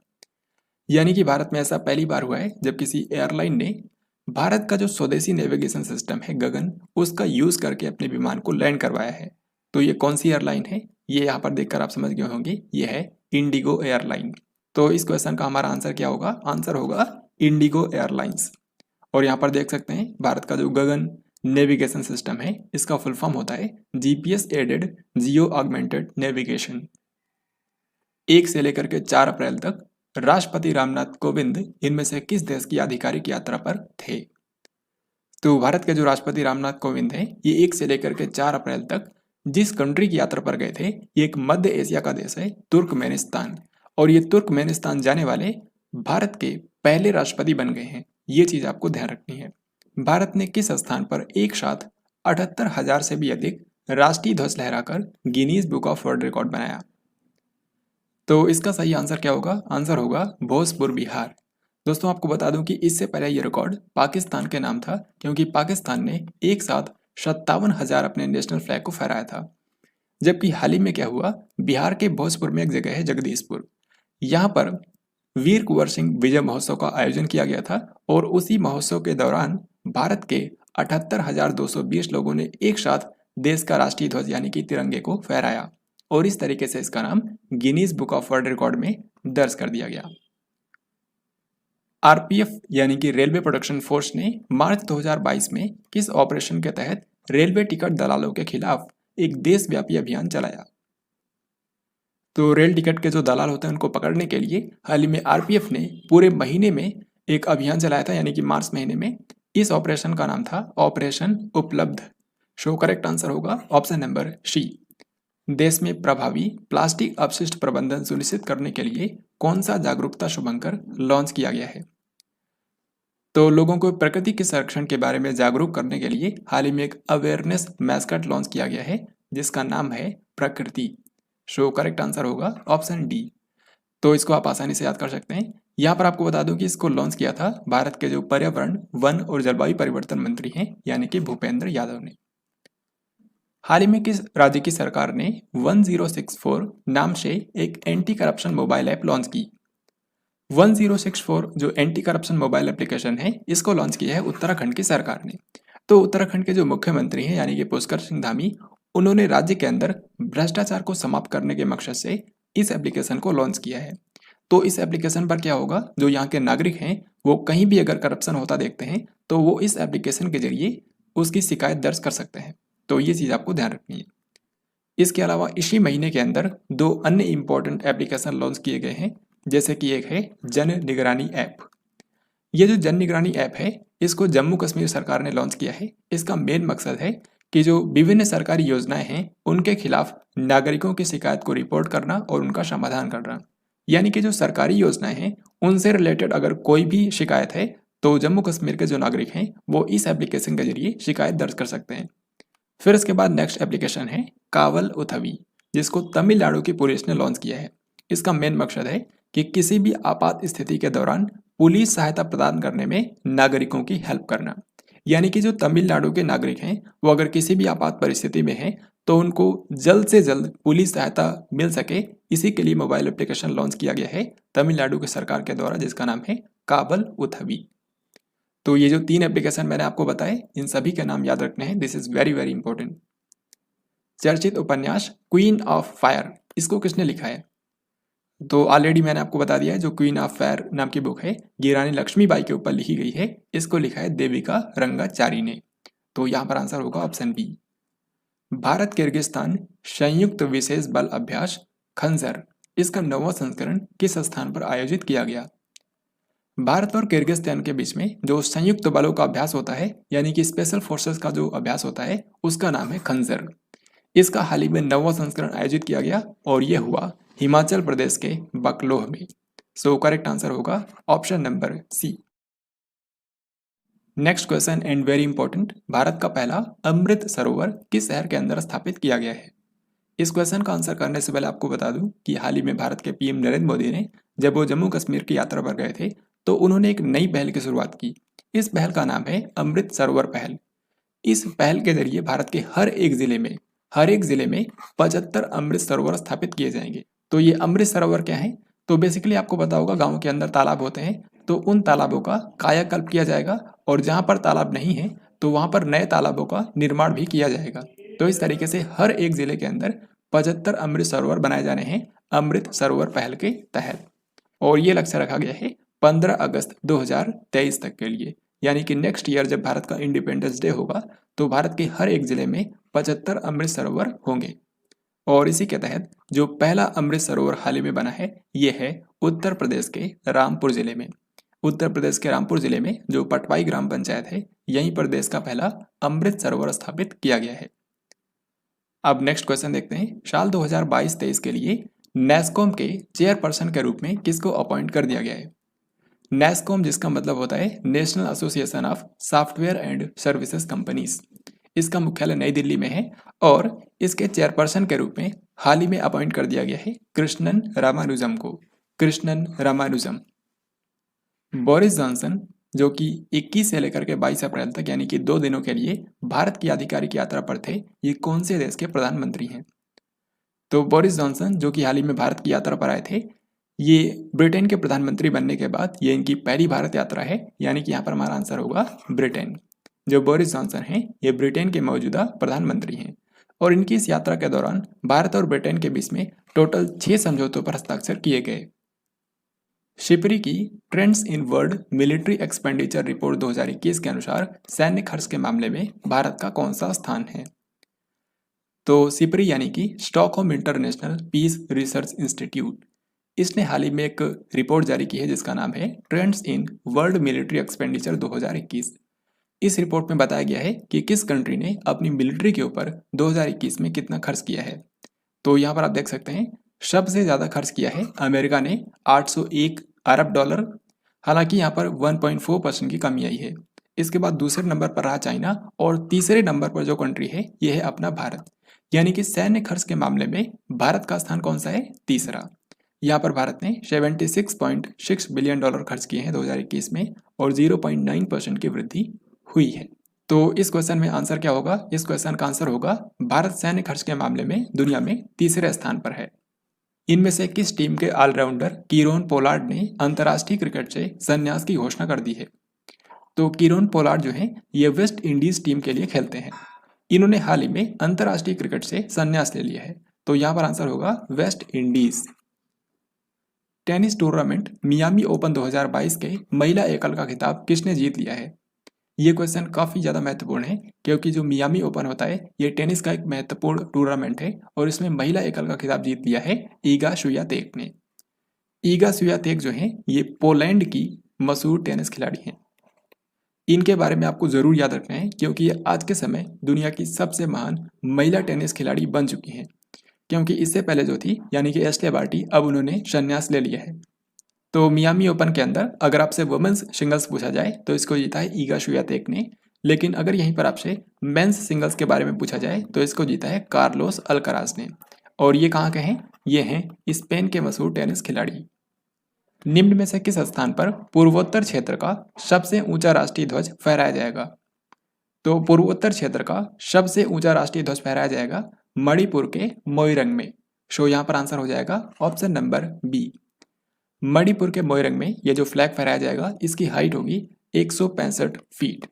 यानी कि भारत में ऐसा पहली बार हुआ है जब किसी एयरलाइन ने भारत का जो स्वदेशी नेविगेशन सिस्टम है गगन, उसका यूज करके अपने विमान को लैंड करवाया है। तो ये कौन सी एयरलाइन है, ये यहाँ पर देखकर आप समझ गए होंगे, ये है इंडिगो एयरलाइन। तो इस क्वेश्चन का हमारा आंसर क्या होगा, आंसर होगा इंडिगो एयरलाइंस। और यहाँ पर देख सकते हैं भारत का जो गगन नेविगेशन सिस्टम है इसका फुल फॉर्म होता है GPS aided geo augmented navigation. 1 से लेकर के 4 अप्रैल तक राष्ट्रपति रामनाथ कोविंद इनमें से किस देश की आधिकारिक यात्रा पर थे। तो भारत के जो राष्ट्रपति रामनाथ कोविंद हैं ये 1 से लेकर के 4 अप्रैल तक जिस कंट्री की यात्रा पर गए थे, ये एक मध्य एशिया का देश है तुर्कमेनिस्तान। और ये तुर्कमेनिस्तान जाने वाले भारत के पहले राष्ट्रपति बन गए हैं। ये चीज आपको ध्यान रखनी है। भारत ने किस स्थान पर एक साथ 78,000 से भी अधिक राष्ट्रीय ध्वज लहराकर Guinness book of world record बनाया। तो इसका सही आंसर क्या होगा, आंसर होगा भोजपुर बिहार। दोस्तों आपको बता दूं कि इससे पहले ये रिकॉर्ड पाकिस्तान के नाम था, क्योंकि पाकिस्तान ने एक साथ 57,000 अपने नेशनल फ्लैग को फहराया था। जबकि हाल ही में क्या हुआ, बिहार के भोजपुर में एक जगह है जगदीशपुर, यहाँ पर वीर कुंवर सिंह विजय महोत्सव का आयोजन किया गया था और उसी महोत्सव के दौरान भारत के 78,220 लोगों ने एक साथ देश का राष्ट्रीय ध्वज यानी कि तिरंगे को फहराया और इस तरीके से इसका नाम Guinness book of world record में दर्ज कर दिया गया। आरपीएफ यानी कि रेलवे प्रोडक्शन फोर्स ने मार्च 2022 में किस ऑपरेशन के तहत रेलवे टिकट दलालों के खिलाफ एक देशव्यापी अभियान चलाया। तो रेल टिकट के जो दलाल होते हैं उनको पकड़ने के लिए हाल ही में आरपीएफ ने पूरे महीने में एक अभियान चलाया था, यानी कि मार्च महीने में। इस ऑपरेशन का नाम था ऑपरेशन उपलब्ध। सो करेक्ट आंसर होगा ऑप्शन नंबर सी। देश में प्रभावी प्लास्टिक अपशिष्ट प्रबंधन सुनिश्चित करने के लिए कौन सा जागरूकता शुभंकर लॉन्च किया गया है। तो लोगों को प्रकृति के संरक्षण के बारे में जागरूक करने के लिए हाल ही में एक अवेयरनेस मैस्कट लॉन्च किया गया है जिसका नाम है प्रकृति। सो करेक्ट आंसर होगा ऑप्शन डी। तो इसको आप आसानी से याद कर सकते हैं। यहाँ पर आपको बता दूं कि इसको लॉन्च किया था भारत के जो पर्यावरण, वन और जलवायु परिवर्तन मंत्री हैं यानी कि भूपेंद्र यादव ने। हाल ही में किस राज्य की सरकार ने 1064 नाम से एक anti corruption mobile app launch की। 1064 जो एंटी करप्शन मोबाइल एप्लीकेशन है इसको लॉन्च किया है उत्तराखंड की सरकार ने। तो उत्तराखंड के जो मुख्यमंत्री हैं यानी कि पुष्कर सिंह धामी, उन्होंने राज्य के अंदर भ्रष्टाचार को समाप्त करने के मकसद से इस एप्लीकेशन को लॉन्च किया है। तो इस एप्लीकेशन पर क्या होगा, जो यहाँ के नागरिक हैं वो कहीं भी अगर करप्शन होता देखते हैं तो वो इस एप्लीकेशन के जरिए उसकी शिकायत दर्ज कर सकते हैं। तो ये चीज़ आपको ध्यान रखनी है। इसके अलावा इसी महीने के अंदर 2 अन्य इंपॉर्टेंट एप्लीकेशन लॉन्च किए गए हैं, जैसे कि एक है जन निगरानी ऐप। ये जो जन निगरानी ऐप है इसको जम्मू कश्मीर सरकार ने लॉन्च किया है। इसका मेन मकसद है कि जो विभिन्न सरकारी योजनाएं हैं उनके खिलाफ नागरिकों की शिकायत को रिपोर्ट करना और उनका समाधान करना। यानी कि जो सरकारी योजनाएं हैं उनसे रिलेटेड अगर कोई भी शिकायत है तो जम्मू कश्मीर के जो नागरिक हैं वो इस एप्लीकेशन के जरिए शिकायत दर्ज कर सकते हैं। फिर इसके बाद नेक्स्ट एप्लीकेशन है कावल उथवी, जिसको तमिलनाडु की पुलिस ने लॉन्च किया है। इसका मेन मकसद है कि किसी भी आपात स्थिति के दौरान पुलिस सहायता प्रदान करने में नागरिकों की हेल्प करना। यानी कि जो तमिलनाडु के नागरिक हैं वो अगर किसी भी आपात परिस्थिति में हैं तो उनको जल्द से जल्द पुलिस सहायता मिल सके, इसी के लिए मोबाइल एप्लीकेशन लॉन्च किया गया है तमिलनाडु की सरकार के द्वारा, जिसका नाम है कावल उथवी। तो ये जो 3 एप्लीकेशन मैंने आपको बताए, इन सभी के नाम याद रखने हैं। This is very very important. चर्चित उपन्यास क्वीन ऑफ फायर, इसको किसने लिखा है? तो ऑलरेडी मैंने आपको बता दिया है, जो क्वीन ऑफ फायर नाम की बुक है ये रानी लक्ष्मीबाई के ऊपर लिखी गई है। इसको लिखा है देविका रंगाचारी ने। तो यहाँ पर आंसर होगा ऑप्शन बी। भारत किर्गिस्तान संयुक्त विशेष बल अभ्यास खंजर, इसका 9वां संस्करण किस स्थान पर आयोजित किया गया? भारत और किर्गिस्तान के बीच में जो संयुक्त बलों का अभ्यास होता है, यानी कि स्पेशल फोर्सेस का जो अभ्यास होता है, उसका नाम है खंजर। इसका हाल ही में 9वां संस्करण आयोजित किया गया और यह हुआ हिमाचल प्रदेश के बकलोह में। सो करेक्ट आंसर होगा option number C. Next question and very important, Bharat का पहला अमृत सरोवर किस शहर के अंदर स्थापित किया गया है? इस क्वेश्चन का आंसर करने से पहले आपको बता दूं कि हाल ही में भारत के पीएम नरेंद्र मोदी ने जब वो जम्मू कश्मीर की यात्रा पर गए थे तो उन्होंने एक नई पहल की शुरुआत की। इस पहल का नाम है अमृत सरोवर पहल। इस पहल के जरिए भारत के हर एक जिले में 75 अमृत सरोवर स्थापित किए जाएंगे। तो ये अमृत सरोवर क्या है? तो बेसिकली आपको पता होगा गाँव के अंदर तालाब होते हैं, तो उन तालाबों का कायाकल्प किया जाएगा और जहाँ पर तालाब नहीं है तो वहाँ पर नए तालाबों का निर्माण भी किया जाएगा। तो इस तरीके से हर एक जिले के अंदर 75 अमृत सरोवर बनाए जाने हैं अमृत सरोवर पहल के तहत। और ये लक्ष्य रखा गया है 15 अगस्त 2023 तक के लिए, यानी कि नेक्स्ट ईयर जब भारत का इंडिपेंडेंस डे होगा तो भारत के हर एक जिले में 75 अमृत सरोवर होंगे। और इसी के तहत जो पहला अमृत सरोवर हाल ही में बना है ये है उत्तर प्रदेश के रामपुर जिले में। उत्तर प्रदेश के रामपुर जिले में जो पटवाई ग्राम पंचायत है, यहीं पर देश का पहला अमृत सरोवर स्थापित किया गया है। अब नेक्स्ट क्वेश्चन देखते हैं। साल 2022-23 के लिए नेस्कॉम के चेयरपर्सन के रूप में किसको अपॉइंट कर दिया गया है? नेस्कॉम जिसका मतलब होता है national association of software and services companies, इसका मुख्यालय नई दिल्ली में है और इसके चेयरपर्सन के रूप में हाल ही में अपॉइंट कर दिया गया है कृष्णन रामानुजम को। कृष्णन रामानुजम। बोरिस जॉनसन जो कि 21 से लेकर के 22 अप्रैल तक यानी कि 2 दिनों के लिए भारत की आधिकारिक यात्रा पर थे, ये कौन से देश के प्रधानमंत्री हैं? तो बोरिस जॉनसन जो कि हाल ही में भारत की यात्रा पर आए थे, ये ब्रिटेन के प्रधानमंत्री बनने के बाद ये इनकी पहली भारत यात्रा है, यानी कि यहाँ पर हमारा आंसर होगा ब्रिटेन। जो बोरिस जॉनसन हैं ये ब्रिटेन के मौजूदा प्रधानमंत्री हैं और इनकी इस यात्रा के दौरान भारत और ब्रिटेन के बीच में टोटल 6 समझौतों पर हस्ताक्षर किए गए। शिपरी की trends in world military expenditure report 2021 के अनुसार सैन्य खर्च के मामले में भारत का कौन सा स्थान है? तो सिपरी यानी कि Stockholm international peace research institute, इसने हाल ही में एक रिपोर्ट जारी की है जिसका नाम है trends in world military expenditure 2021। इस रिपोर्ट में बताया गया है कि किस कंट्री ने अपनी मिलिट्री के ऊपर 2021 में कितना खर्च किया है। तो यहाँ पर आप देख सकते हैं सबसे ज़्यादा खर्च किया है अमेरिका ने 801 अरब डॉलर, हालांकि यहाँ पर 1.4% की कमी आई है। इसके बाद दूसरे नंबर पर रहा चाइना और तीसरे नंबर पर जो कंट्री है ये है अपना भारत, यानी कि सैन्य खर्च के मामले में भारत का स्थान कौन सा है? तीसरा। यहाँ पर भारत ने 76.6 बिलियन डॉलर खर्च किए हैं 2021 में और 0.9% की वृद्धि हुई है। तो इस क्वेश्चन में आंसर क्या होगा? इस क्वेश्चन का आंसर होगा भारत सैन्य खर्च के मामले में दुनिया में तीसरे स्थान पर है। इनमें से किस टीम के ऑलराउंडर कीरोन पोलार्ड ने अंतर्राष्ट्रीय क्रिकेट से संन्यास की घोषणा कर दी है? तो कीरोन पोलार्ड जो है ये वेस्ट इंडीज टीम के लिए खेलते हैं। इन्होंने हाल ही में अंतर्राष्ट्रीय क्रिकेट से संन्यास ले लिया है, तो यहाँ पर आंसर होगा West Indies. Tennis tournament Miami open 2022 के महिला एकल का खिताब किसने जीत लिया है? ये क्वेश्चन काफ़ी ज़्यादा महत्वपूर्ण है क्योंकि जो मियामी ओपन होता है ये टेनिस का एक महत्वपूर्ण टूर्नामेंट है और इसमें महिला एकल का खिताब जीत लिया है ईगा स्वियातेक ने। ईगा स्वियातेक जो है ये पोलैंड की मशहूर टेनिस खिलाड़ी हैं। इनके बारे में आपको ज़रूर याद रखना है क्योंकि ये आज के समय दुनिया की सबसे महान महिला टेनिस खिलाड़ी बन चुकी हैं, क्योंकि इससे पहले जो थी यानी कि एश्ले बार्टी, अब उन्होंने संन्यास ले लिया है। तो मियामी ओपन के अंदर अगर आपसे वुमेन्स सिंगल्स पूछा जाए तो इसको जीता है ईगा स्वियातेक ने, लेकिन अगर यहीं पर आपसे मेंस सिंगल्स के बारे में पूछा जाए तो इसको जीता है कार्लोस अल्कराज ने। और ये कहाँ के हैं? ये हैं स्पेन के मशहूर टेनिस खिलाड़ी। निम्न में से किस स्थान पर पूर्वोत्तर क्षेत्र का सबसे ऊंचा राष्ट्रीय ध्वज फहराया जाएगा? तो पूर्वोत्तर क्षेत्र का सबसे ऊंचा राष्ट्रीय ध्वज फहराया जाएगा मणिपुर के मोइरंग में। सो यहाँ पर आंसर हो जाएगा ऑप्शन नंबर बी। मणिपुर के मोइरंग में ये जो फ्लैग फहराया जाएगा इसकी हाइट होगी 165 फीट।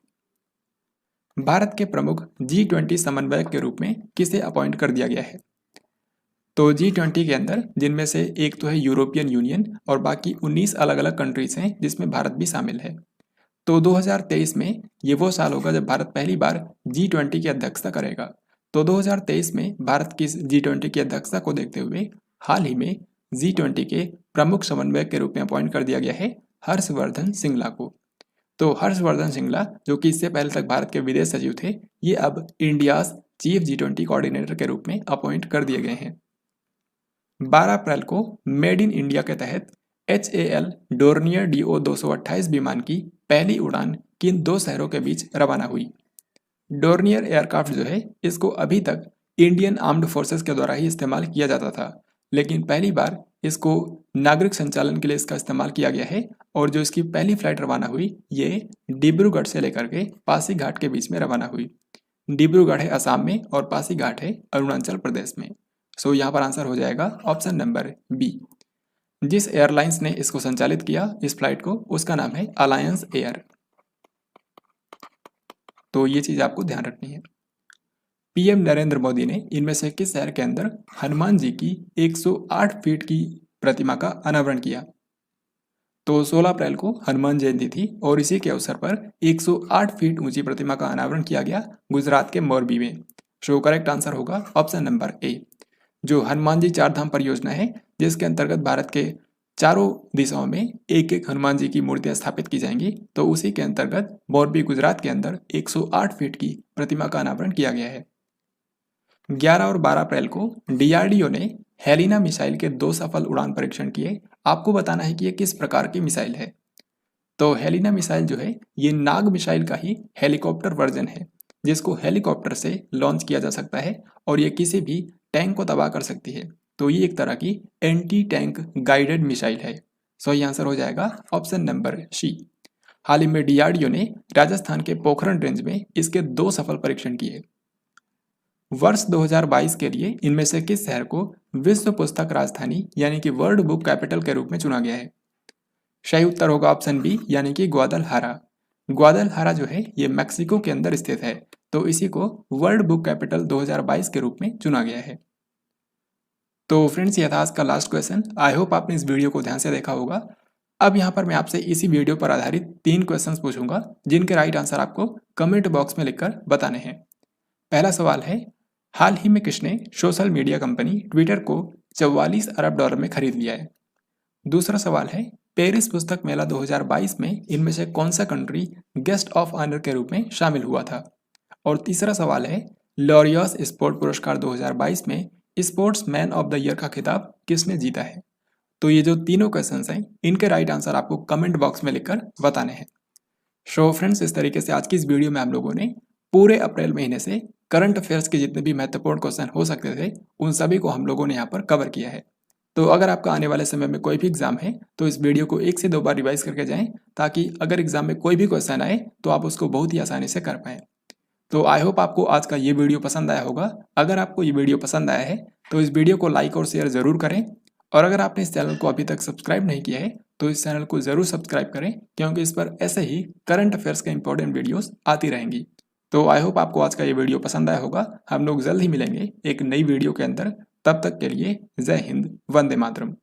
भारत के प्रमुख G20 समन्वयक के रूप में किसे अपॉइंट कर दिया गया है? तो G20 के अंदर जिनमें से एक तो है यूरोपियन यूनियन और बाकी 19 अलग अलग कंट्रीज हैं जिसमें भारत भी शामिल है। तो 2023 में ये वो साल होगा जब भारत पहली बार G20 की अध्यक्षता करेगा। तो 2023 में भारत की G20 की अध्यक्षता को देखते हुए हाल ही में G20 के प्रमुख समन्वयक के रूप में अपॉइंट कर दिया गया है हर्षवर्धन श्रृंगला को। तो हर्षवर्धन श्रृंगला जो कि इससे पहले तक भारत के विदेश सचिव थे, ये अब इंडियाज चीफ G20 कोऑर्डिनेटर के रूप में अपॉइंट कर दिए गए हैं। 12 अप्रैल को मेड इन इंडिया के तहत HAL डोर्नियर DO 228 विमान की पहली उड़ान किन दो शहरों के बीच रवाना हुई? डोर्नियर एयरक्राफ्ट जो है इसको अभी तक इंडियन आर्म्ड फोर्सेस के द्वारा ही इस्तेमाल किया जाता था, लेकिन पहली बार इसको नागरिक संचालन के लिए इसका इस्तेमाल किया गया है और जो इसकी पहली फ्लाइट रवाना हुई ये डिब्रूगढ़ से लेकर के पासीघाट के बीच में रवाना हुई। डिब्रूगढ़ है असम में और पासीघाट है अरुणाचल प्रदेश में। सो यहाँ पर आंसर हो जाएगा ऑप्शन नंबर बी। जिस एयरलाइंस ने इसको संचालित किया इस फ्लाइट को उसका नाम है अलायंस एयर। तो ये चीज आपको ध्यान रखनी है। पीएम नरेंद्र मोदी ने इनमें से किस शहर के अंदर हनुमान जी की 108 फीट की प्रतिमा का अनावरण किया? तो 16 अप्रैल को हनुमान जयंती थी और इसी के अवसर पर 108 फीट ऊंची प्रतिमा का अनावरण किया गया गुजरात के मोरबी में। सो करेक्ट आंसर होगा ऑप्शन नंबर ए। जो हनुमान जी चार धाम परियोजना है जिसके अंतर्गत भारत के चारों दिशाओं में एक एक हनुमान जी की मूर्तियां स्थापित की जाएंगी, तो उसी के अंतर्गत मोरबी गुजरात के अंदर 108 फीट की प्रतिमा का अनावरण किया गया है। 11 और 12 अप्रैल को DRDO ने हेलिना मिसाइल के 2 सफल उड़ान परीक्षण किए। आपको बताना है कि ये किस प्रकार की मिसाइल है। तो हेलिना मिसाइल जो है ये नाग मिसाइल का ही हेलीकॉप्टर वर्जन है जिसको हेलीकॉप्टर से लॉन्च किया जा सकता है और ये किसी भी टैंक को तबाह कर सकती है। तो ये एक तरह की एंटी टैंक गाइडेड मिसाइल है। सो ये आंसर हो जाएगा ऑप्शन नंबर सी। हाल ही में DRDO ने राजस्थान के पोखरण रेंज में इसके 2 सफल परीक्षण किए। वर्ष 2022 के लिए इनमें से किस शहर को विश्व पुस्तक राजधानी यानी कि वर्ल्ड बुक कैपिटल के रूप में चुना गया है? सही उत्तर होगा ऑप्शन बी यानी कि ग्वादलहारा। ग्वादलहारा जो है ये मैक्सिको के अंदर स्थित है, तो इसी को वर्ल्ड बुक कैपिटल 2022 के रूप में चुना गया है। तो फ्रेंड्स ये था आज का लास्ट क्वेश्चन। आई होप आपने इस वीडियो को ध्यान से देखा होगा। अब यहाँ पर मैं आपसे इसी वीडियो पर आधारित 3 क्वेश्चंस पूछूंगा जिनके राइट आंसर आपको कमेंट बॉक्स में लिखकर बताने हैं। पहला सवाल है, हाल ही में किसने सोशल मीडिया कंपनी ट्विटर को 44 अरब डॉलर में खरीद लिया है? दूसरा सवाल है, पेरिस पुस्तक मेला 2022 में इनमें से कौन सा कंट्री गेस्ट ऑफ ऑनर के रूप में शामिल हुआ था? और तीसरा सवाल है, लॉरियस स्पोर्ट पुरस्कार 2022 में sports man of the year का खिताब किसने जीता है? तो ये जो तीनों क्वेश्चंस हैं इनके राइट आंसर आपको कमेंट बॉक्स में लिखकर बताने हैं। सो फ्रेंड्स इस तरीके से आज की इस वीडियो में हम लोगों ने पूरे अप्रैल महीने से करंट अफेयर्स के जितने भी महत्वपूर्ण क्वेश्चन हो सकते थे उन सभी को हम लोगों ने यहाँ पर कवर किया है। तो अगर आपका आने वाले समय में कोई भी एग्जाम है तो इस वीडियो को 1 से 2 बार रिवाइज करके जाएं ताकि अगर एग्जाम में कोई भी क्वेश्चन आए तो आप उसको बहुत ही आसानी से कर पाएं। तो आई होप आपको आज का ये वीडियो पसंद आया होगा। अगर आपको ये वीडियो पसंद आया है तो इस वीडियो को लाइक और शेयर ज़रूर करें और अगर आपने इस चैनल को अभी तक सब्सक्राइब नहीं किया है तो इस चैनल को ज़रूर सब्सक्राइब करें क्योंकि इस पर ऐसे ही करंट अफेयर्स के इंपॉर्टेंट वीडियोस आती रहेंगी। तो आई होप आपको आज का ये वीडियो पसंद आया होगा। हम लोग जल्द ही मिलेंगे एक नई वीडियो के अंदर। तब तक के लिए जय हिंद, वंदे मातरम।